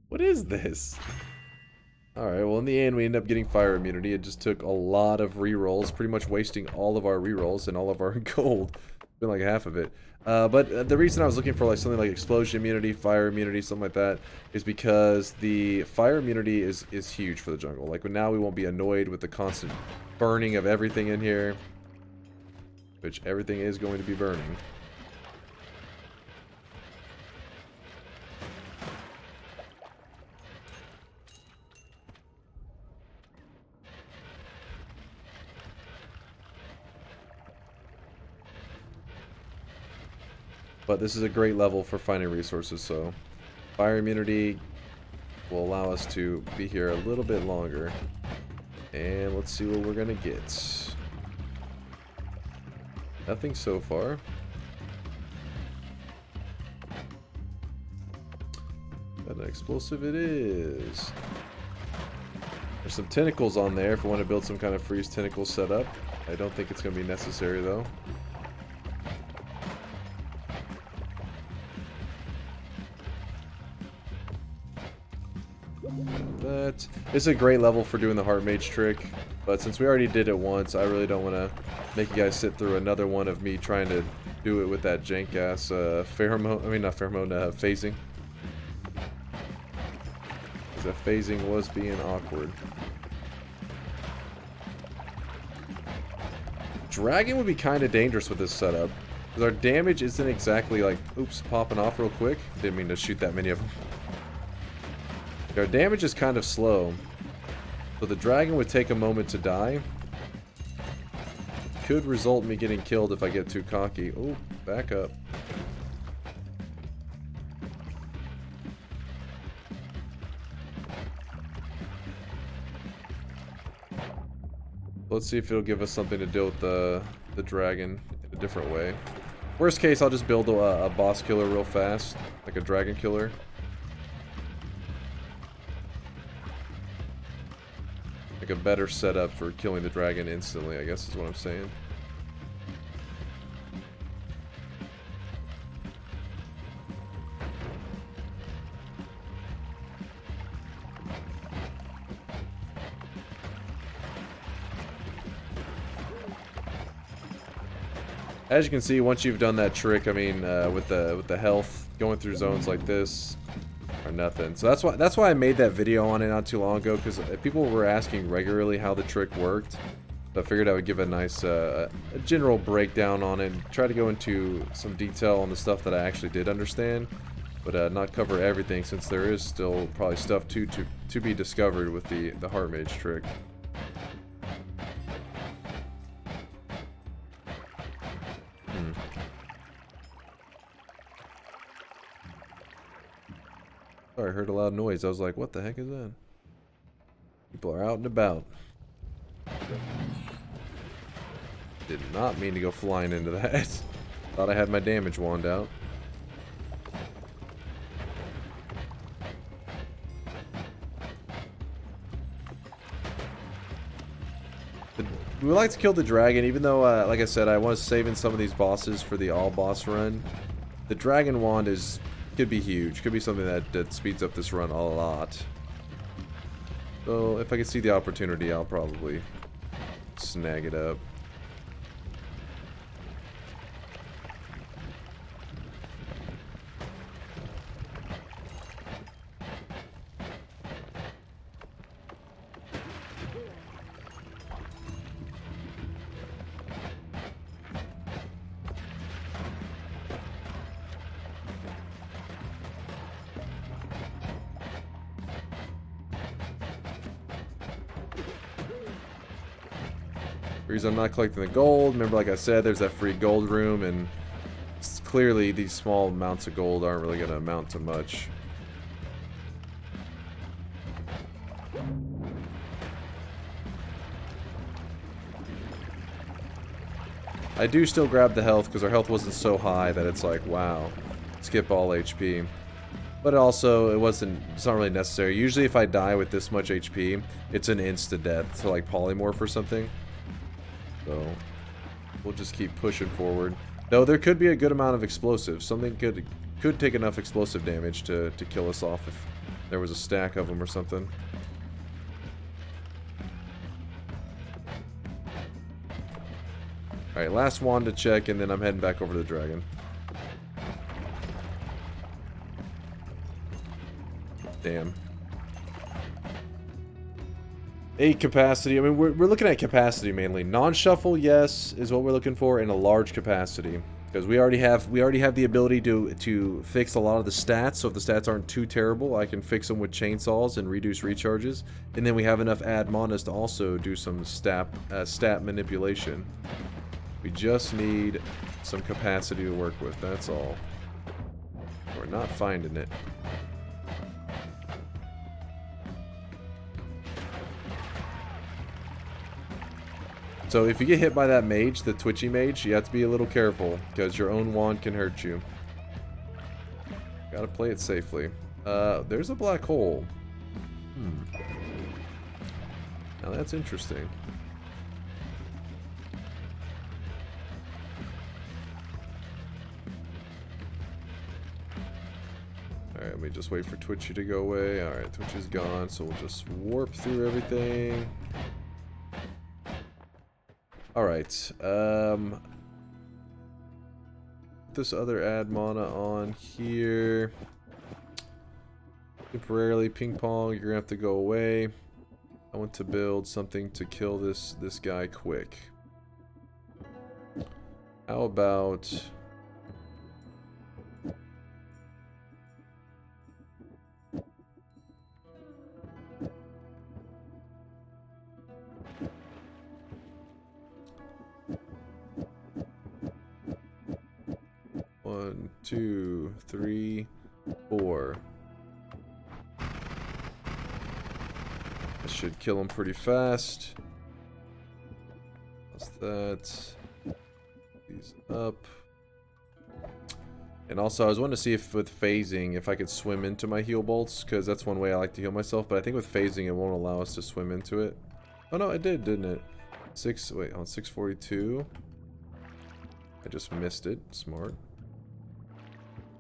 What is this? Alright, well in the end we end up getting fire immunity. It just took a lot of rerolls, pretty much wasting all of our rerolls and all of our gold. Been like half of it. But the reason I was looking for like something like explosion immunity, fire immunity, something like that, is because the fire immunity is huge for the jungle. Like now we won't be annoyed with the constant burning of everything in here, which everything is going to be burning. But this is a great level for finding resources, so fire immunity will allow us to be here a little bit longer. And let's see what we're gonna get. Nothing so far. Got an explosive it is. There's some tentacles on there if we want to build some kind of freeze tentacle setup. I don't think it's gonna be necessary though. It's a great level for doing the heart mage trick, but since we already did it once, I really don't want to make you guys sit through another one of me trying to do it with that jank ass pheromone. I mean, not pheromone, phasing. Because that phasing was being awkward. Dragon would be kind of dangerous with this setup, because our damage isn't exactly like, oops, popping off real quick. Didn't mean to shoot that many of them. Our damage is kind of slow. So the dragon would take a moment to die. Could result in me getting killed if I get too cocky. Oh, back up. Let's see if it'll give us something to deal with the dragon in a different way. Worst case, I'll just build a boss killer real fast, like a dragon killer. Like a better setup for killing the dragon instantly, I guess is what I'm saying. As you can see, once you've done that trick, I mean, with the health, going through zones like this are nothing. So that's why I made that video on it not too long ago, because people were asking regularly how the trick worked. So I figured I would give a nice a general breakdown on it, and try to go into some detail on the stuff that I actually did understand, but not cover everything, since there is still probably stuff to be discovered with the heart mage trick. Sorry, I heard a loud noise. I was like, what the heck is that? People are out and about. Did not mean to go flying into that. Thought I had my damage wand out. We would like to kill the dragon, even though, like I said, I was saving some of these bosses for the all boss run. The dragon wand could be huge. Could be something that speeds up this run a lot. So if I can see the opportunity, I'll probably snag it up. Reason I'm not collecting the gold, remember, like I said, there's that free gold room, and clearly these small amounts of gold aren't really going to amount to much. I do still grab the health because our health wasn't so high that it's like, wow, skip all HP. But also, it's not really necessary. Usually if I die with this much HP, it's an insta-death to like polymorph or something. So, we'll just keep pushing forward. Though there could be a good amount of explosives. Something could take enough explosive damage to kill us off if there was a stack of them or something. Alright, last wand to check, and then I'm heading back over to the dragon. Damn. 8 capacity. I mean, we're looking at capacity mainly. Non-shuffle, yes, is what we're looking for, and a large capacity, because we already have the ability to fix a lot of the stats. So if the stats aren't too terrible, I can fix them with chainsaws and reduce recharges. And then we have enough ad manas to also do some stat manipulation. We just need some capacity to work with. That's all. We're not finding it. So if you get hit by that mage, the twitchy mage, you have to be a little careful, because your own wand can hurt you. Gotta play it safely. There's a black hole. Now that's interesting. Alright, let me just wait for Twitchy to go away. Alright, Twitchy's gone, so we'll just warp through everything. Alright, this other ad mana on here. Temporarily, ping pong, you're gonna have to go away. I want to build something to kill this guy quick. How about... 1, 2, 3, 4. That should kill him pretty fast. What's that? These up. And also, I was wanting to see if with phasing, if I could swim into my heal bolts, because that's one way I like to heal myself. But I think with phasing, it won't allow us to swim into it. Oh no, it did, didn't it? On 642. I just missed it. Smart.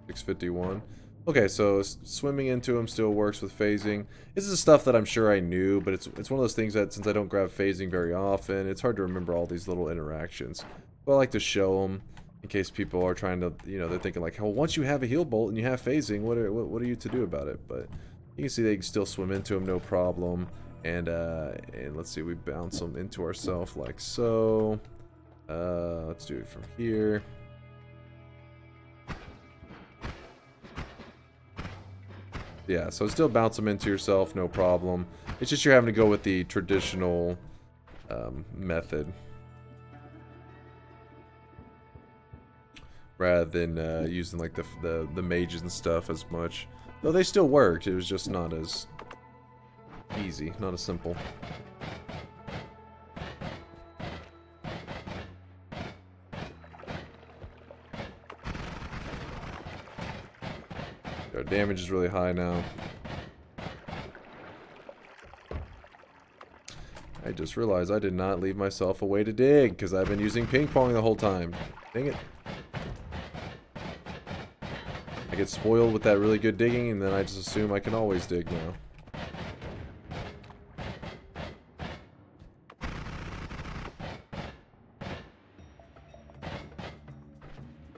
651. Okay, so swimming into him still works with phasing. This is stuff that I'm sure I knew, but it's one of those things that since I don't grab phasing very often, it's hard to remember all these little interactions. But I like to show them in case people are trying to, you know, they're thinking like, well, once you have a heal bolt and you have phasing, what are you to do about it? But you can see they can still swim into him, no problem. And let's see, we bounce them into ourselves like so. Let's do it from here. Yeah, so still bounce them into yourself, no problem. It's just you're having to go with the traditional method. Rather than using like the mages and stuff as much. Though they still worked, it was just not as easy, not as simple. Our damage is really high now. I just realized I did not leave myself a way to dig because I've been using ping pong the whole time. Dang it. I get spoiled with that really good digging and then I just assume I can always dig now.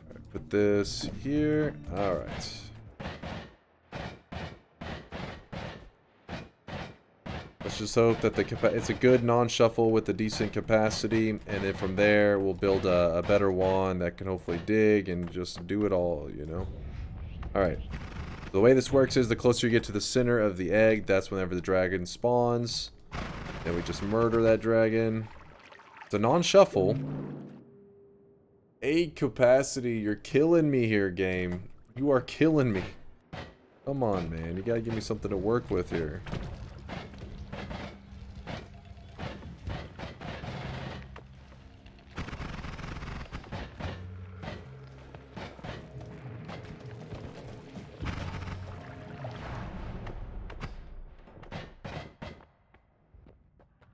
Alright, put this here. Alright. Let's just hope that it's a good non-shuffle with a decent capacity, and then from there we'll build a better wand that can hopefully dig and just do it all, you know? Alright. The way this works is the closer you get to the center of the egg, that's whenever the dragon spawns. Then we just murder that dragon. It's a non-shuffle. Egg capacity, you're killing me here, game. You are killing me. Come on, man. You gotta give me something to work with here.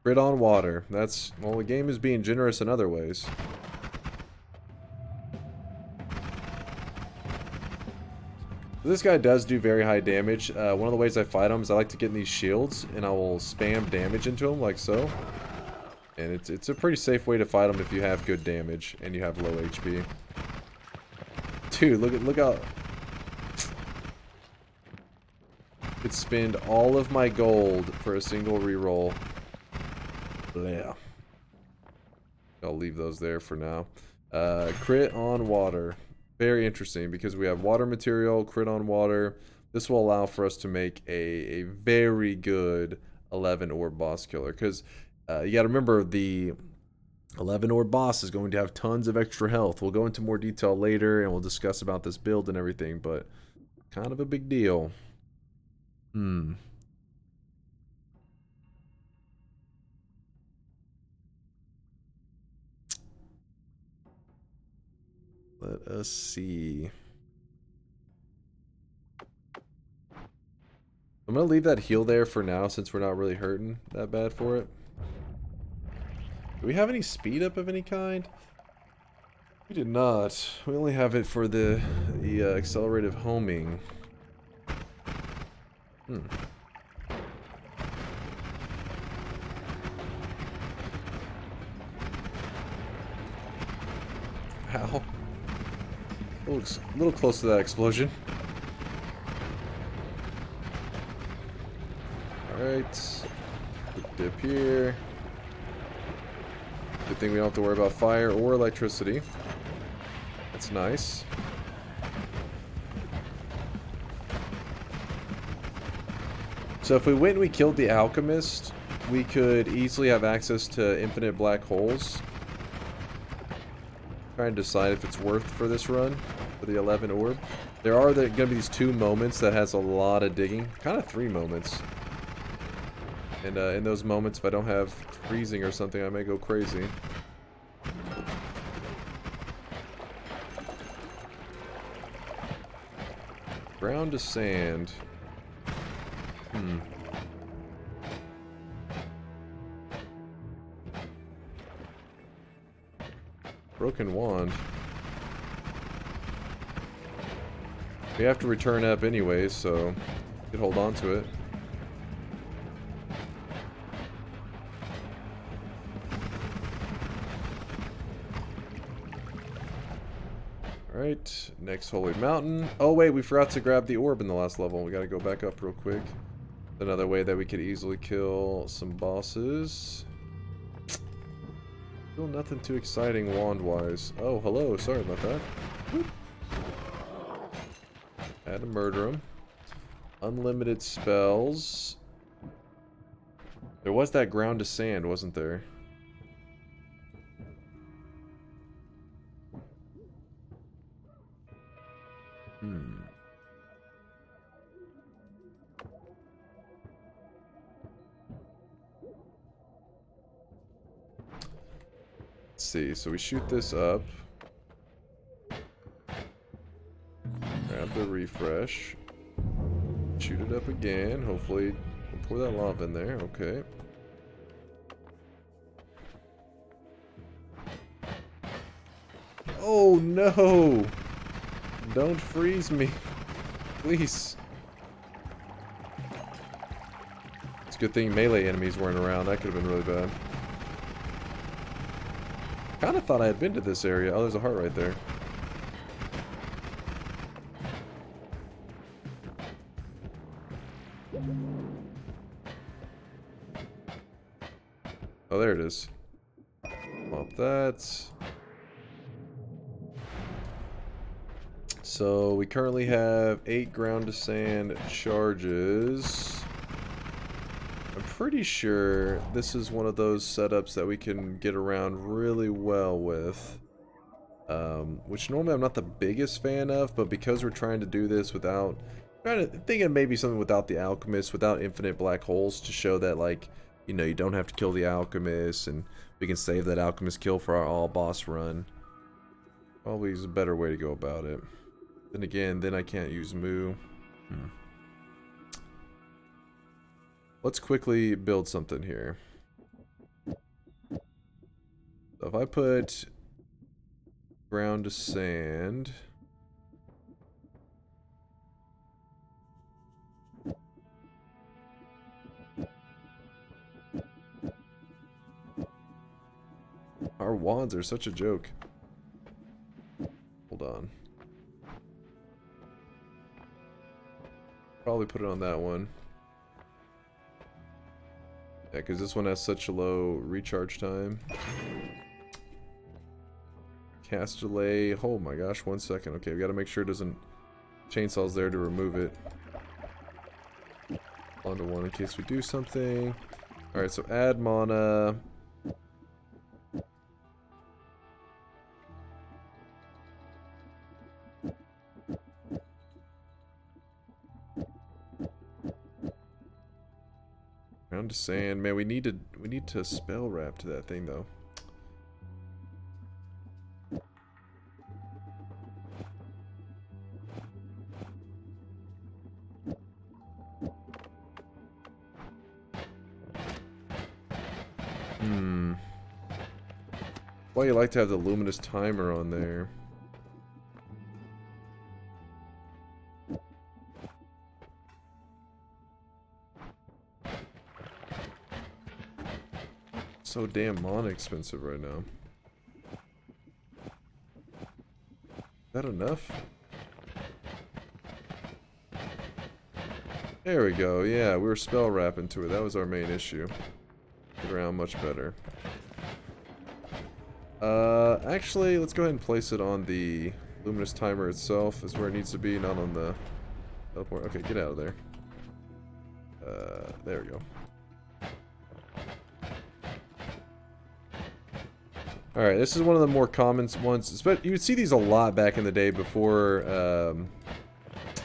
Grid on water. That's, well, the game is being generous in other ways. This guy does do very high damage. One of the ways I fight him is I like to get in these shields and I will spam damage into him like so. And it's a pretty safe way to fight him if you have good damage and you have low HP. Dude, look how could spend all of my gold for a single reroll. Yeah. I'll leave those there for now. Crit on water. Very interesting because we have water material, crit on water. This will allow for us to make a very good 11 orb boss killer. Because you got to remember the 11 orb boss is going to have tons of extra health. We'll go into more detail later and we'll discuss about this build and everything. But kind of a big deal. Let us see. I'm going to leave that heal there for now since we're not really hurting that bad for it. Do we have any speed up of any kind? We did not. We only have it for the accelerative homing. Ow. Looks a little close to that explosion. Alright. Quick dip here. Good thing we don't have to worry about fire or electricity. That's nice. So if we went and we killed the alchemist, we could easily have access to infinite black holes. Trying to decide if it's worth for this run. for the 11 orb. There are going to be these 2 moments that has a lot of digging. Kind of 3 moments. And in those moments, if I don't have freezing or something, I may go crazy. Ground to sand. Broken wand. We have to return up anyway, so we can hold on to it. Alright, next holy mountain. Oh wait, we forgot to grab the orb in the last level. We gotta go back up real quick. Another way that we could easily kill some bosses. Still nothing too exciting wand-wise. Oh, hello, sorry about that. Whoop. Had to murder him. Unlimited spells. There was that ground to sand, wasn't there? Let's see, so we shoot this up. Grab the refresh. Shoot it up again. Hopefully, we'll pour that lava in there. Okay. Oh no! Don't freeze me. Please. It's a good thing melee enemies weren't around. That could have been really bad. Kind of thought I had been to this area. Oh, there's a heart right there. Oh, there it is. Pop that. So we currently have 8 ground to sand charges. I'm pretty sure this is one of those setups that we can get around really well with. Which normally I'm not the biggest fan of, but because we're trying to do this without... thinking maybe something without the alchemist, without infinite black holes, to show that, like, you know, you don't have to kill the alchemist, and we can save that alchemist kill for our all boss run. Probably is a better way to go about it. Then again, then I can't use Moo. Let's quickly build something here. So if I put ground to sand. Our wands are such a joke. Hold on. Probably put it on that one. Yeah, because this one has such a low recharge time. Cast delay. Oh my gosh, 1 second. Okay, we gotta make sure it doesn't... Chainsaw's there to remove it. Onto 1 in case we do something. Alright, so add mana. Ground to sand. Man, we need to spell wrap to that thing though. Why you like to have the luminous timer on there? So damn mana expensive right now. Is that enough? There we go. Yeah, we were spell wrapping to it. That was our main issue. Get around much better. Actually, let's go ahead and place it on the luminous timer itself. Is where it needs to be, not on the teleport. Okay, get out of there. There we go. Alright, this is one of the more common ones. You would see these a lot back in the day before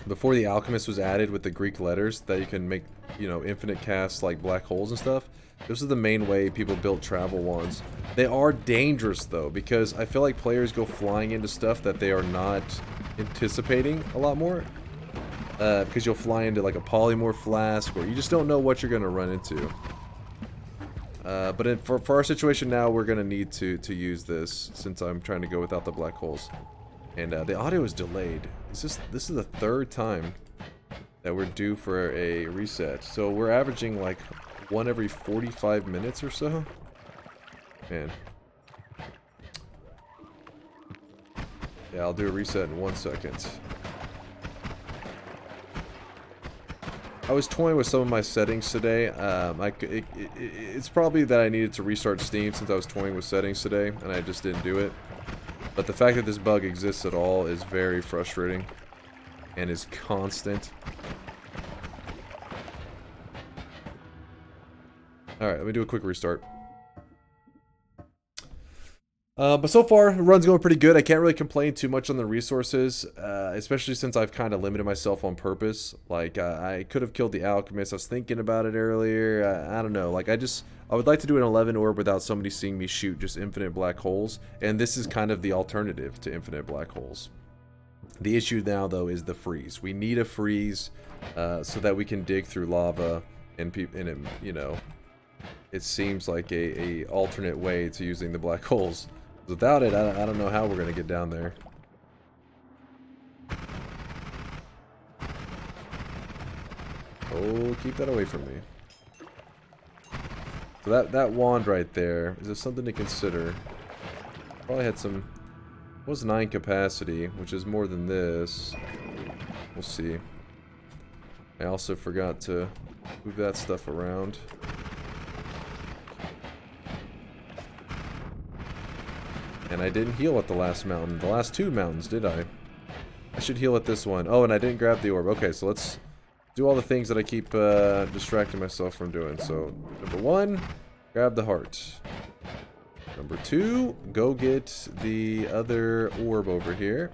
before the Alchemist was added with the Greek letters, that you can make, you know, infinite casts like black holes and stuff. This is the main way people built travel wands. They are dangerous though, because I feel like players go flying into stuff that they are not anticipating a lot more. Because you'll fly into like a polymorph flask, or you just don't know what you're going to run into. But for our situation now, we're going to need to use this, since I'm trying to go without the black holes. And the audio is delayed. This is the third time that we're due for a reset. So we're averaging like one every 45 minutes or so. Man. Yeah, I'll do a reset in 1 second. I was toying with some of my settings today. It's probably that I needed to restart Steam since I was toying with settings today, and I just didn't do it. But the fact that this bug exists at all is very frustrating, and is constant. Alright, let me do a quick restart. But so far, the run's going pretty good. I can't really complain too much on the resources, especially since I've kind of limited myself on purpose. Like, I could have killed the Alchemist. I was thinking about it earlier. I don't know. Like, I would like to do an 11 orb without somebody seeing me shoot just infinite black holes. And this is kind of the alternative to infinite black holes. The issue now, though, is the freeze. We need a freeze so that we can dig through lava, and you know, it seems like a alternate way to using the black holes. Without it, I don't know how we're going to get down there. Oh, keep that away from me. So that wand right there, is this something to consider? Probably had some... It was 9 capacity, which is more than this. We'll see. I also forgot to move that stuff around. And I didn't heal at the last mountain. The last 2 mountains, did I? I should heal at this one. Oh, and I didn't grab the orb. Okay, so let's do all the things that I keep distracting myself from doing. So, number 1, grab the heart. Number 2, go get the other orb over here.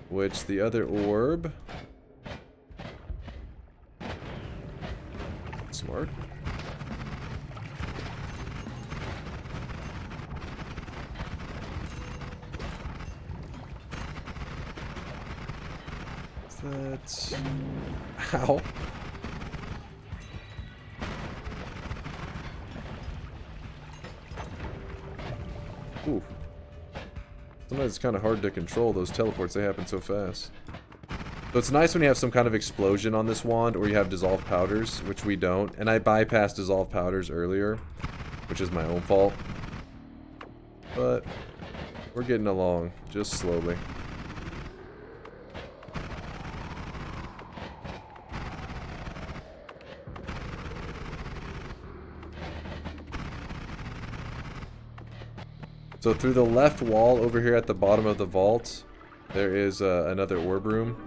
Which the other orb... Smart. That's... Ow. Ooh. Sometimes it's kind of hard to control those teleports, they happen so fast. So it's nice when you have some kind of explosion on this wand, or you have dissolved powders, which we don't. And I bypassed dissolved powders earlier, which is my own fault. But we're getting along, just slowly. So through the left wall over here at the bottom of the vault, there is another orb room.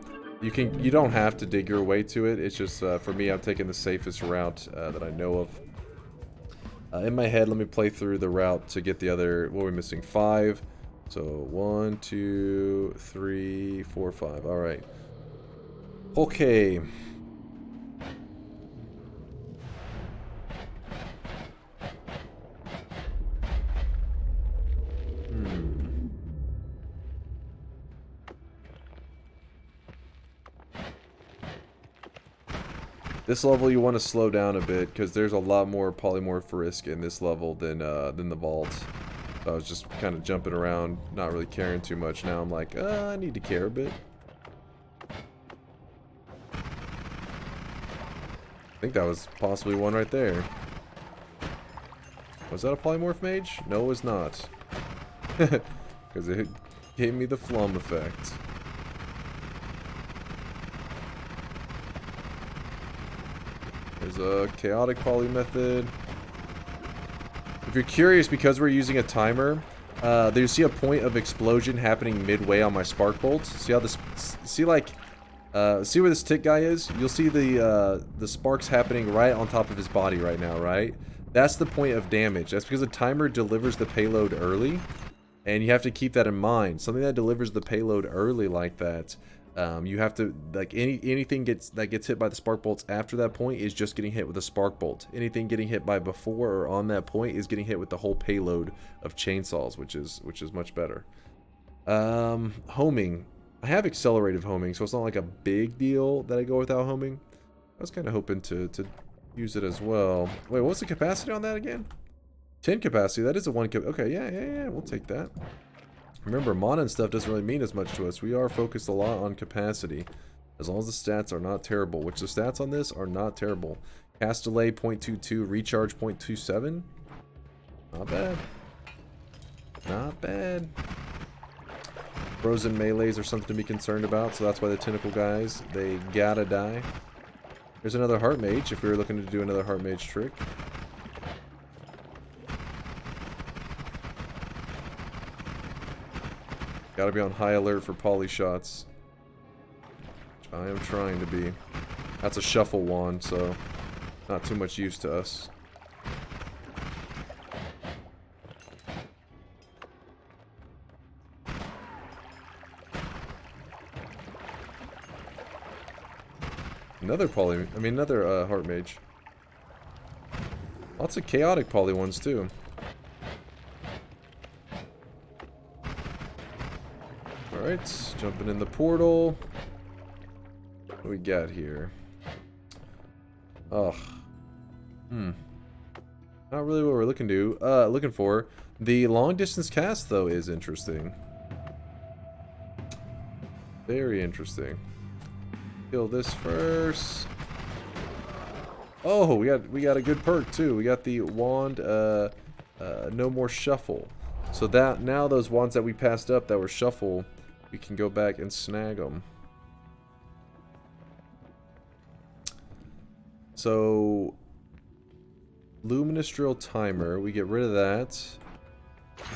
You don't have to dig your way to it. It's just for me, I'm taking the safest route that I know of. In my head, let me play through the route to get the other. What are we missing? 5. So 1, 2, 3, 4, 5. All right. Okay. This level you want to slow down a bit, because there's a lot more polymorph risk in this level than the vault. So I was just kind of jumping around, not really caring too much. Now I'm like, I need to care a bit. I think that was possibly one right there. Was that a polymorph mage? No, it was not. Because it gave me the flum effect. There's a chaotic poly method. If you're curious, because we're using a timer, you see a point of explosion happening midway on my spark bolts. See how this? See like, see where this tick guy is? You'll see the sparks happening right on top of his body right now, right? That's the point of damage. That's because the timer delivers the payload early, and you have to keep that in mind. Something that delivers the payload early like that, you have to, like, anything that gets hit by the spark bolts after that point is just getting hit with a spark bolt. Anything getting hit by before or on that point is getting hit with the whole payload of chainsaws, which is much better. Homing. I have accelerated homing, so it's not like a big deal that I go without homing. I was kind of hoping to use it as well. Wait, what's the capacity on that again? 10 capacity. That is a 1 cap. Okay, yeah, we'll take that. Remember, mana and stuff doesn't really mean as much to us. We are focused a lot on capacity. As long as the stats are not terrible, which the stats on this are not terrible. Cast delay 0.22, recharge 0.27. Not bad. Not bad. Frozen melees are something to be concerned about, so that's why the tentacle guys, they gotta die. There's another heart mage if we were looking to do another heart mage trick. Gotta be on high alert for poly shots. Which I am trying to be. That's a shuffle wand, so not too much use to us. Another heart mage. Lots of chaotic poly ones too. Alright, jumping in the portal. What do we got here? Ugh. Not really what we're looking for. The long distance cast though is interesting. Very interesting. Kill this first. Oh, we got a good perk too. We got the wand no more shuffle. So that now those wands that we passed up that were shuffle, we can go back and snag them. So luminous drill timer, we get rid of that.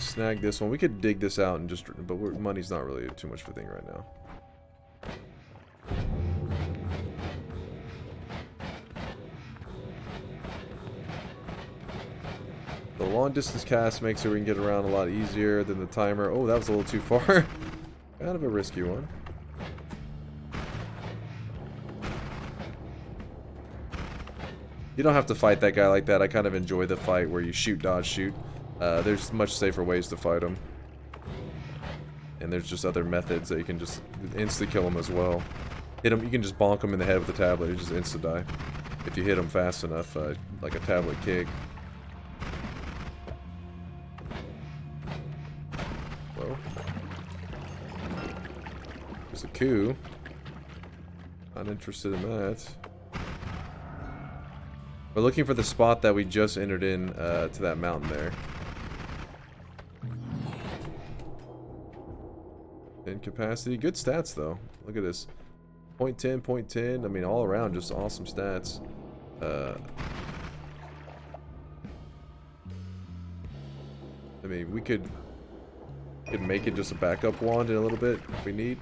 Snag this one. We could dig this out and just, but money's not really too much of a thing right now. The long distance cast makes it we can get around a lot easier than the timer. Oh, that was a little too far. Kind of a risky one. You don't have to fight that guy like that. I kind of enjoy the fight where you shoot, dodge, shoot. There's much safer ways to fight him. And there's just other methods that you can just insta-kill him as well. Hit him, you can just bonk him in the head with a tablet. He just insta-die. If you hit him fast enough, like a tablet kick. Whoa. There's a coup. Not interested in that. We're looking for the spot that we just entered in to that mountain there. Incapacity. Good stats, though. Look at this. 0.10, 0.10. I mean, all around, just awesome stats. I mean, we could make it just a backup wand in a little bit if we need.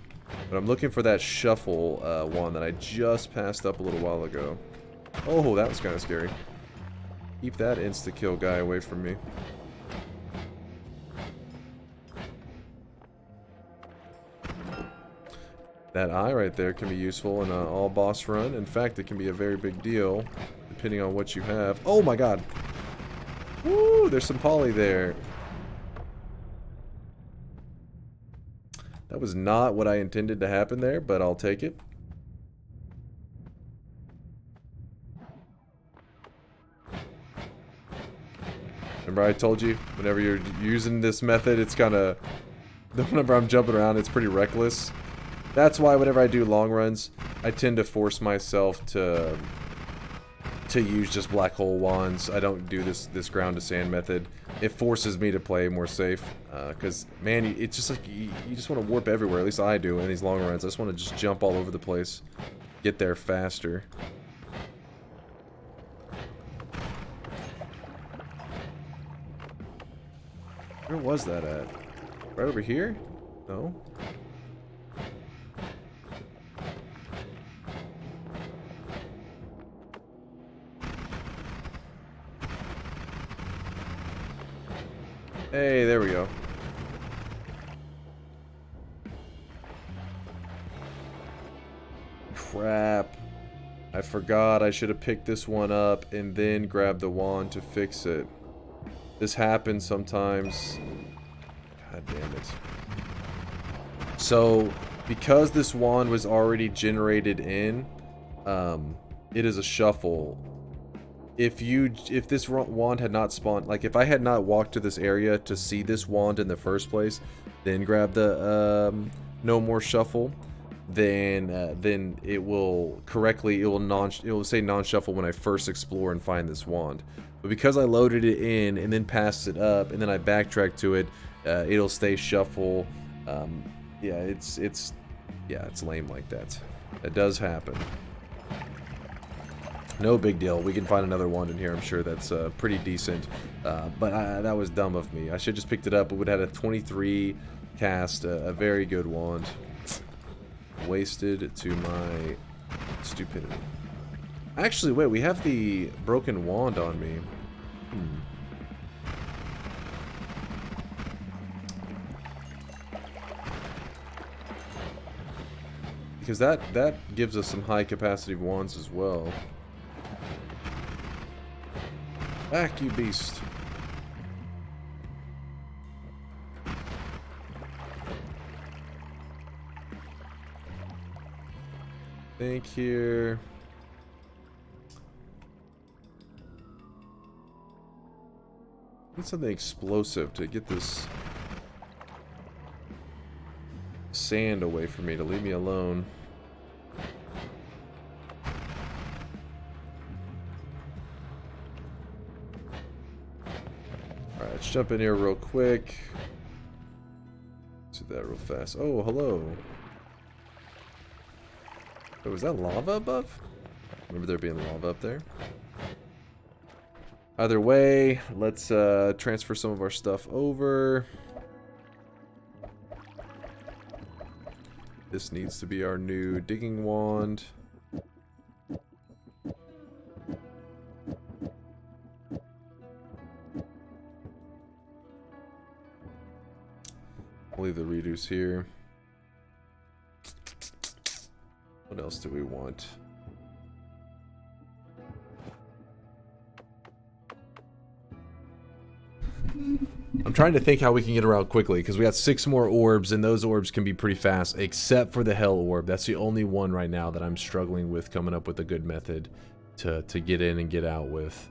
But I'm looking for that shuffle wand that I just passed up a little while ago. Oh, that was kind of scary. Keep that insta-kill guy away from me. That eye right there can be useful in an all-boss run. In fact, it can be a very big deal, depending on what you have. Oh my god! Woo! There's some poly there. That was not what I intended to happen there, but I'll take it. Remember I told you, whenever you're using this method, it's kind of... Whenever I'm jumping around, it's pretty reckless. That's why whenever I do long runs, I tend to force myself to use just black hole wands. I don't do this ground to sand method. It forces me to play more safe. Because, man, it's just like, you just want to warp everywhere. At least I do in these long runs. I just want to just jump all over the place. Get there faster. Where was that at? Right over here? No? Hey, there we go. Crap. I forgot I should have picked this one up and then grabbed the wand to fix it. This happens sometimes. God damn it. So, because this wand was already generated in, it is a shuffle. If this wand had not spawned, like if I had not walked to this area to see this wand in the first place, then grab the no more shuffle, then it will say non-shuffle when I first explore and find this wand. But because I loaded it in and then passed it up and then I backtracked to it, it'll stay shuffle. Yeah, it's lame like that. That does happen. No big deal. We can find another wand in here. I'm sure that's pretty decent. But that was dumb of me. I should just picked it up. It would have had a 23 cast, a very good wand. Wasted to my stupidity. Actually, wait. We have the broken wand on me. Because that gives us some high capacity wands as well. Back, you beast. Think here. Need something explosive to get this sand away from me, to leave me alone. Alright, let's jump in here real quick. Let's do that real fast. Oh, hello. Oh, was that lava above? Remember there being lava up there? Either way, let's transfer some of our stuff over. This needs to be our new digging wand. I'll leave the reduce here. What else do we want? I'm trying to think how we can get around quickly, because we got 6 more orbs, and those orbs can be pretty fast, except for the hell orb. That's the only one right now that I'm struggling with coming up with a good method to get in and get out with.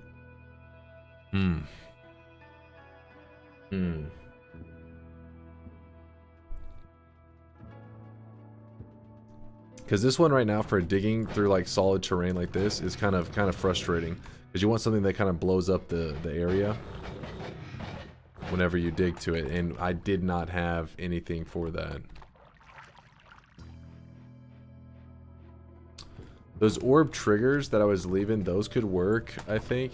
Because this one right now, for digging through like solid terrain like this, is kind of frustrating. Because you want something that kind of blows up the area whenever you dig to it, and I did not have anything for that. Those orb triggers that I was leaving, those could work, I think.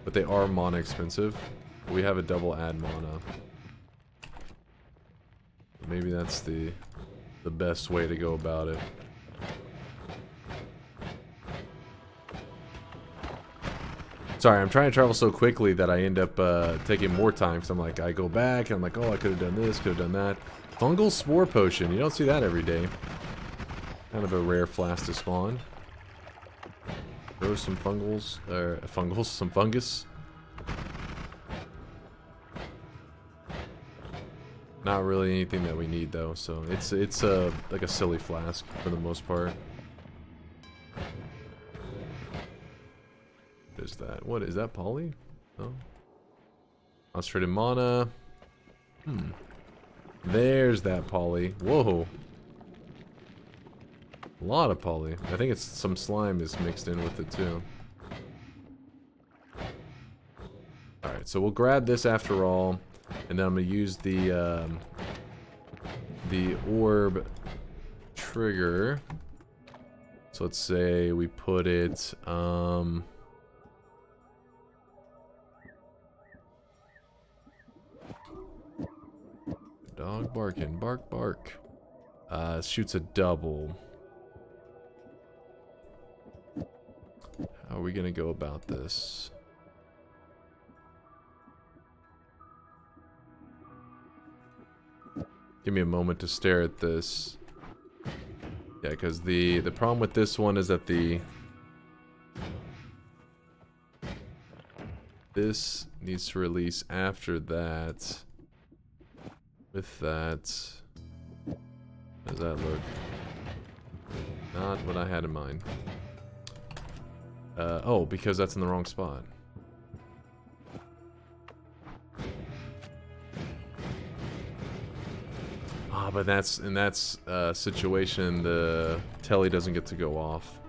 But they are mana expensive. We have a double add mana. Maybe that's the best way to go about it. Sorry, I'm trying to travel so quickly that I end up taking more time, because I'm like, I go back and I'm like, oh, I could have done this, could have done that. Fungal Spore Potion, you don't see that every day. Kind of a rare flask to spawn. Throw some some fungus. Not really anything that we need though, so it's like a silly flask for the most part. What is that? What is that? Poly? Oh. Concentrated mana. There's that poly. Whoa. A lot of poly. I think it's some slime is mixed in with it too. Alright, so we'll grab this after all. And then I'm going to use the orb trigger. So let's say we put it, dog barking, bark, bark. Shoots a double. How are we going to go about this? Give me a moment to stare at this. Yeah, because the problem with this one is that this needs to release after that. With that, how does that look? Not what I had in mind. Oh, because that's in the wrong spot. But in that situation, the telly doesn't get to go off.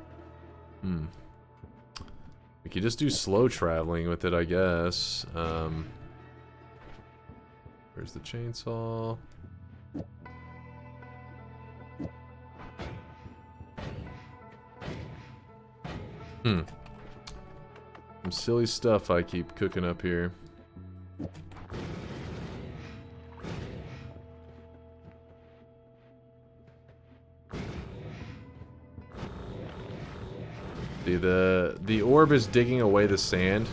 We could just do slow traveling with it, I guess. Where's the chainsaw? Some silly stuff I keep cooking up here. See, the orb is digging away the sand,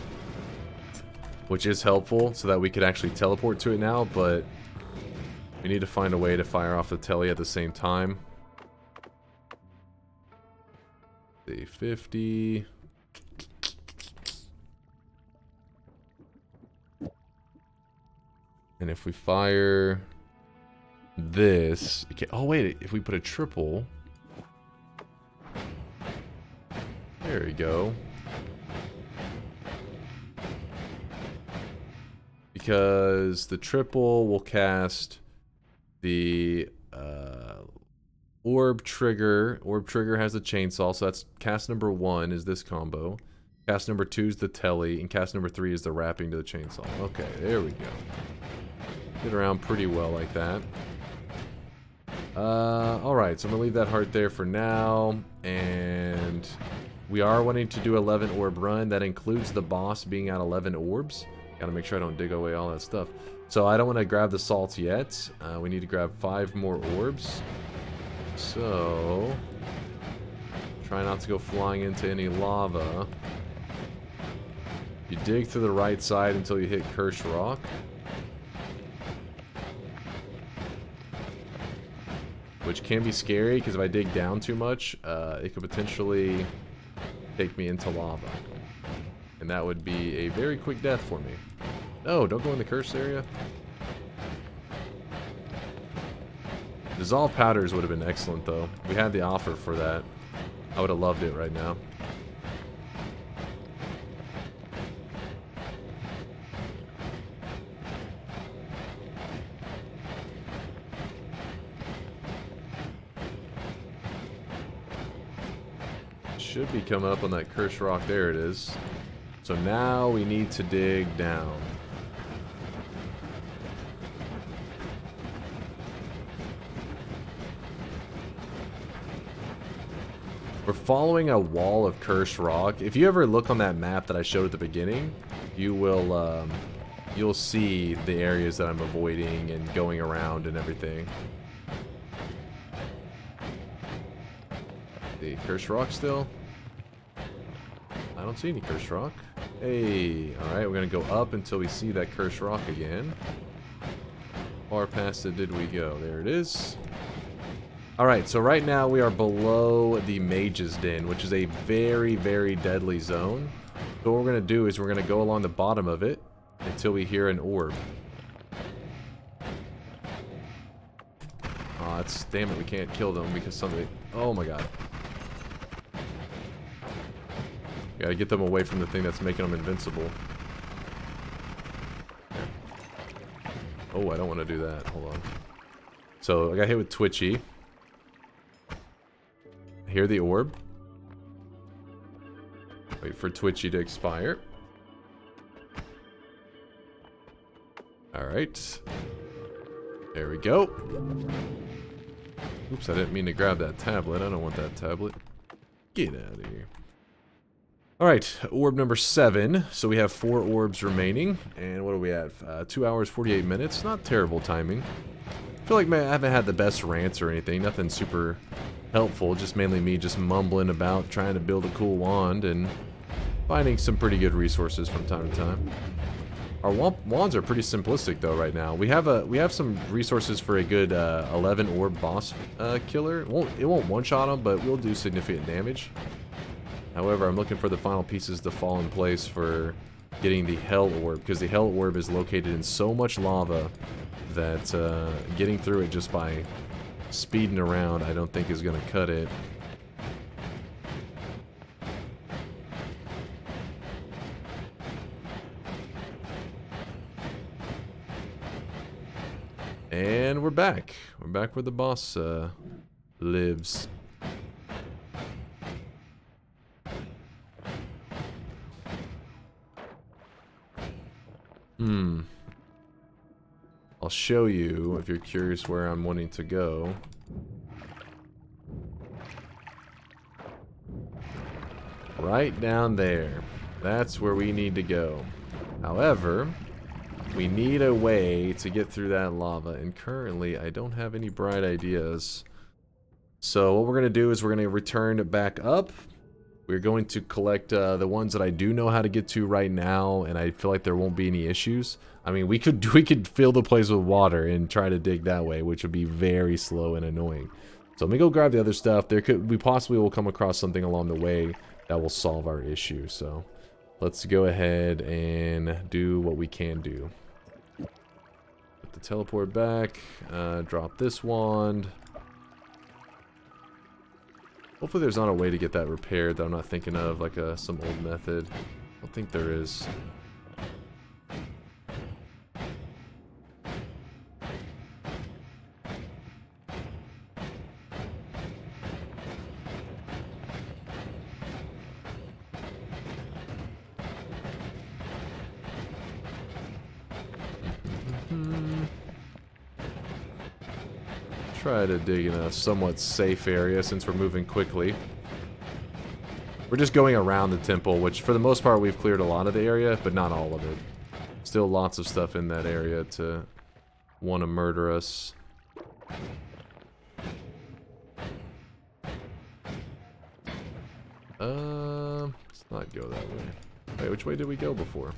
which is helpful so that we could actually teleport to it now, but we need to find a way to fire off the telly at the same time. The 50. And if we fire this, okay, oh wait, if we put a triple, there we go. Because the triple will cast the orb trigger. Orb trigger has the chainsaw, so that's cast number 1 is this combo. Cast number 2 is the telly, and cast number 3 is the wrapping to the chainsaw. Okay, there we go. Get around pretty well like that. Alright, so I'm gonna leave that heart there for now, and we are wanting to do 11 orb run. That includes the boss being at 11 orbs. Gotta make sure I don't dig away all that stuff. So I don't want to grab the salts yet. We need to grab 5 more orbs. So try not to go flying into any lava. You dig to the right side until you hit Cursed Rock. Which can be scary, because if I dig down too much, it could potentially take me into lava. And that would be a very quick death for me. No, don't go in the cursed area. Dissolved powders would have been excellent, though. We had the offer for that. I would have loved it right now. Should be coming up on that cursed rock. There it is. So now we need to dig down. We're following a wall of cursed rock. If you ever look on that map that I showed at the beginning, you will you'll see the areas that I'm avoiding and going around and everything. The cursed rock still? I don't see any cursed rock. Hey, alright, we're gonna go up until we see that cursed rock again. Far past it did we go? There it is. Alright, so right now we are below the Mage's Den, which is a very, very deadly zone. So what we're gonna do is we're gonna go along the bottom of it until we hear an orb. Oh, it's, damn it, we can't kill them because somebody... Oh my god. Gotta get them away from the thing that's making them invincible. Oh, I don't want to do that. Hold on. So, I got hit with Twitchy. I hear the orb. Wait for Twitchy to expire. Alright. There we go. Oops, I didn't mean to grab that tablet. I don't want that tablet. Get out of here. Alright, orb number 7. So we have 4 orbs remaining. And what do we have? 2 hours, 48 minutes. Not terrible timing. I feel like I haven't had the best rants or anything. Nothing super helpful. Just mainly me just mumbling about trying to build a cool wand and finding some pretty good resources from time to time. Our wands are pretty simplistic though right now. We have some resources for a good 11 orb boss killer. It won't one-shot him, but we'll do significant damage. However, I'm looking for the final pieces to fall in place for getting the Hell Orb, because the Hell Orb is located in so much lava that getting through it just by speeding around I don't think is going to cut it. And we're back. We're back where the boss lives. I'll show you if you're curious where I'm wanting to go. Right down there. That's where we need to go. However, we need a way to get through that lava, and currently I don't have any bright ideas. So what we're going to do is we're going to return back up. We're going to collect the ones that I do know how to get to right now, and I feel like there won't be any issues. I mean, we could fill the place with water and try to dig that way, which would be very slow and annoying. So let me go grab the other stuff. We possibly will come across something along the way that will solve our issue. So let's go ahead and do what we can do. Put the teleport back. Drop this wand. Hopefully there's not a way to get that repaired that I'm not thinking of, like some old method. I don't think there is. Try to dig in a somewhat safe area since we're moving quickly. We're just going around the temple, which for the most part we've cleared a lot of the area, but not all of it. Still lots of stuff in that area to want to murder us. Let's not go that way. Wait, which way did we go before?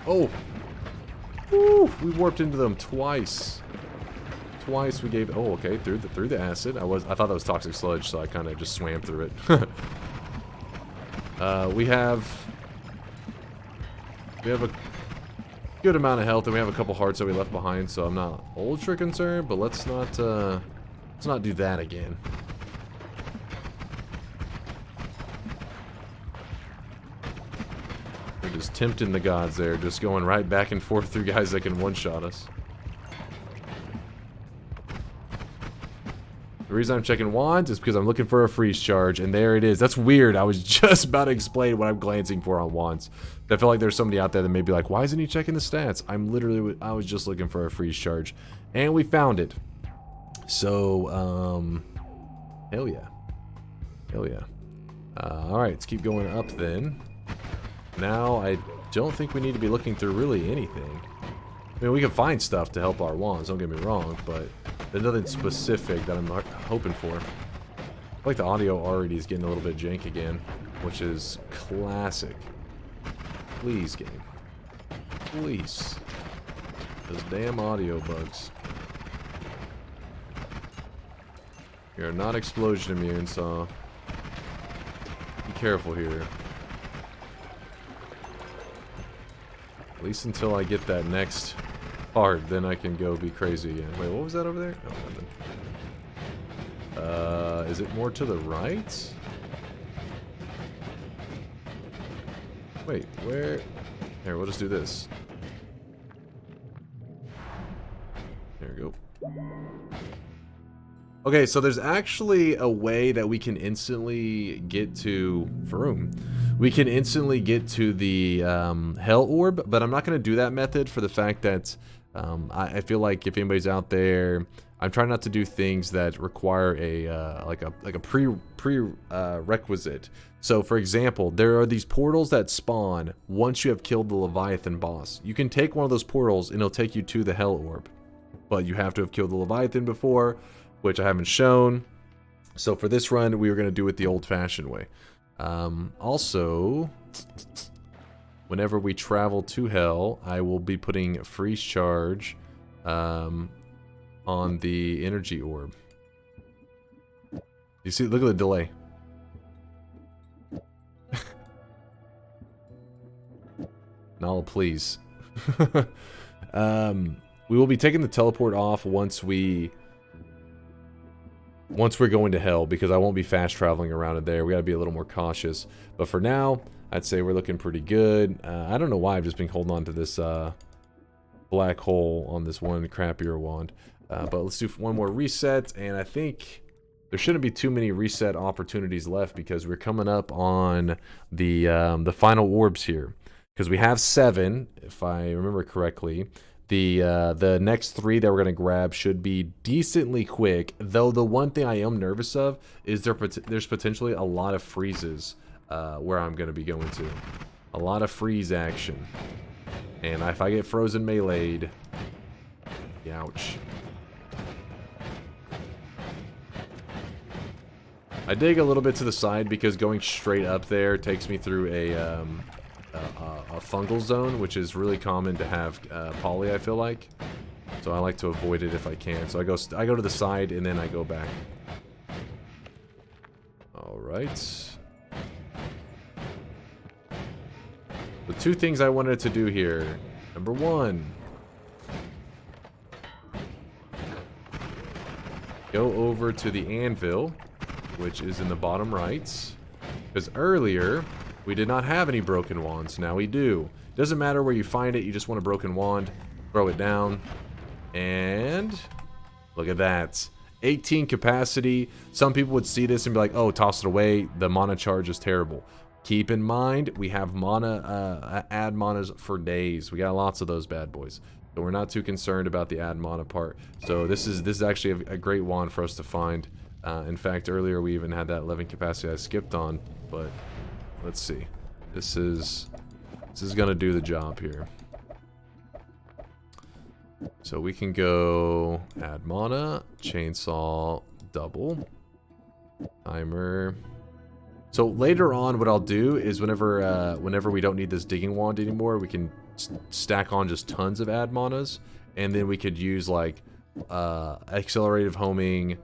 Oh! Woo! We warped into them twice. Twice we gave. Oh, okay. Through the acid. I thought that was toxic sludge, so I kind of just swam through it. We have a good amount of health, and we have a couple hearts that we left behind, so I'm not ultra concerned. But let's not do that again. Just tempting the gods there, just going right back and forth through guys that can one-shot us. The reason I'm checking wands is because I'm looking for a freeze charge, and there it is. That's weird. I was just about to explain what I'm glancing for on wands. I feel like there's somebody out there that may be like, why isn't he checking the stats? I was just looking for a freeze charge, and we found it. So, hell yeah. Hell yeah. Alright, let's keep going up then. Now, I don't think we need to be looking through really anything. I mean, we can find stuff to help our wands, don't get me wrong, but there's nothing specific that I'm hoping for. I feel like the audio already is getting a little bit jank again, which is classic. Please, game. Please. Those damn audio bugs. You're not explosion immune, so be careful here. At least until I get that next part, then I can go be crazy again. Wait, what was that over there? Oh, nothing. Is it more to the right? Wait, where? Here, we'll just do this. There we go. Okay, so there's actually a way that we can instantly get to Vroom. We can instantly get to the Hell Orb, but I'm not going to do that method for the fact that I feel like if anybody's out there, I'm trying not to do things that require a like a prerequisite. So, for example, there are these portals that spawn once you have killed the Leviathan boss. You can take one of those portals and it'll take you to the Hell Orb, but you have to have killed the Leviathan before, which I haven't shown. So for this run, we were going to do it the old-fashioned way. Also, whenever we travel to Hell, I will be putting a freeze charge on the energy orb. You see, look at the delay. Nala, please. We will be taking the teleport off once we're going to Hell, because I won't be fast traveling around it there. We gotta be a little more cautious. But for now, I'd say we're looking pretty good. I don't know why I've just been holding on to this black hole on this one crappier wand. But let's do one more reset, and I think there shouldn't be too many reset opportunities left, because we're coming up on the final orbs here. Because we have 7, if I remember correctly. The next 3 that we're going to grab should be decently quick, though the one thing I am nervous of is there's potentially a lot of freezes where I'm going to be going to. A lot of freeze action. And if I get frozen melee'd, ouch. I dig a little bit to the side because going straight up there takes me through a fungal zone, which is really common to have poly, I feel like. So I like to avoid it if I can. So I go to the side and then I go back. Alright. The 2 things I wanted to do here. Number 1. Go over to the anvil, which is in the bottom right. Because earlier, we did not have any broken wands. Now we do. Doesn't matter where you find it. You just want a broken wand. Throw it down. And look at that. 18 capacity. Some people would see this and be like, oh, toss it away. The mana charge is terrible. Keep in mind, we have mana, add manas for days. We got lots of those bad boys. So we're not too concerned about the add mana part. So this is actually a great wand for us to find. In fact, earlier we even had that 11 capacity I skipped on, but let's see. This is gonna do the job here. So we can go add mana, chainsaw, double, timer. So later on, what I'll do is whenever we don't need this digging wand anymore, we can stack on just tons of add manas, and then we could use like accelerative homing,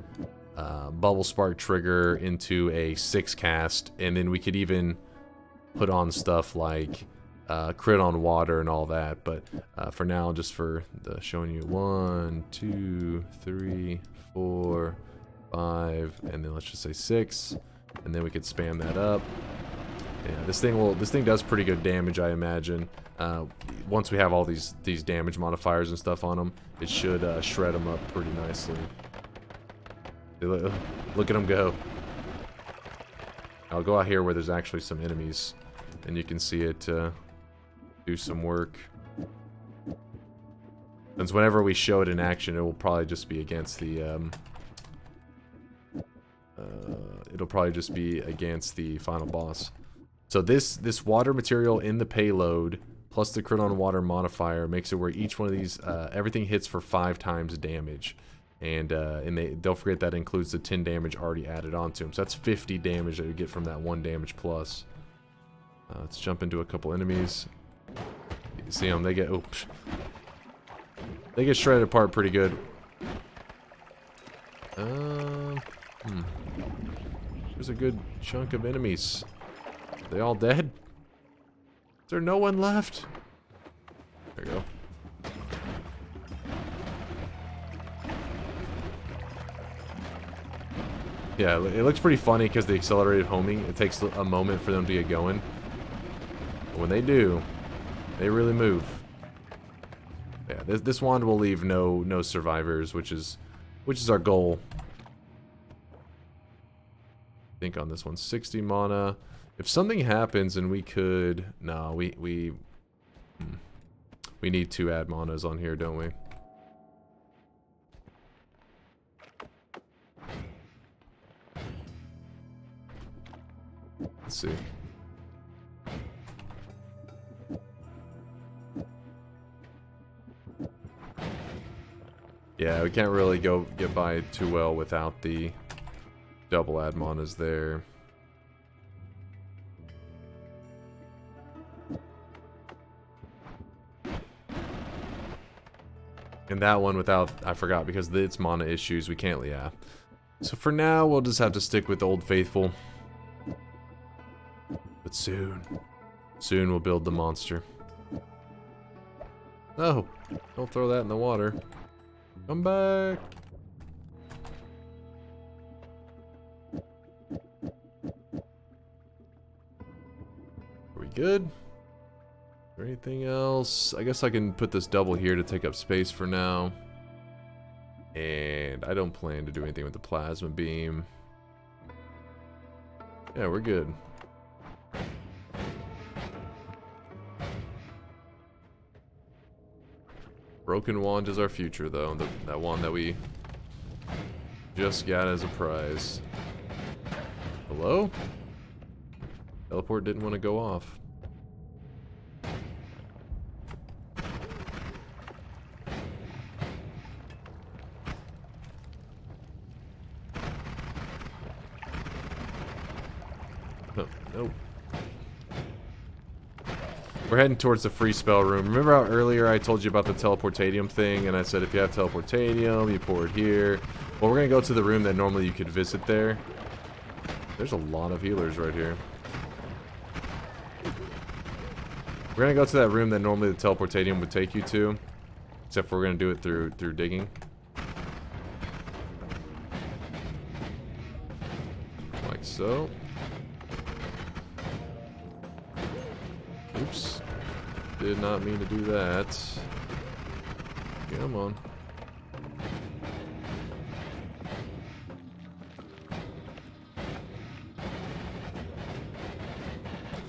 bubble spark trigger into a 6 cast, and then we could even put on stuff like crit on water and all that. But for now, just for the showing you 1, 2, 3, 4, 5, and then let's just say 6, and then we could spam that up. Yeah, this thing does pretty good damage, I imagine. Once we have all these damage modifiers and stuff on them, it should shred them up pretty nicely. Look at them go. I'll go out here where there's actually some enemies, and you can see it do some work. Since whenever we show it in action, it will probably just be against the final boss. So this water material in the payload plus the crit on water modifier makes it where each one of these everything hits for 5 times damage. And don't forget that includes the 10 damage already added onto them. So that's 50 damage that you get from that 1 damage plus. Let's jump into a couple enemies. You can see them. They get shredded apart pretty good. There's a good chunk of enemies. Are they all dead? Is there no one left? There you go. Yeah, it looks pretty funny because the accelerated homing, it takes a moment for them to get going. But when they do, they really move. Yeah, this wand will leave no survivors, which is our goal. I think on this one, 60 mana. If something happens and we could, no, we need 2 add manas on here, don't we? Let's see. Yeah, we can't really get by too well without the double Admonas there. And that one without, I forgot, because it's mana issues, we can't, yeah. So for now, we'll just have to stick with Old Faithful. But soon we'll build the monster. Oh, don't throw that in the water. Come back. Are we good? Is there anything else? I guess I can put this double here to take up space for now. And I don't plan to do anything with the plasma beam. Yeah, we're good. Broken wand is our future, though. That wand that we just got as a prize. Hello? Teleport didn't want to go off. Nope. We're heading towards the free spell room. Remember how earlier I told you about the teleportadium thing, and I said if you have teleportadium, you pour it here. Well, we're gonna go to the room that normally you could visit there. There's a lot of healers right here. We're gonna go to that room that normally the teleportadium would take you to, except for we're gonna do it through digging. Like so. Oops. Did not mean to do that. Come on.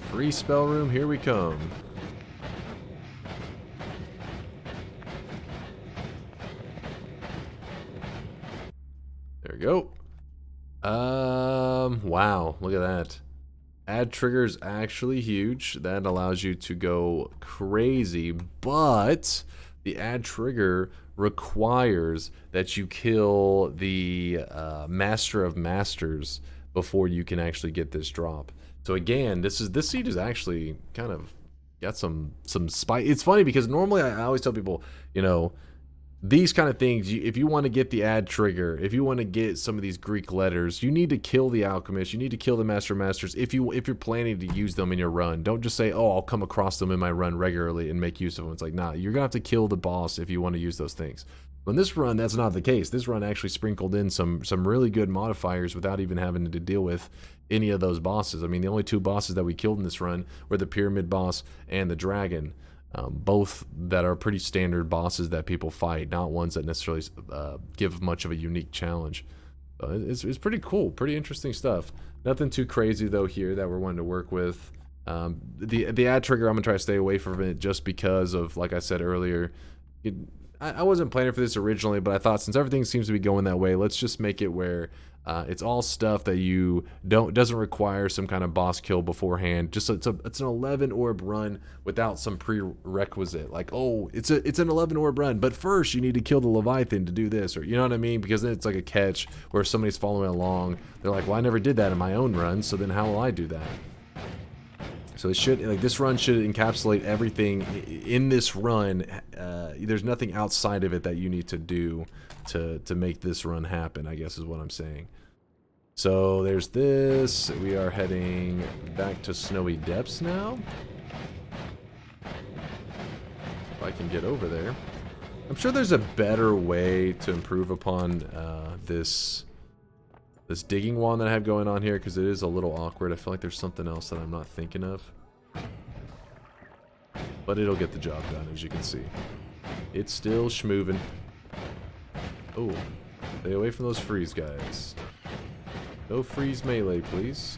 Free spell room, here we come. There we go. Wow, look at that. Add trigger is actually huge. That allows you to go crazy, but the add trigger requires that you kill the Master of Masters before you can actually get this drop. So again, this seed is actually kind of got some spice. It's funny because normally I always tell people, you know, these kind of things, if you want to get the add trigger, if you want to get some of these Greek letters, you need to kill the alchemist, you need to kill the Master of Masters if you're planning to use them in your run. Don't just say, oh, I'll come across them in my run regularly and make use of them. It's like, nah, you're gonna have to kill the boss if you want to use those things. But in this run, that's not the case. This run actually sprinkled in some really good modifiers without even having to deal with any of those bosses. I mean, the only two bosses that we killed in this run were the pyramid boss and the dragon. Both that are pretty standard bosses that people fight, not ones that necessarily give much of a unique challenge. It's pretty cool, pretty interesting stuff. Nothing too crazy though here that we're wanting to work with. The add trigger, I'm gonna try to stay away from it just because of, like I said earlier, I wasn't planning for this originally, but I thought since everything seems to be going that way, let's just make it where it's all stuff that you doesn't require some kind of boss kill beforehand. Just it's an 11 orb run without some prerequisite, like, oh, it's an 11 orb run, but first you need to kill the Leviathan to do this, or you know what I mean? Because then it's like a catch where somebody's following along, they're like, well, I never did that in my own run, so then how will I do that? So it should, like, this run should encapsulate everything in this run. There's nothing outside of it that you need to do to make this run happen, I guess is what I'm saying. So there's this. We are heading back to Snowy Depths now. If I can get over there. I'm sure there's a better way to improve upon this digging wand that I have going on here, because it is a little awkward. I feel like there's something else that I'm not thinking of. But it'll get the job done, as you can see. It's still schmoovin'. Oh, stay away from those freeze guys. No freeze melee, please.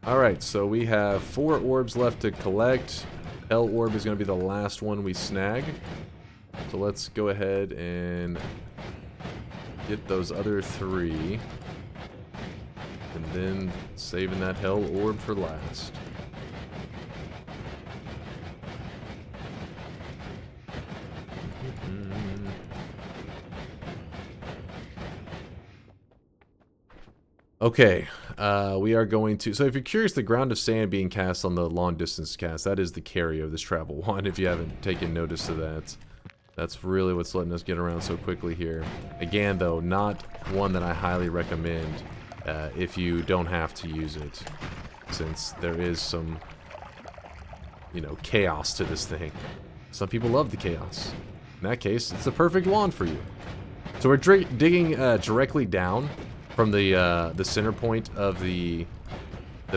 Alright, so we have 4 orbs left to collect. Hell Orb is going to be the last one we snag. So let's go ahead and get those other 3. And then saving that Hell Orb for last. Okay, we are going to... So if you're curious, the Ground of Sand being cast on the long distance cast, that is the carry of this travel wand, if you haven't taken notice of that. That's really what's letting us get around so quickly here. Again, though, not one that I highly recommend if you don't have to use it, since there is some, you know, chaos to this thing. Some people love the chaos. In that case, it's the perfect wand for you. So we're digging directly down from the center point of the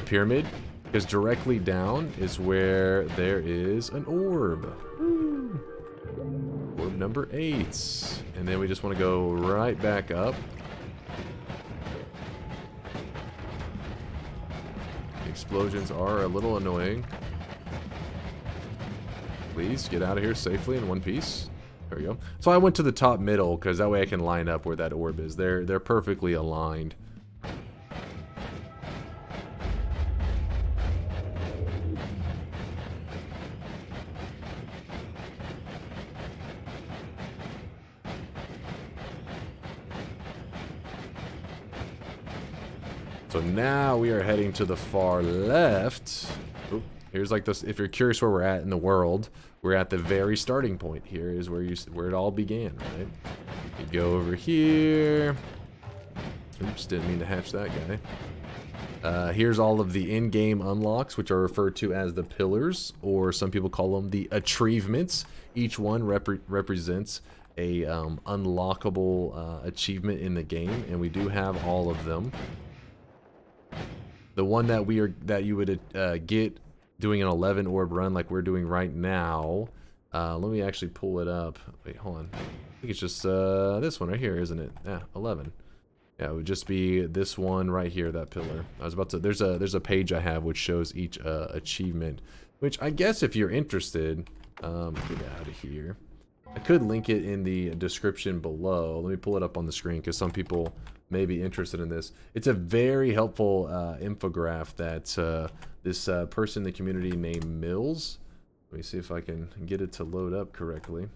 pyramid, because directly down is where there is an orb. Woo. Orb number 8. And then we just want to go right back up. The explosions are a little annoying. Please get out of here safely in one piece. There we go. So I went to the top middle because that way I can line up where that orb is. They're perfectly aligned. So now we are heading to the far left. Oop, here's like this. If you're curious where we're at in the world, we're at the very starting point. Here is where it all began, right? You go over here. Oops, didn't mean to hatch that guy. Here's all of the in-game unlocks, which are referred to as the pillars, or some people call them the achievements. Each one represents a unlockable achievement in the game, and we do have all of them. The one that you would get doing an 11 orb run like we're doing right now. Let me actually pull it up. Wait, hold on. I think it's just this one right here, isn't it? Yeah, 11. Yeah, it would just be this one right here, that pillar. I was about to... There's a page I have which shows each achievement, which I guess if you're interested... get out of here. I could link it in the description below. Let me pull it up on the screen because some people may be interested in this. It's a very helpful infograph that this person in the community named Mills. Let me see if I can get it to load up correctly.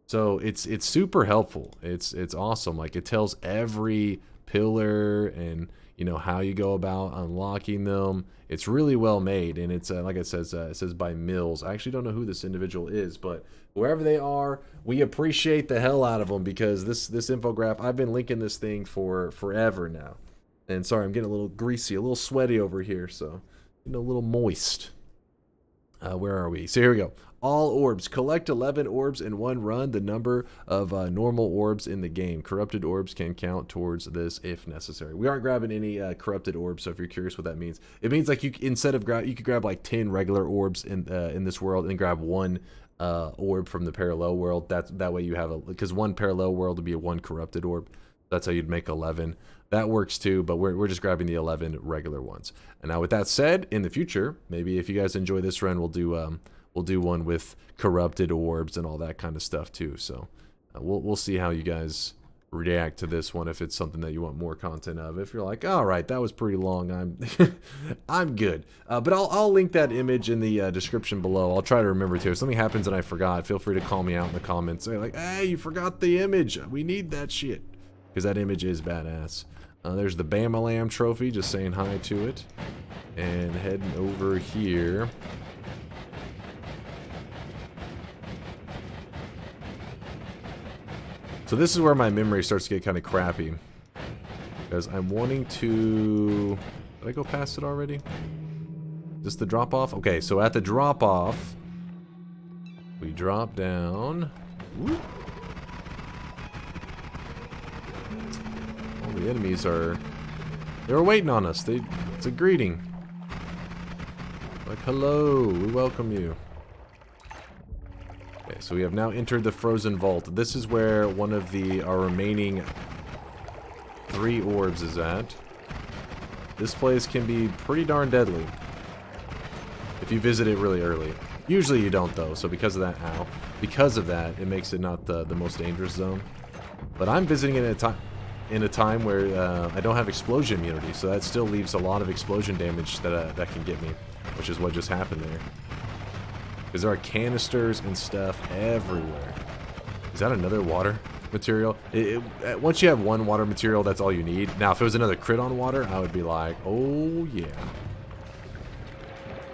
So it's super helpful. It's awesome. Like, it tells every pillar and, you know, how you go about unlocking them. It's really well made, and it's like it says by Mills. I actually don't know who this individual is, but wherever they are, we appreciate the hell out of them, because this infograph, I've been linking this thing for forever now. And sorry, I'm getting a little greasy, a little sweaty over here, so getting a little moist. Where are we? So here we go. All orbs. Collect 11 orbs in one run, the number of normal orbs in the game. Corrupted orbs can count towards this if necessary. We aren't grabbing any corrupted orbs, so if you're curious what that means, it means like you could grab like 10 regular orbs in this world and grab one orb from the parallel world. That way you have because one parallel world would be one corrupted orb. That's how you'd make 11. That works too, but we're just grabbing the 11 regular ones. And now with that said, in the future, maybe if you guys enjoy this run, we'll do one with corrupted orbs and all that kind of stuff too. So we'll see how you guys react to this one, if it's something that you want more content of. If you're like, all right, that was pretty long, I'm good. But I'll link that image in the description below. I'll try to remember to. If something happens and I forgot, feel free to call me out in the comments. Say like, hey, you forgot the image. We need that shit, because that image is badass. There's the Bamalam trophy, just saying hi to it. And heading over here. So this is where my memory starts to get kind of crappy, because I'm wanting to... Did I go past it already? Is this the drop-off? Okay, so at the drop-off, we drop down. Whoop. All the enemies are... They were waiting on us. It's a greeting. Like, hello, we welcome you. Okay, so we have now entered the frozen vault. This is where one of our remaining 3 orbs is at. This place can be pretty darn deadly. if you visit it really early. Usually you don't though, so because of that, because of that, it makes it not the most dangerous zone. But I'm visiting it in a time where I don't have explosion immunity, so that still leaves a lot of explosion damage that can get me, which is what just happened there. Because there are canisters and stuff everywhere. Is that another water material? Once you have one water material, that's all you need. Now, if it was another crit on water, I would be like, oh yeah.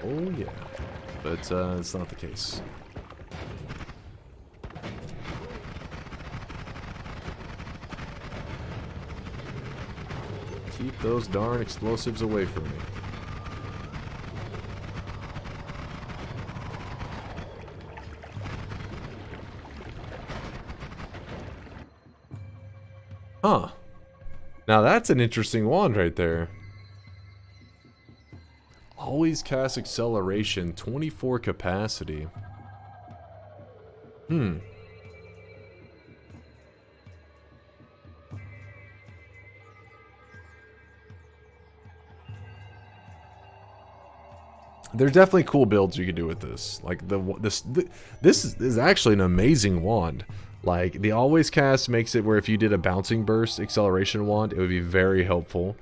Oh yeah. But it's not the case. Keep those darn explosives away from me. Huh. Now that's an interesting wand right there. Always cast acceleration, 24 capacity. There are definitely cool builds you can do with this. Like this is actually an amazing wand. Like the always cast makes it where if you did a bouncing burst acceleration wand, it would be very helpful.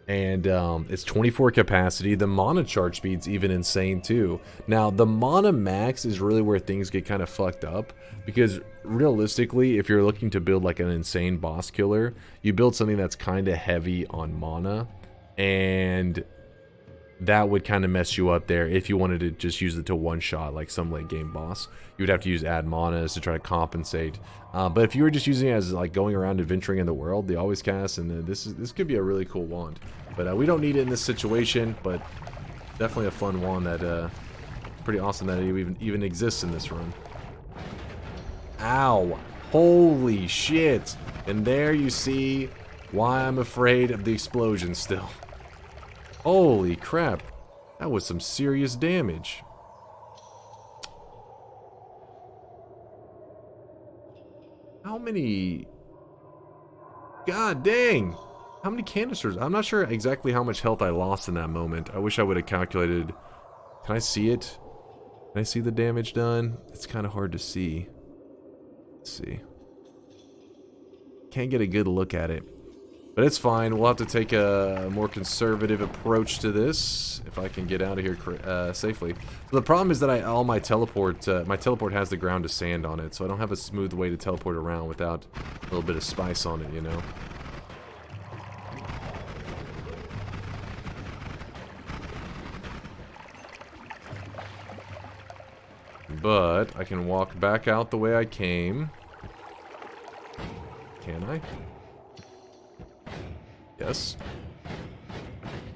And it's 24 capacity. The mana charge speed's even insane too. Now the mana max is really where things get kind of fucked up, because realistically, if you're looking to build like an insane boss killer, you build something that's kind of heavy on mana, and that would kind of mess you up there if you wanted to just use it to one-shot like some late game boss. You would have to use add manas to try to compensate. But if you were just using it as like going around adventuring in the world, the always cast, and this could be a really cool wand. But we don't need it in this situation, but definitely a fun wand that pretty awesome that it even exists in this run. Ow! Holy shit! And there you see why I'm afraid of the explosion still. Holy crap. That was some serious damage. How many... God dang! How many canisters? I'm not sure exactly how much health I lost in that moment. I wish I would have calculated. Can I see it? Can I see the damage done? It's kind of hard to see. Let's see. Can't get a good look at it. But it's fine. We'll have to take a more conservative approach to this if I can get out of here safely. So the problem is that my teleport has the ground to sand on it, so I don't have a smooth way to teleport around without a little bit of spice on it, you know. But I can walk back out the way I came. Can I? Yes.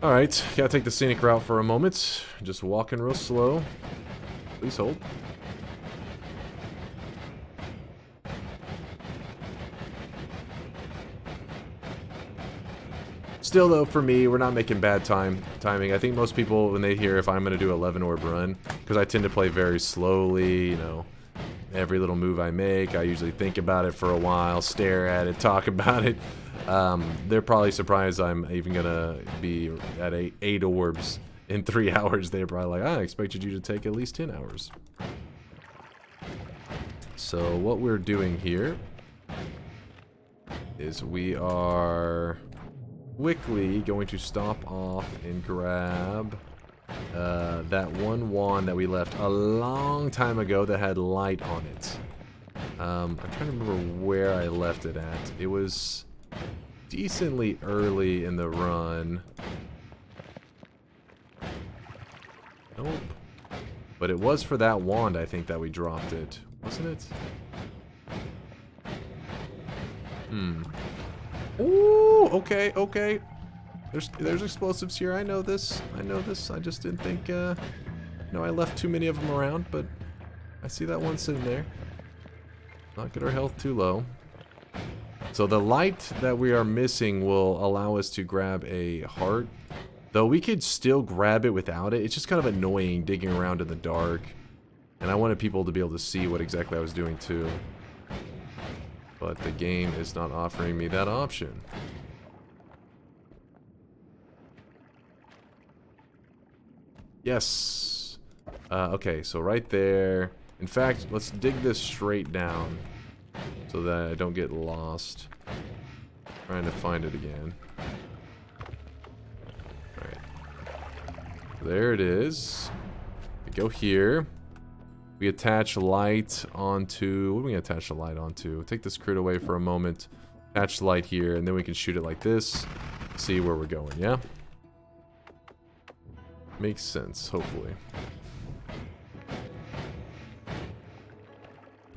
Alright, gotta take the scenic route for a moment. Just walking real slow. Please hold. Still though, for me, we're not making bad timing. I think most people, when they hear if I'm gonna do 11 orb run, because I tend to play very slowly, you know, every little move I make, I usually think about it for a while, stare at it, talk about it. They're probably surprised I'm even gonna be at 8 orbs in 3 hours. They're probably like, I expected you to take at least 10 hours. So what we're doing here is we are quickly going to stop off and grab that one wand that we left a long time ago that had light on it. I'm trying to remember where I left it at. It was decently early in the run. Nope. But it was for that wand, I think, that we dropped it. Wasn't it? Ooh, okay, okay. There's explosives here. I know this. I know this. I just didn't think, you know, I left too many of them around, but I see that one sitting there. Not get our health too low. So the light that we are missing will allow us to grab a heart. Though we could still grab it without it. It's just kind of annoying digging around in the dark. And I wanted people to be able to see what exactly I was doing too. But the game is not offering me that option. Yes. Okay, so right there. In fact, let's dig this straight down so that I don't get lost trying to find it again. Alright. There it is. We go here. We attach light onto... What are we going to attach the light onto? Take this crit away for a moment. Attach light here, and then we can shoot it like this. See where we're going, yeah? Makes sense, hopefully.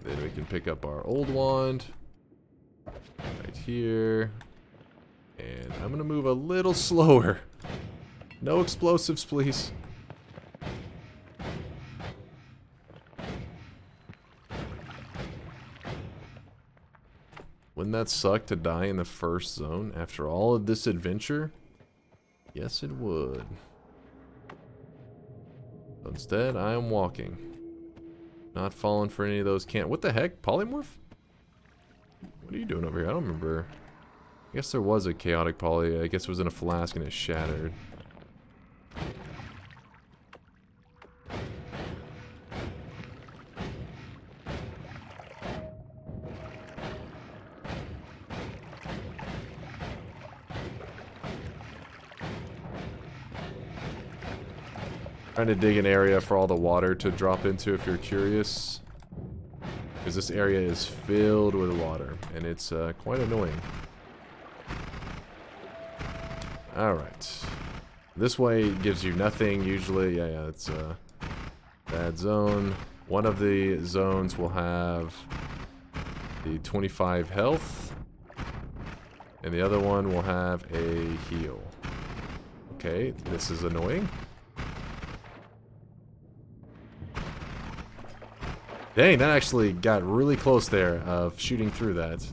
Then we can pick up our old wand. Right here. And I'm going to move a little slower. No explosives, please. Wouldn't that suck to die in the first zone after all of this adventure? Yes, it would. So instead, I am walking. Not falling for any of those What the heck? Polymorph? What are you doing over here? I don't remember. I guess there was a chaotic poly. I guess it was in a flask and it shattered. Trying to dig an area for all the water to drop into if you're curious. Because this area is filled with water, and it's quite annoying. Alright. This way gives you nothing, usually. Yeah, it's a bad zone. One of the zones will have the 25 health, and the other one will have a heal. Okay, this is annoying. Dang, that actually got really close there of shooting through that.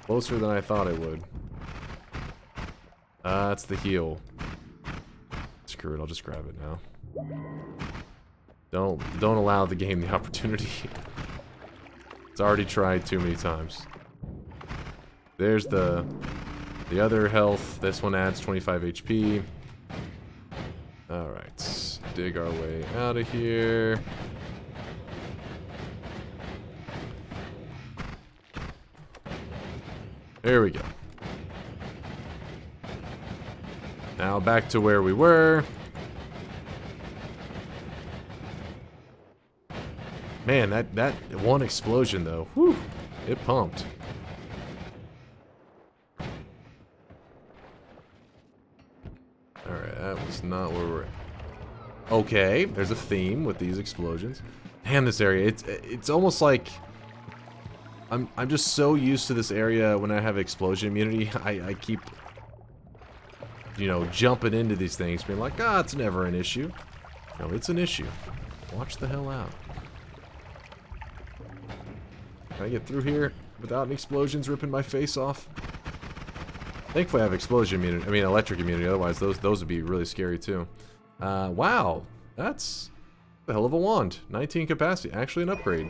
Closer than I thought it would. It's the heal. Screw it, I'll just grab it now. Don't allow the game the opportunity. It's already tried too many times. There's the other health. This one adds 25 HP. Alright. Dig our way out of here. There we go. Now back to where we were. Man, that one explosion though, whew, it pumped. Alright, that was not where we're at. Okay, there's a theme with these explosions. Damn, this area, it's almost like I'm just so used to this area when I have explosion immunity. I keep, you know, jumping into these things, being like, ah, it's never an issue. No, it's an issue. Watch the hell out. Can I get through here without any explosions ripping my face off? Thankfully I have explosion immunity, I mean electric immunity, otherwise those would be really scary too. Wow, that's the hell of a wand. 19 capacity, actually an upgrade.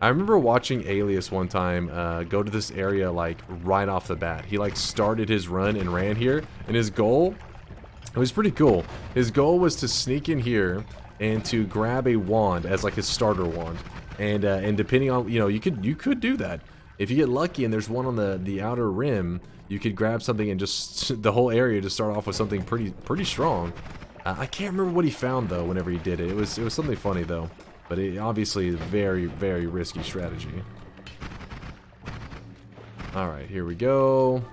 I remember watching Alias one time go to this area like right off the bat. He like started his run and ran here, and his goal, it was pretty cool. His goal was to sneak in here and to grab a wand as like his starter wand. And depending on, you know, you could do that. If you get lucky and there's one on the outer rim, you could grab something and just the whole area to start off with something pretty strong. I can't remember what he found though whenever he did it. It was something funny though, but it obviously is very risky strategy. All right, here we go.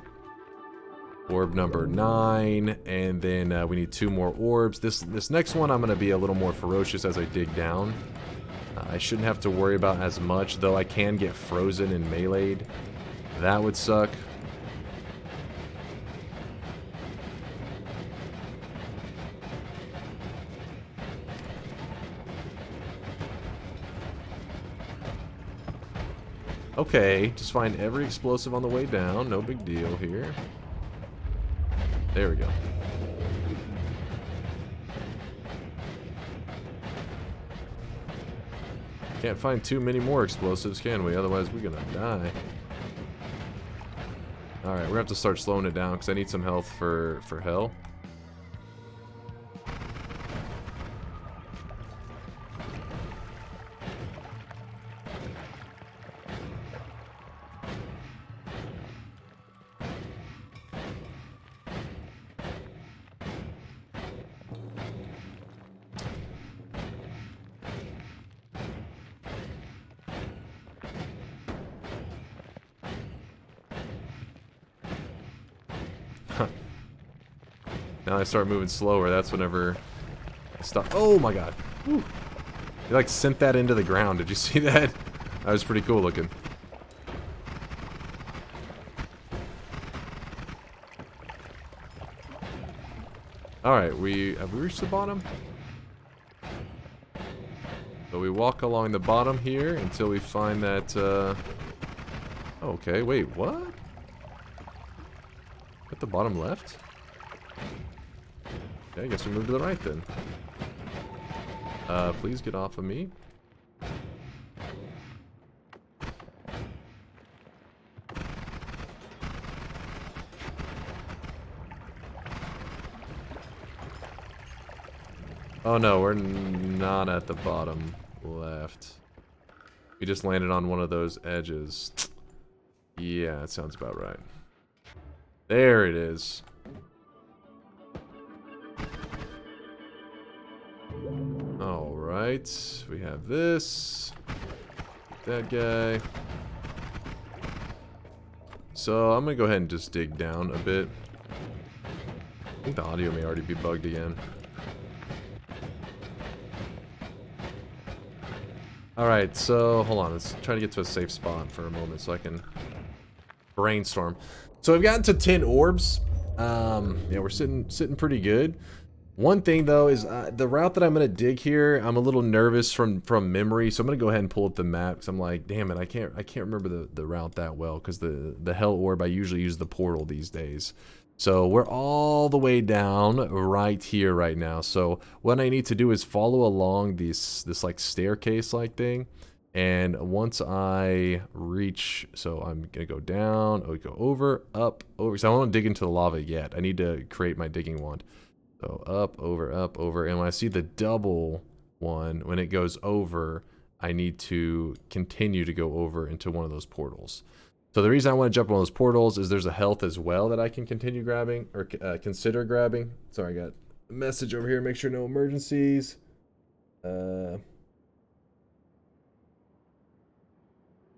Orb number 9, and then we need 2 more orbs. This next one I'm gonna be a little more ferocious as I dig down. I shouldn't have to worry about as much, though I can get frozen and meleeed. That would suck. Okay, just find every explosive on the way down. No big deal here. There we go. Can't find too many more explosives, can we? Otherwise, we're gonna die. Alright, we're gonna have to start slowing it down because I need some health for hell. Now I start moving slower, that's whenever I stop. Oh my god. Whew. He like sent that into the ground. Did you see that? That was pretty cool looking. Alright, have we reached the bottom? So we walk along the bottom here until we find that, okay, wait, what? At the bottom left? Okay, I guess we move to the right then. Please get off of me. Oh no, we're not at the bottom left. We just landed on one of those edges. Yeah, that sounds about right. There it is. Alright, we have this. That guy. So I'm gonna go ahead and just dig down a bit. I think the audio may already be bugged again. Alright, so hold on, let's try to get to a safe spot for a moment so I can brainstorm. So we've gotten to 10 orbs. Yeah, we're sitting pretty good. One thing though is the route that I'm gonna dig here, I'm a little nervous from memory, so I'm gonna go ahead and pull up the map because I'm like, damn it, I can't remember the route that well because the hell orb I usually use the portal these days. So we're all the way down right here right now. So what I need to do is follow along this like staircase like thing. And once I reach, so I'm gonna go down, go over, up, over. So I don't want to dig into the lava yet. I need to create my digging wand. So up, over, and when I see the double one, when it goes over, I need to continue to go over into one of those portals. So the reason I want to jump on those portals is there's a health as well that I can continue grabbing, or consider grabbing. Sorry, I got a message over here, make sure no emergencies. I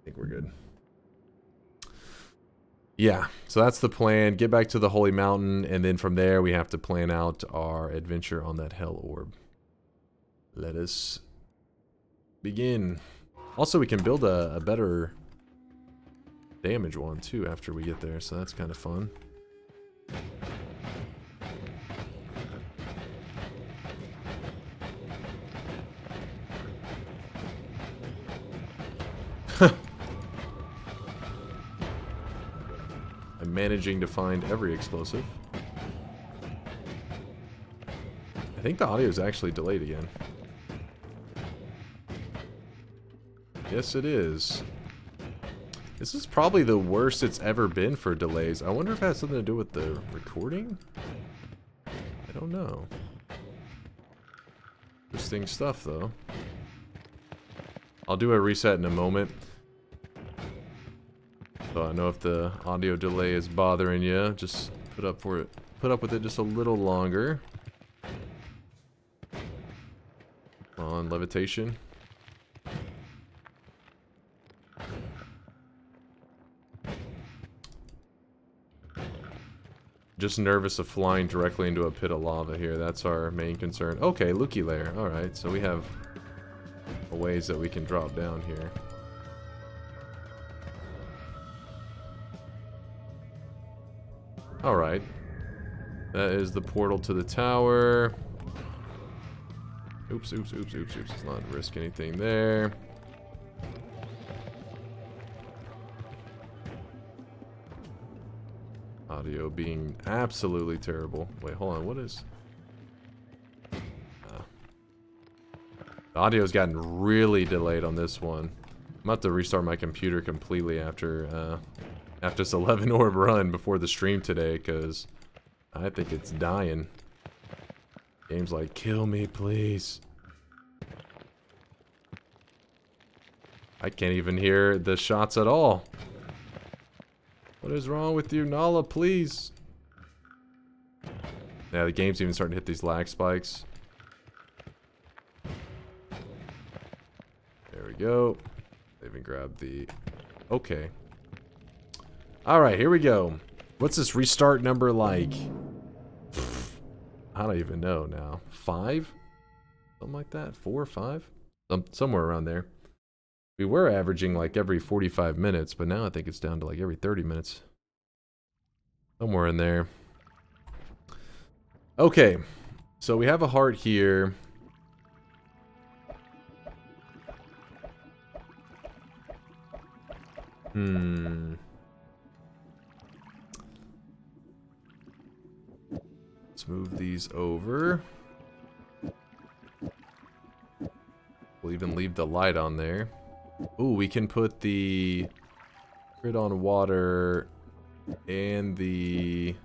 think we're good. Yeah, so that's the plan. Get back to the Holy Mountain, and then from there we have to plan out our adventure on that Hell Orb. Let us begin. Also, we can build a better damage one too after we get there, so that's kind of fun. I'm managing to find every explosive. I think the audio is actually delayed again. Yes, it is. This is probably the worst it's ever been for delays. I wonder if it has something to do with the recording? I don't know. Interesting stuff, though. I'll do a reset in a moment. So I know if the audio delay is bothering you, just put up with it just a little longer. On levitation. Just nervous of flying directly into a pit of lava here. That's our main concern. Okay, Looky Lair. Alright, so we have a ways that we can drop down here. Alright. That is the portal to the tower. Oops. Let's not risk anything there. Audio being absolutely terrible. Wait, hold on. What is... The audio's gotten really delayed on this one. I'm about to restart my computer completely after after this 11 orb run before the stream today, because I think it's dying. Game's like, kill me, please. I can't even hear the shots at all. What is wrong with you, Nala, please? Yeah, the game's even starting to hit these lag spikes. There we go. They even grabbed the... Okay. Alright, here we go. What's this restart number like? I don't even know now. 5? Something like that? 4 or 5? Somewhere around there. We were averaging like every 45 minutes, but now I think it's down to like every 30 minutes. Somewhere in there. Okay. So we have a heart here. Let's move these over. We'll even leave the light on there. Ooh, we can put the grid on water and the...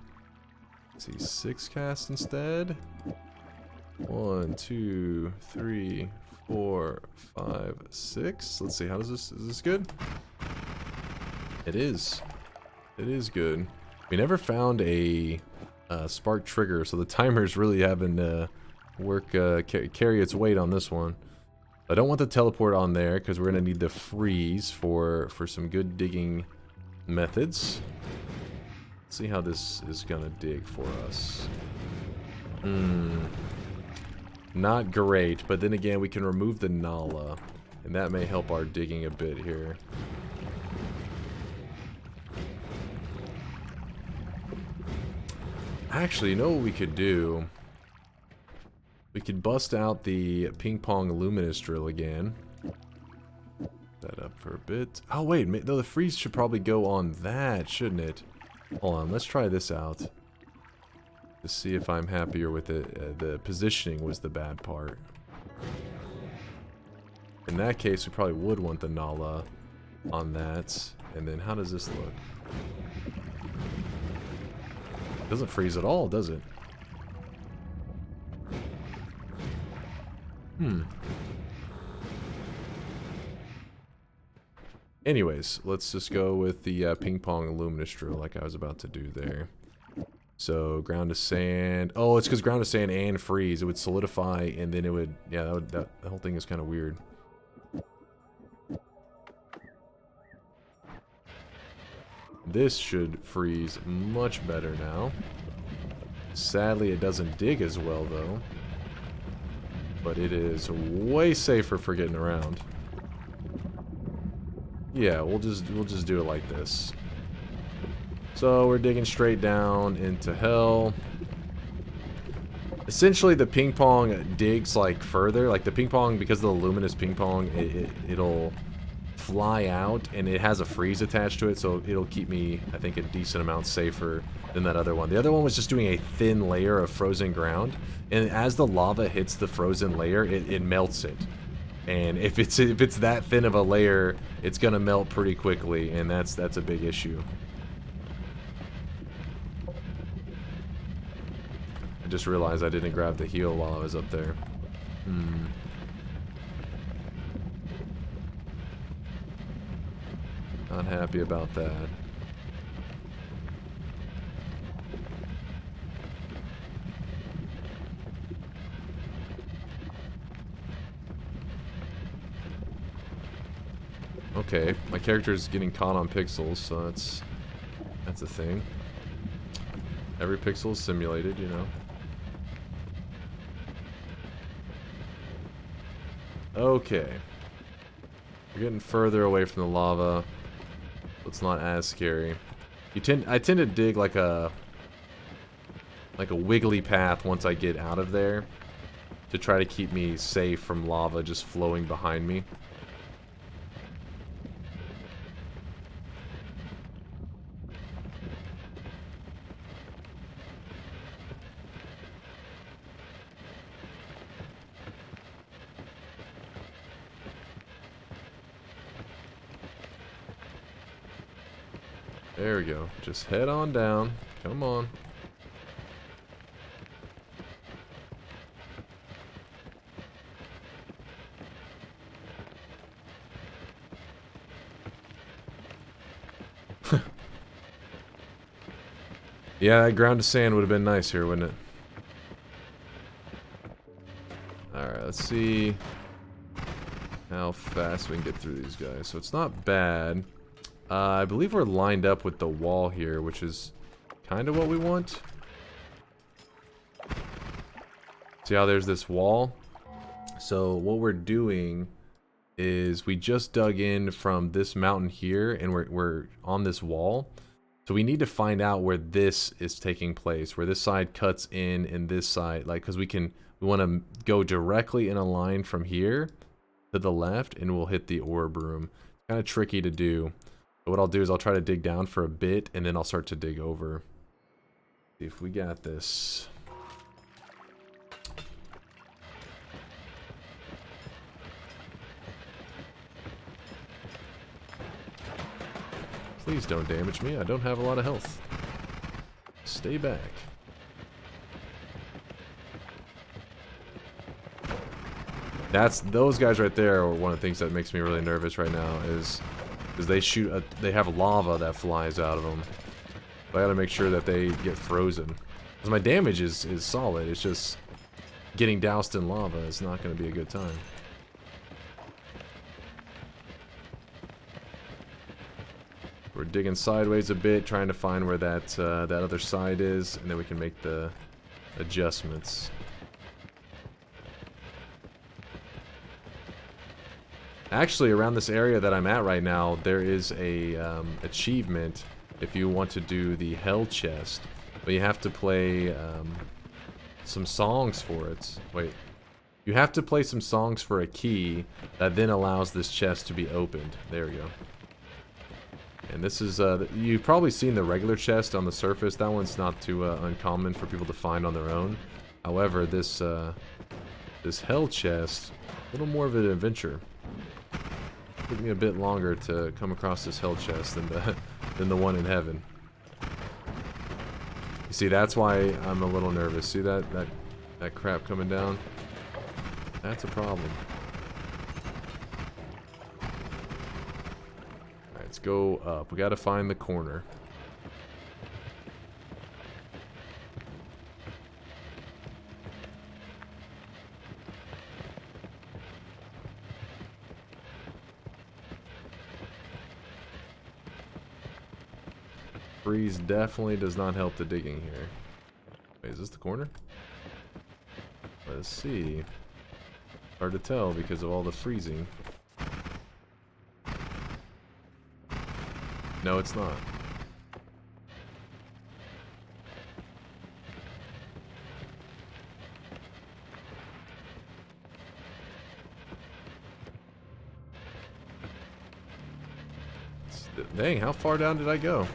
Let's see, 6 cast instead. 1, 2, 3, 4, 5, 6. Let's see, how does this... Is this good? It is. It is good. We never found a spark trigger, so the timer's really having to work, carry its weight on this one. I don't want the teleport on there because we're going to need the freeze for some good digging methods. Let's see how this is going to dig for us. Not great, but then again we can remove the Nala, and that may help our digging a bit here. Actually, you know what we could do? We could bust out the ping pong luminous drill again. That up for a bit. Oh wait, though the freeze should probably go on that, shouldn't it? Hold on, let's try this out. To see if I'm happier with it. The positioning was the bad part. In that case, we probably would want the Nala on that. And then how does this look? It doesn't freeze at all, does it? Anyways, let's just go with the ping pong luminous drill like I was about to do there. So, ground to sand. Oh, it's because ground to sand and freeze. It would solidify and then it would... Yeah, that whole thing is kind of weird. This should freeze much better now. Sadly, it doesn't dig as well, though. But it is way safer for getting around. Yeah, we'll just do it like this. So we're digging straight down into hell. Essentially, the ping pong digs like further. Like the ping pong, because of the luminous ping pong, it'll fly out, and it has a freeze attached to it, so it'll keep me, I think, a decent amount safer than that other one. The other one was just doing a thin layer of frozen ground, and as the lava hits the frozen layer, it melts it. And if it's that thin of a layer, it's gonna melt pretty quickly, and that's a big issue. I just realized I didn't grab the heal while I was up there. Not happy about that. Okay, my character is getting caught on pixels, so that's a thing. Every pixel is simulated, you know. Okay. We're getting further away from the lava. It's not as scary. I tend to dig like a wiggly path once I get out of there to try to keep me safe from lava just flowing behind me. There we go. Just head on down. Come on. Yeah, that ground of sand would have been nice here, wouldn't it? Alright, let's see how fast we can get through these guys. So it's not bad. I believe we're lined up with the wall here, which is kind of what we want. See how there's this wall? So what we're doing is we just dug in from this mountain here, and we're on this wall. So we need to find out where this is taking place, where this side cuts in and this side, like, because we want to go directly in a line from here to the left, and we'll hit the orb room. Kind of tricky to do. But what I'll do is I'll try to dig down for a bit, and then I'll start to dig over. See if we got this. Please don't damage me. I don't have a lot of health. Stay back. Those guys right there are one of the things that makes me really nervous right now is they have lava that flies out of them. So I gotta make sure that they get frozen. Because my damage is solid. It's just getting doused in lava is not gonna be a good time. We're digging sideways a bit, trying to find where that other side is, and then we can make the adjustments. Actually, around this area that I'm at right now, there is a achievement if you want to do the hell chest, but you have to play some songs for it. Wait, you have to play some songs for a key that then allows this chest to be opened. There we go. And this is, you've probably seen the regular chest on the surface. That one's not too uncommon for people to find on their own. However, this hell chest, a little more of an adventure. It took me a bit longer to come across this hell chest than the one in heaven. You see, that's why I'm a little nervous. See that crap coming down? That's a problem. Let's go up. We gotta find the corner. Freeze definitely does not help the digging here. Wait, is this the corner? Let's see. Hard to tell because of all the freezing. No, it's not. Dang, how far down did I go?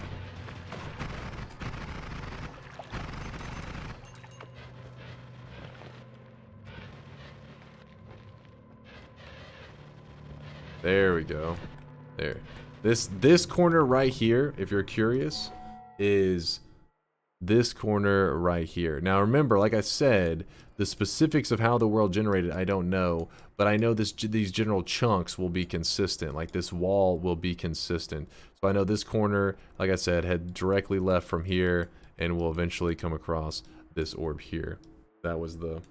There we go. There. This corner right here, if you're curious, is this corner right here. Now remember, like I said, the specifics of how the world generated, I don't know, but I know these general chunks will be consistent. Like this wall will be consistent. So I know this corner, like I said, had directly left from here and will eventually come across this orb here. That was the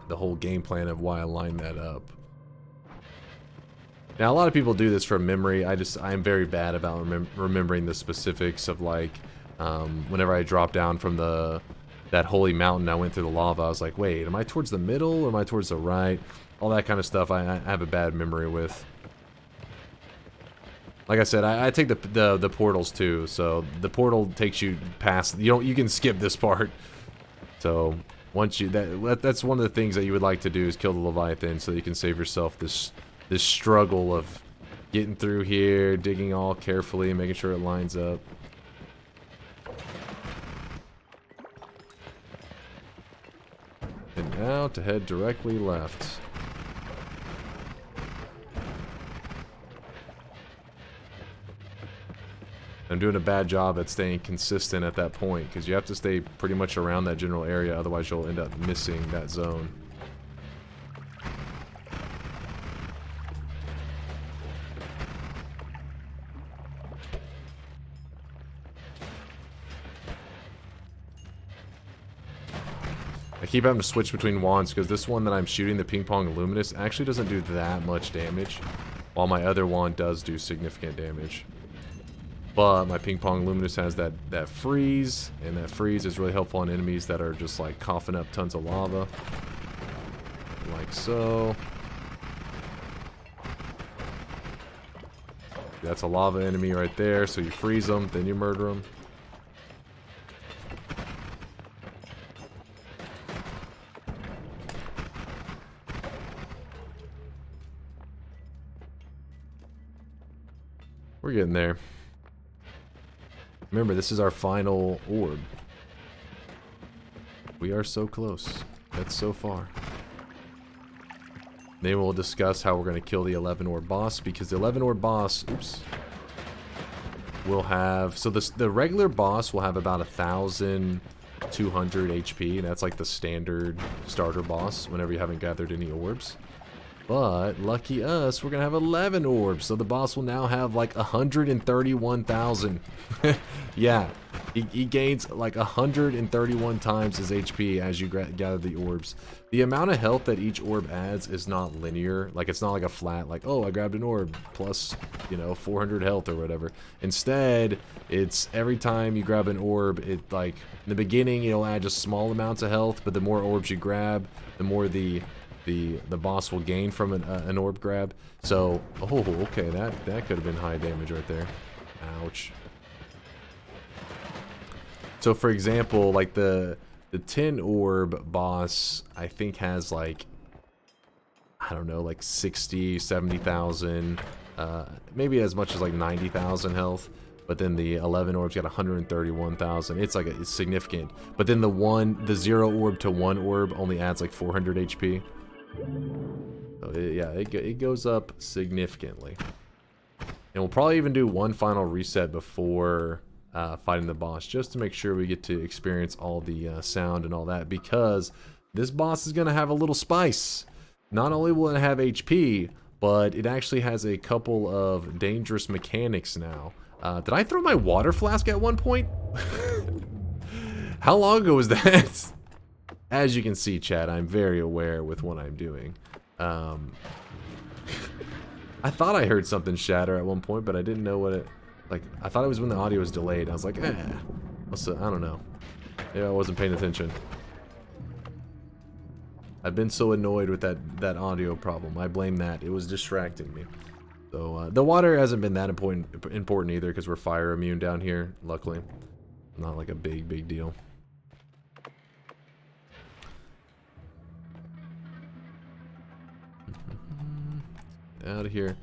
whole game plan of why I lined that up. Now, a lot of people do this from memory. I'm very bad about remembering the specifics of, like, whenever I dropped down from that holy mountain, I went through the lava. I was like, wait, am I towards the middle or am I towards the right? All that kind of stuff I have a bad memory with. Like I said, I take the portals too. So the portal takes you past. You can skip this part. So once that's one of the things that you would like to do is kill the Leviathan so you can save yourself this struggle of getting through here, digging all carefully, making sure it lines up. And now to head directly left. And I'm doing a bad job at staying consistent at that point, because you have to stay pretty much around that general area, otherwise you'll end up missing that zone. I keep having to switch between wands because this one that I'm shooting, the Ping Pong Luminous, actually doesn't do that much damage, while my other wand does do significant damage. But my Ping Pong Luminous has that freeze, and that freeze is really helpful on enemies that are just like coughing up tons of lava. Like so. That's a lava enemy right there, so you freeze them, then you murder them. We're getting there. Remember, this is our final orb. We are so close. That's so far. Then we'll discuss how we're going to kill the 11 orb boss, because the 11 orb boss, oops, will have, so the regular boss will have about 1,200 HP. That's like the standard starter boss whenever you haven't gathered any orbs. But, lucky us, we're going to have 11 orbs, so the boss will now have like 131,000. Yeah, he gains like 131 times his HP as you gather the orbs. The amount of health that each orb adds is not linear. Like, it's not like a flat, like, oh, I grabbed an orb plus, you know, 400 health or whatever. Instead, it's every time you grab an orb, it, like, in the beginning, it'll add just small amounts of health, but the more orbs you grab, the more the boss will gain from an orb grab. So, oh, okay, that could have been high damage right there. Ouch. So, for example, like the 10 orb boss, I think has like, I don't know, like 60, 70,000, maybe as much as like 90,000 health. But then the 11 orbs got 131,000. It's like it's significant. But then the 0 orb to 1 orb only adds like 400 HP. So it goes up significantly. And we'll probably even do one final reset before fighting the boss, just to make sure we get to experience all the sound and all that, because this boss is going to have a little spice. Not only will it have HP, but it actually has a couple of dangerous mechanics now. Did I throw my water flask at one point? How long ago was that? As you can see, chat, I'm very aware with what I'm doing. I thought I heard something shatter at one point, but I didn't know what it... Like, I thought it was when the audio was delayed. I was like, I don't know. Yeah, I wasn't paying attention. I've been so annoyed with that audio problem. I blame that. It was distracting me. So, the water hasn't been that important either, because we're fire immune down here, luckily. Not like a big deal. Out of here.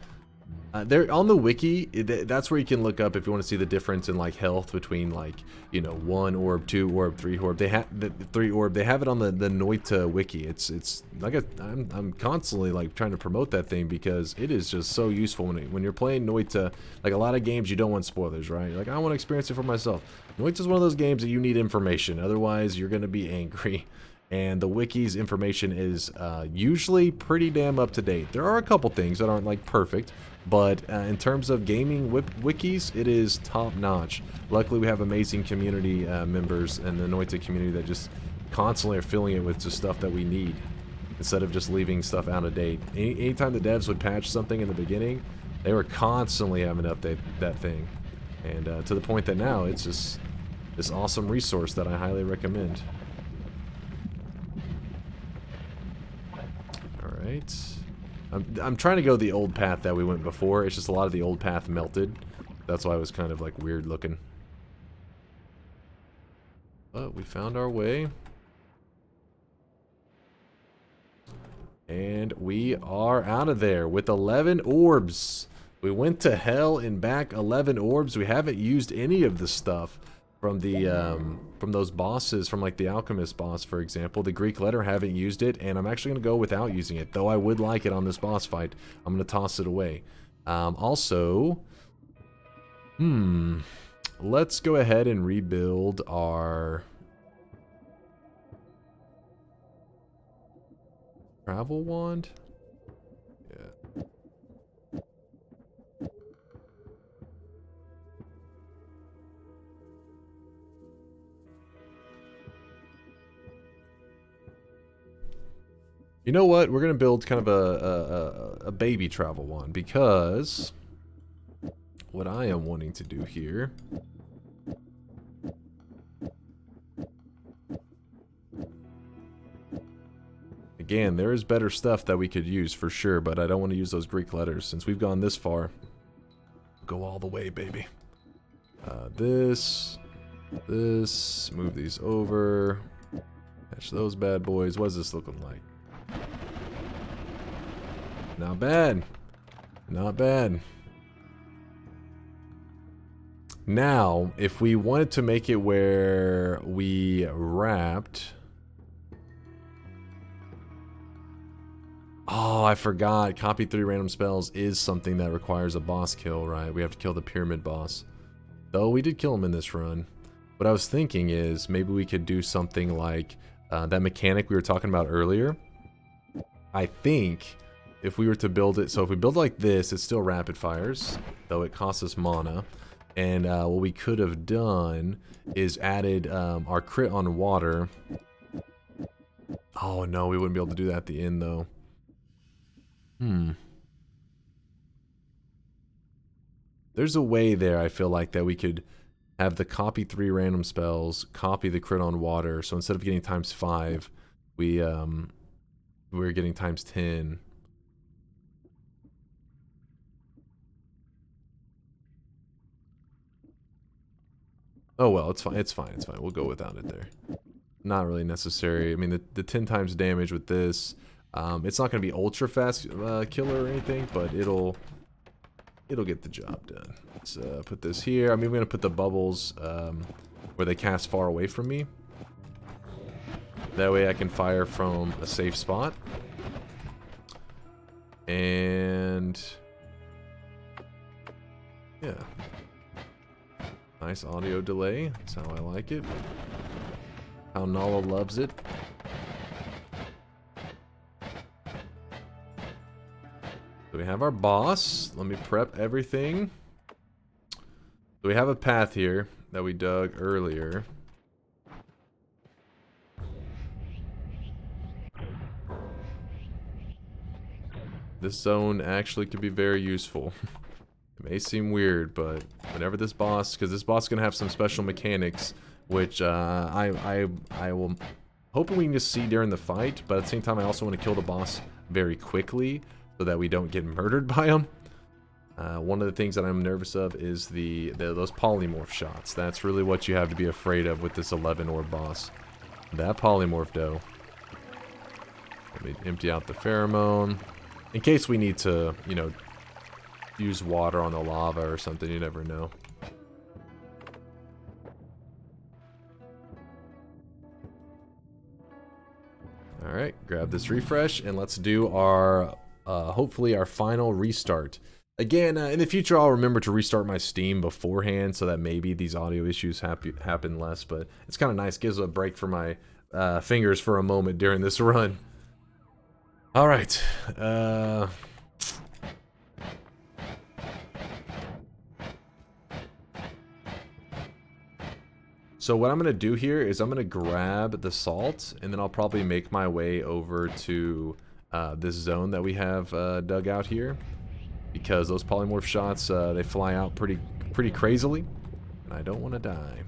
There on the wiki, that's where you can look up if you want to see the difference in like health between, like, you know, 1 orb, 2 orb, 3 orb. They have the 3 orb. They have it on the Noita wiki. It's like I'm constantly like trying to promote that thing, because it is just so useful when you're playing Noita. Like, a lot of games you don't want spoilers, right? You're like, I want to experience it for myself. Noita's one of those games that you need information, otherwise you're gonna be angry. And the wiki's information is usually pretty damn up to date. There are a couple things that aren't like perfect, but in terms of gaming wikis, it is top notch. Luckily, we have amazing community members in the Noita community that just constantly are filling it with just stuff that we need, instead of just leaving stuff out of date. Anytime the devs would patch something in the beginning, they were constantly having to update that thing. And to the point that now it's just this awesome resource that I highly recommend. Alright. I'm trying to go the old path that we went before. It's just a lot of the old path melted. That's why it was kind of like weird looking. But we found our way. And we are out of there with 11 orbs. We went to hell and back 11 orbs. We haven't used any of the stuff from the from those bosses, from like the alchemist boss, for example. The Greek letter, haven't used it, and I'm actually gonna go without using it, though I would like it on this boss fight. I'm gonna toss it away. Also, let's go ahead and rebuild our travel wand. Yeah. You know what? We're gonna build kind of a baby travel wand, because what I am wanting to do here again, there is better stuff that we could use for sure, but I don't want to use those Greek letters since we've gone this far. Go all the way, baby. This, move these over, catch those bad boys. What is this looking like? Not bad. Not bad. Now, if we wanted to make it where we wrapped... Oh, I forgot. Copy 3 random spells is something that requires a boss kill, right? We have to kill the pyramid boss. Though we did kill him in this run. What I was thinking is maybe we could do something like that mechanic we were talking about earlier. I think if we were to build it, so if we build like this, it's still rapid fires, though it costs us mana. And what we could have done is added our crit on water. Oh no, we wouldn't be able to do that at the end though. There's a way there, I feel like, that we could have the copy 3 random spells, copy the crit on water, so instead of getting ×5, we're getting ×10. Oh well, it's fine, it's fine, it's fine. We'll go without it there. Not really necessary. I mean, the 10 times damage with this, it's not going to be ultra fast killer or anything, but it'll get the job done. Let's put this here. I mean, we're going to put the bubbles where they cast far away from me. That way I can fire from a safe spot. And yeah. Nice audio delay. That's how I like it. How Nala loves it. So we have our boss. Let me prep everything. So we have a path here that we dug earlier. This zone actually could be very useful. It may seem weird, but whenever this boss, because this boss is gonna have some special mechanics, which I will hoping we can just see during the fight, but at the same time I also want to kill the boss very quickly so that we don't get murdered by him. One of the things that I'm nervous of is those polymorph shots. That's really what you have to be afraid of with this 11 orb boss. That polymorph though. Let me empty out the pheromone. In case we need to, you know, use water on the lava or something, you never know. Alright, grab this refresh and let's do our, hopefully our final restart. Again, in the future I'll remember to restart my Steam beforehand so that maybe these audio issues happen less, but it's kind of nice, gives a break for my fingers for a moment during this run. Alright, so what I'm going to do here is I'm going to grab the salt, and then I'll probably make my way over to this zone that we have dug out here. Because those polymorph shots, they fly out pretty crazily, and I don't want to die.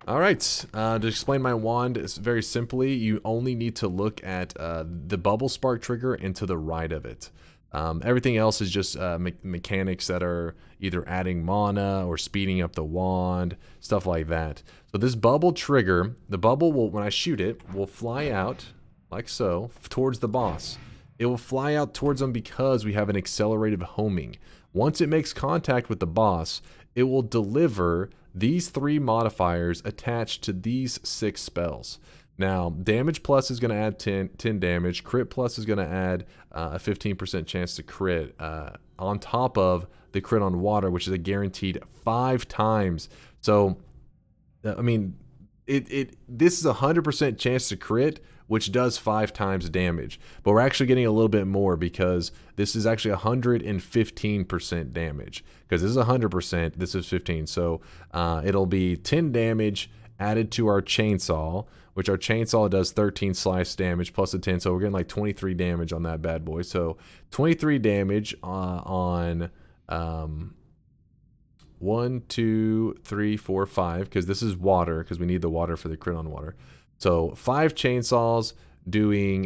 Alright, to explain my wand, it's very simply, you only need to look at the bubble spark trigger and to the right of it. Everything else is just mechanics that are either adding mana or speeding up the wand, stuff like that. So this bubble trigger, the bubble will, when I shoot it, will fly out, like so, towards the boss. It will fly out towards them because we have an accelerated homing. Once it makes contact with the boss, it will deliver these 3 modifiers attached to these 6 spells. Now, damage plus is going to add 10 damage. Crit plus is going to add a 15% chance to crit on top of the crit on water, which is a guaranteed 5 times. So, I mean, this is a 100% chance to crit, which does 5 times damage. But we're actually getting a little bit more because this is actually 115% damage. Because this is 100%, this is 15. So it'll be 10 damage added to our chainsaw, which our chainsaw does 13 slice damage plus a 10. So we're getting like 23 damage on that bad boy. So 23 damage on 1, 2, 3, 4, 5, because this is water, because we need the water for the crit on water. So 5 chainsaws doing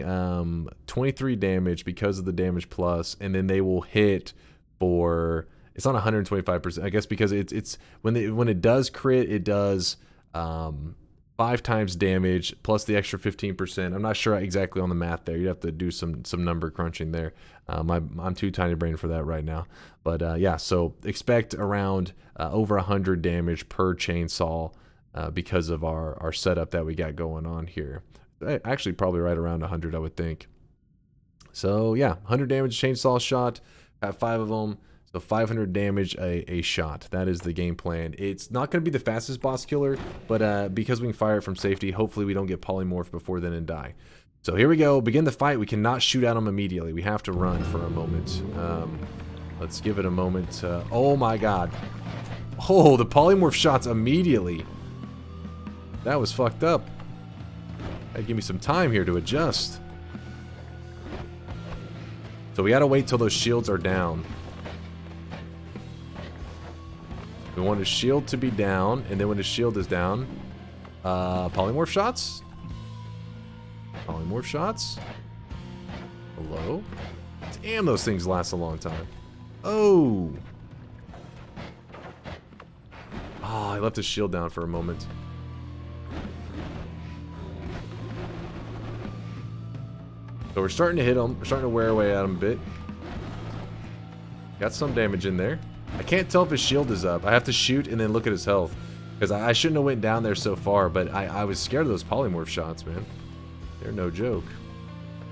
23 damage because of the damage plus, and then they will hit for, it's not 125%, I guess, because it's when it does crit, it does 5 times damage plus the extra 15%. I'm not sure exactly on the math there. You have to do some number crunching there. I'm too tiny brain for that right now. But yeah, so expect around over 100 damage per chainsaw because of our setup that we got going on here. Actually, probably right around 100, I would think. So yeah, 100 damage chainsaw shot. Have 5 of them. So 500 damage a shot. That is the game plan. It's not going to be the fastest boss killer, but because we can fire it from safety, hopefully we don't get polymorph before then and die. So here we go. Begin the fight. We cannot shoot at him immediately. We have to run for a moment. Let's give it a moment. Oh my god. Oh, the polymorph shots immediately. That was fucked up. Gotta give me some time here to adjust. So we gotta wait till those shields are down. We want his shield to be down, and then when his shield is down, polymorph shots? Polymorph shots? Hello? Damn, those things last a long time. Oh! Oh, I left his shield down for a moment. So we're starting to hit him. We're starting to wear away at him a bit. Got some damage in there. I can't tell if his shield is up. I have to shoot and then look at his health. Because I shouldn't have went down there so far, but I was scared of those polymorph shots, man. They're no joke.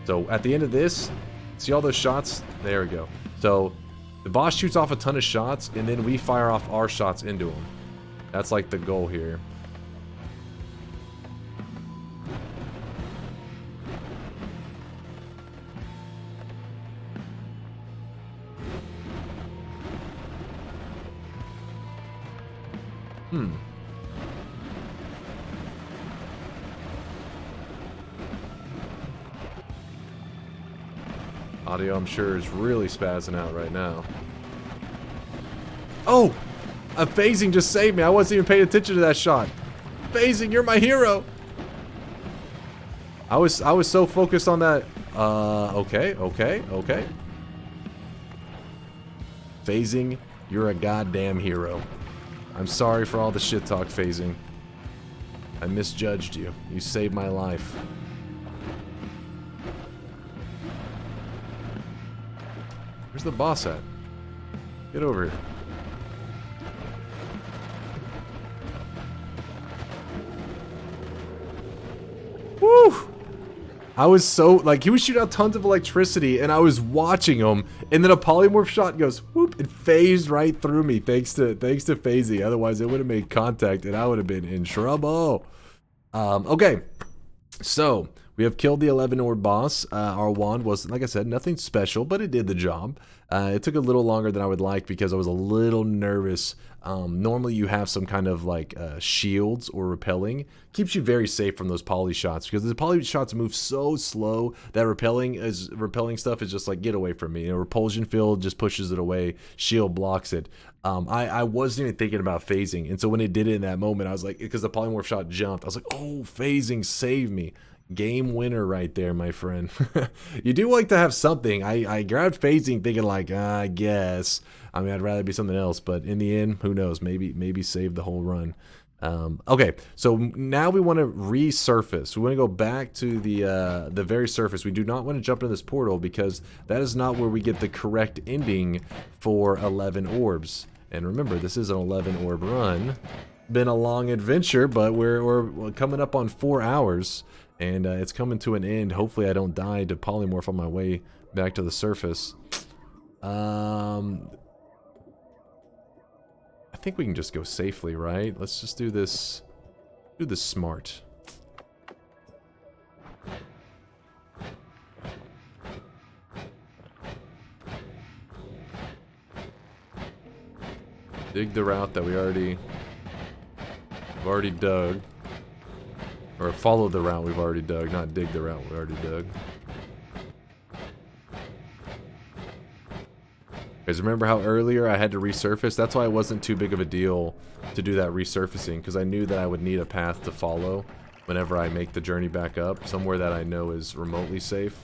So at the end of this, see all those shots? There we go. So the boss shoots off a ton of shots, and then we fire off our shots into him. That's like the goal here. Audio, I'm sure, is really spazzing out right now. Oh! A phasing just saved me. I wasn't even paying attention to that shot. Phasing, you're my hero. I was so focused on that. Okay. Phasing, you're a goddamn hero. I'm sorry for all the shit talk, Phasing. I misjudged you. You saved my life. Where's the boss at? Get over here. Woo! I was so, like, he was shooting out tons of electricity, and I was watching him, and then a polymorph shot goes, whoop, it phased right through me, thanks to phasing. Otherwise, it would have made contact, and I would have been in trouble. Okay, so we have killed the 11 orb boss. Our wand was, like I said, nothing special, but it did the job. It took a little longer than I would like because I was a little nervous. Normally you have some kind of like shields or repelling. Keeps you very safe from those poly shots because the poly shots move so slow that repelling stuff is just like, get away from me. You know, repulsion field just pushes it away. Shield blocks it. I wasn't even thinking about phasing. And so when it did it in that moment, I was like, because the polymorph shot jumped, I was like, oh, phasing saved me. Game winner right there, my friend. You do like to have something. I grabbed phasing thinking like, I guess. I mean, I'd rather be something else, but in the end, who knows? Maybe save the whole run. Okay, so now we want to resurface. We want to go back to the very surface. We do not want to jump into this portal because that is not where we get the correct ending for 11 orbs. And remember, this is an 11 orb run. Been a long adventure, but we're coming up on 4 hours. And it's coming to an end. Hopefully I don't die to polymorph on my way back to the surface. I think we can just go safely, right? Let's just do this. Do this smart. Dig the route that we've already dug. Or follow the route we've already dug, not dig the route we already dug. Guys, remember how earlier I had to resurface? That's why it wasn't too big of a deal to do that resurfacing, because I knew that I would need a path to follow whenever I make the journey back up, somewhere that I know is remotely safe.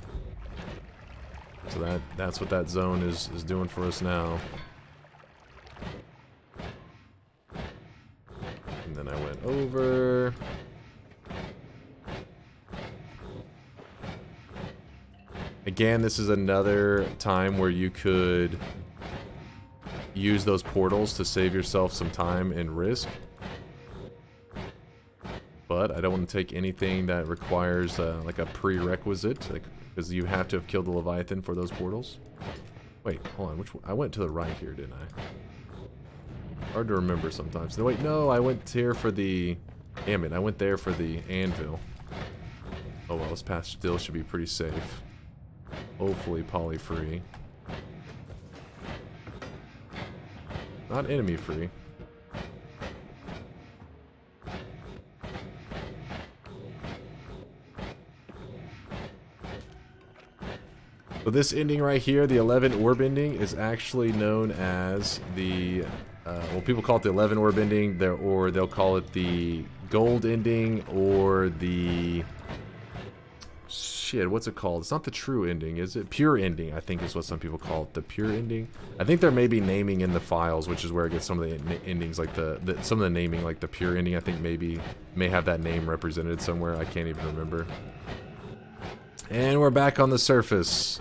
So that's what that zone is doing for us now. And then I went over. Again, this is another time where you could use those portals to save yourself some time and risk. But I don't want to take anything that requires like a prerequisite, because you have to have killed the Leviathan for those portals. Wait, hold on. Which one? I went to the right here, didn't I? Hard to remember sometimes. No, wait, no, I went here for the... Damn it, I went there for the anvil. Oh well, this path still should be pretty safe. Hopefully poly-free. Not enemy-free. So this ending right here, the 11 orb ending, is actually known as the... well, people call it the 11 orb ending, or they'll call it the gold ending, or the... Shit, what's it called? It's not the true ending, is it? Pure ending, I think is what some people call it. The pure ending. I think there may be naming in the files, which is where it gets some of the endings, like some of the naming, like the pure ending. I think may have that name represented somewhere. I can't even remember. And we're back on the surface.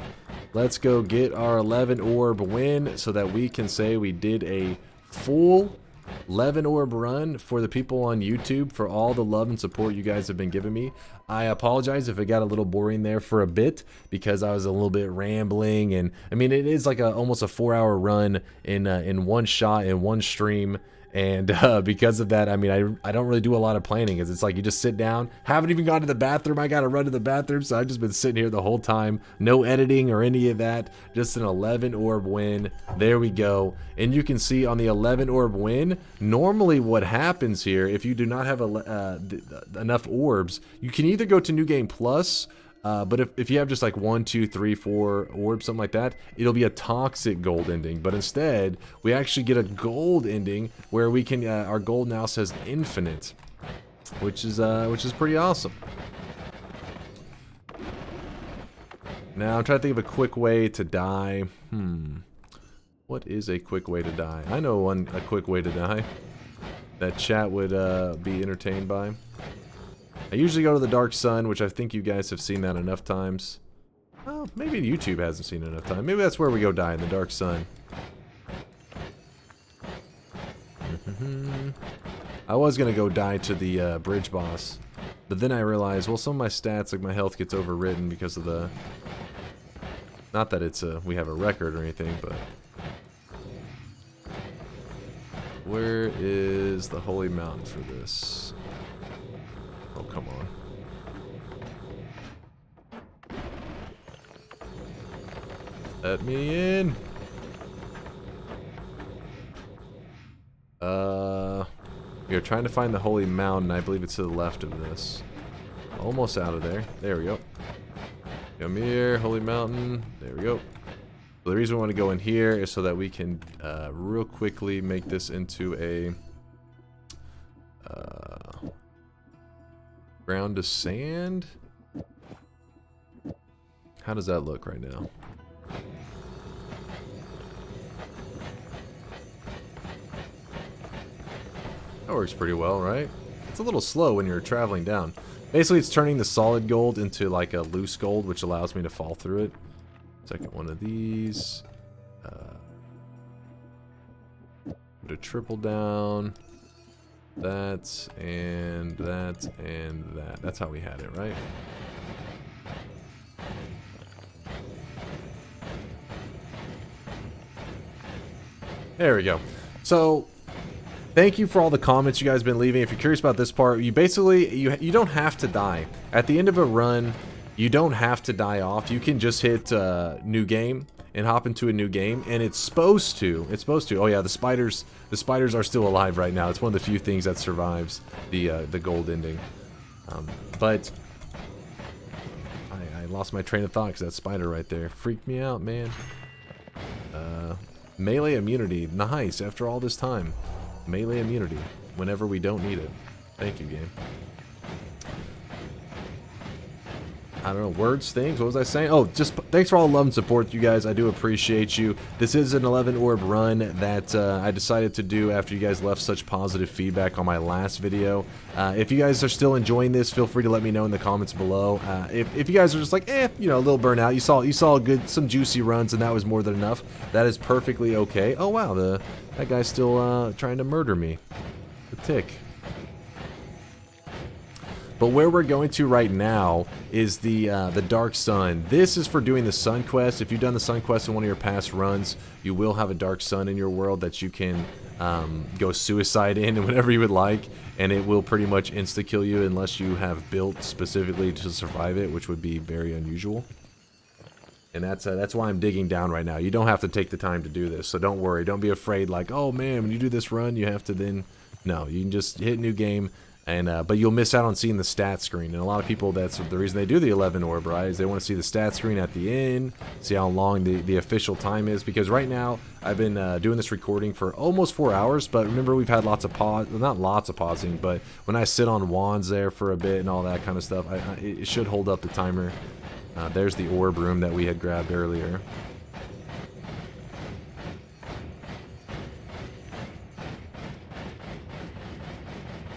Let's go get our 11 orb win so that we can say we did a full 11 orb run for the people on YouTube, for all the love and support you guys have been giving me. I apologize if it got a little boring there for a bit, because I was a little bit rambling, and I mean it is like almost a 4-hour run in one shot in one stream. And because of that, I mean, I don't really do a lot of planning, because it's like you just sit down. Haven't even gone to the bathroom. I got to run to the bathroom, so I've just been sitting here the whole time. No editing or any of that. Just an 11 orb win. There we go. And you can see on the 11 orb win, normally what happens here, if you do not have enough orbs, you can either go to New Game Plus, but if you have just like 1, 2, 3, 4 orbs, something like that, it'll be a toxic gold ending. But instead, we actually get a gold ending where we can, our gold now says infinite, which is pretty awesome. Now I'm trying to think of a quick way to die. What is a quick way to die? I know a quick way to die that chat would be entertained by. I usually go to the Dark Sun, which I think you guys have seen that enough times. Well, maybe YouTube hasn't seen it enough time. Maybe that's where we go die, in the Dark Sun. I was going to go die to the bridge boss, but then I realized, well, some of my stats, like my health, gets overridden because of the... Not that it's we have a record or anything, but... Where is the Holy Mountain for this? Oh, come on. Let me in. We are trying to find the Holy Mountain. I believe it's to the left of this. Almost out of there. There we go. Come here, Holy Mountain. There we go. So the reason we want to go in here is so that we can real quickly make this into a ground to sand. How does that look right now? That works pretty well, right? It's a little slow when you're traveling down. Basically, it's turning the solid gold into like a loose gold, which allows me to fall through it. Second one of these. Put a triple down. that, and that, and that. That's how we had it, right? There we go. So, thank you for all the comments you guys have been leaving. If you're curious about this part, you basically, you don't have to die. At the end of a run, you don't have to die off. You can just hit new game and hop into a new game, and it's supposed to. Oh yeah, the spiders are still alive right now. It's one of the few things that survives the gold ending. But I lost my train of thought because that spider right there freaked me out, man. Melee immunity, nice. After all this time, melee immunity whenever we don't need it. Thank you, game. I don't know, words, things, what was I saying? Oh, just thanks for all the love and support, you guys. I do appreciate you. This is an 11 orb run that I decided to do after you guys left such positive feedback on my last video. If you guys are still enjoying this, feel free to let me know in the comments below. If you guys are just like, you know, a little burnout, you saw some juicy runs and that was more than enough, that is perfectly okay. Oh wow, that guy's still trying to murder me. The tick. But where we're going to right now is the Dark Sun. This is for doing the Sun Quest. If you've done the Sun Quest in one of your past runs, you will have a Dark Sun in your world that you can go suicide in whenever you would like, and it will pretty much insta-kill you unless you have built specifically to survive it, which would be very unusual. And that's why I'm digging down right now. You don't have to take the time to do this, so don't worry. Don't be afraid like, oh man, when you do this run, you have to then... No, you can just hit new game. And but you'll miss out on seeing the stat screen, and a lot of people, that's the reason they do the 11 orb, right? Is they want to see the stat screen at the end, see how long the official time is. Because right now I've been doing this recording for almost 4 hours, but remember we've had lots of pause, not lots of pausing, but when I sit on wands there for a bit and all that kind of stuff, it should hold up the timer. There's the orb room that we had grabbed earlier.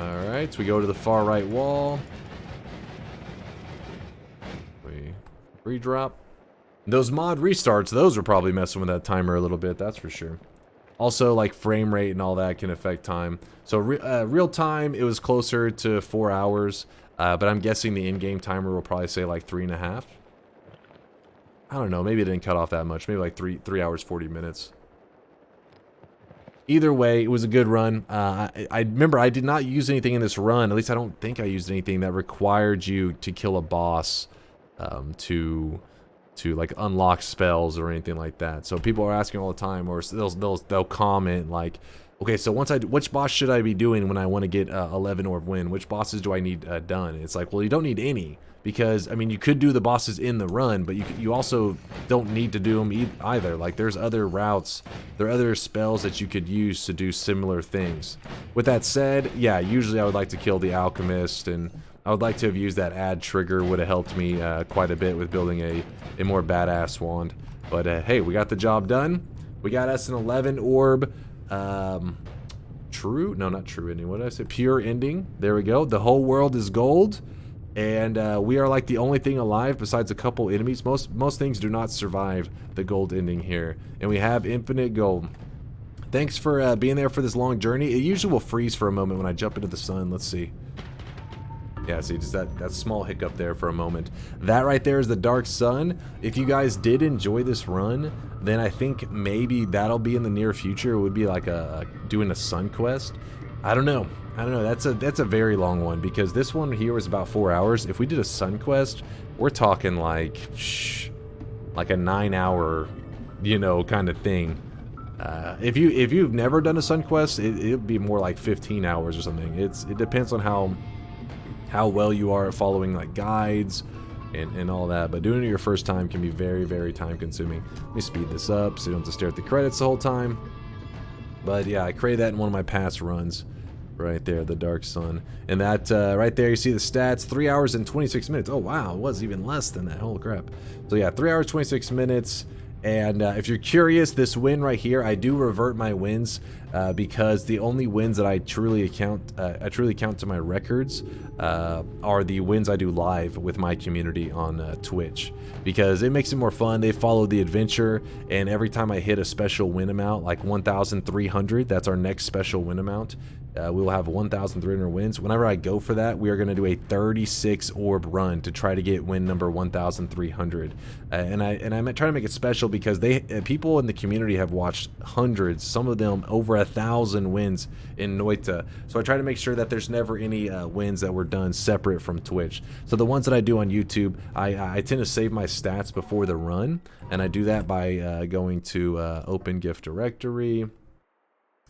Alright, so we go to the far right wall. We re-drop. Those mod restarts, those are probably messing with that timer a little bit, that's for sure. Also, like frame rate and all that can affect time. So real time, it was closer to 4 hours, but I'm guessing the in-game timer will probably say like 3.5. I don't know, maybe it didn't cut off that much, maybe like 3 hours 40 minutes. Either way, it was a good run. I remember I did not use anything in this run. At least I don't think I used anything that required you to kill a boss to like unlock spells or anything like that. So people are asking all the time, or they'll comment like, okay, so which boss should I be doing when I want to get 11 orb win? Which bosses do I need done? And it's like, well, you don't need any. Because, I mean, you could do the bosses in the run, but you also don't need to do them either. Like, there's other routes, there are other spells that you could use to do similar things. With that said, yeah, usually I would like to kill the Alchemist, and I would like to have used that add trigger, would have helped me quite a bit with building a more badass wand. But, hey, we got the job done. We got us an 11 orb, true, no, not true ending, what did I say, pure ending. There we go, the whole world is gold. And we are like the only thing alive besides a couple enemies. Most things do not survive the gold ending here. And we have infinite gold. Thanks for being there for this long journey. It usually will freeze for a moment when I jump into the sun. Let's see. Yeah, see, just that small hiccup there for a moment. That right there is the Dark Sun. If you guys did enjoy this run, then I think maybe that'll be in the near future. It would be like doing a sun quest. I don't know. That's a very long one, because this one here was about 4 hours. If we did a sun quest, we're talking like a 9-hour, you know, kind of thing. If you've never done a sun quest, it'd be more like 15 hours or something. It depends on how well you are at following like guides and all that. But doing it your first time can be very, very time consuming. Let me speed this up so you don't have to stare at the credits the whole time. But yeah, I created that in one of my past runs. Right there, the Dark Sun. And that right there, you see the stats, 3 hours and 26 minutes. Oh wow, it was even less than that. Holy crap. So yeah, 3 hours 26 minutes. And if you're curious, this win right here, I do revert my wins because the only wins that I truly count to my records are the wins I do live with my community on Twitch, because it makes it more fun. They follow the adventure, and every time I hit a special win amount, like 1,300, that's our next special win amount. we will have 1,300 wins. Whenever I go for that, we are going to do a 36 orb run to try to get win number 1,300. And I'm trying to make it special because people in the community have watched hundreds, some of them over 1,000 wins in Noita. So I try to make sure that there's never any wins that were done separate from Twitch. So the ones that I do on YouTube, I tend to save my stats before the run, and I do that by going to Open Gift Directory.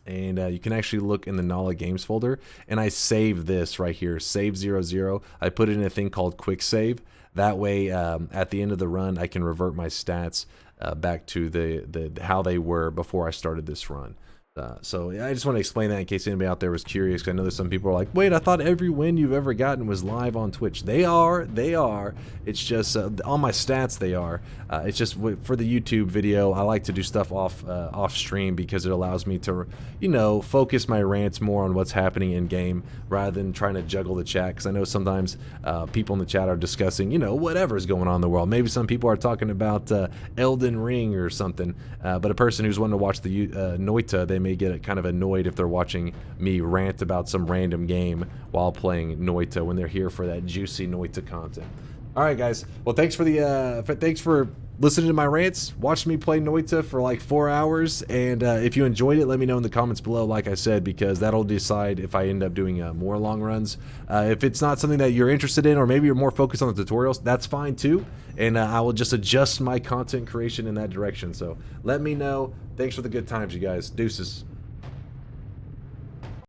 And you can actually look in the Nala Games folder, and I save this right here, save 00. I put it in a thing called quick save. That way, at the end of the run, I can revert my stats back to the how they were before I started this run. So I just want to explain that in case anybody out there was curious, because I know there's some people who are like, wait, I thought every win you've ever gotten was live on Twitch. They are. It's just on my stats they are. It's just for the YouTube video, I like to do stuff off stream because it allows me to, you know, focus my rants more on what's happening in game rather than trying to juggle the chat. Because I know sometimes people in the chat are discussing, you know, whatever's going on in the world. Maybe some people are talking about Elden Ring or something, but a person who's wanting to watch the Noita, they may get kind of annoyed if they're watching me rant about some random game while playing Noita when they're here for that juicy Noita content. All right, guys. Well, thanks for listening to my rants, watching me play Noita for like 4 hours, and if you enjoyed it, let me know in the comments below, like I said, because that'll decide if I end up doing more long runs. If it's not something that you're interested in, or maybe you're more focused on the tutorials, that's fine too, and I will just adjust my content creation in that direction. So let me know. Thanks for the good times, you guys. Deuces.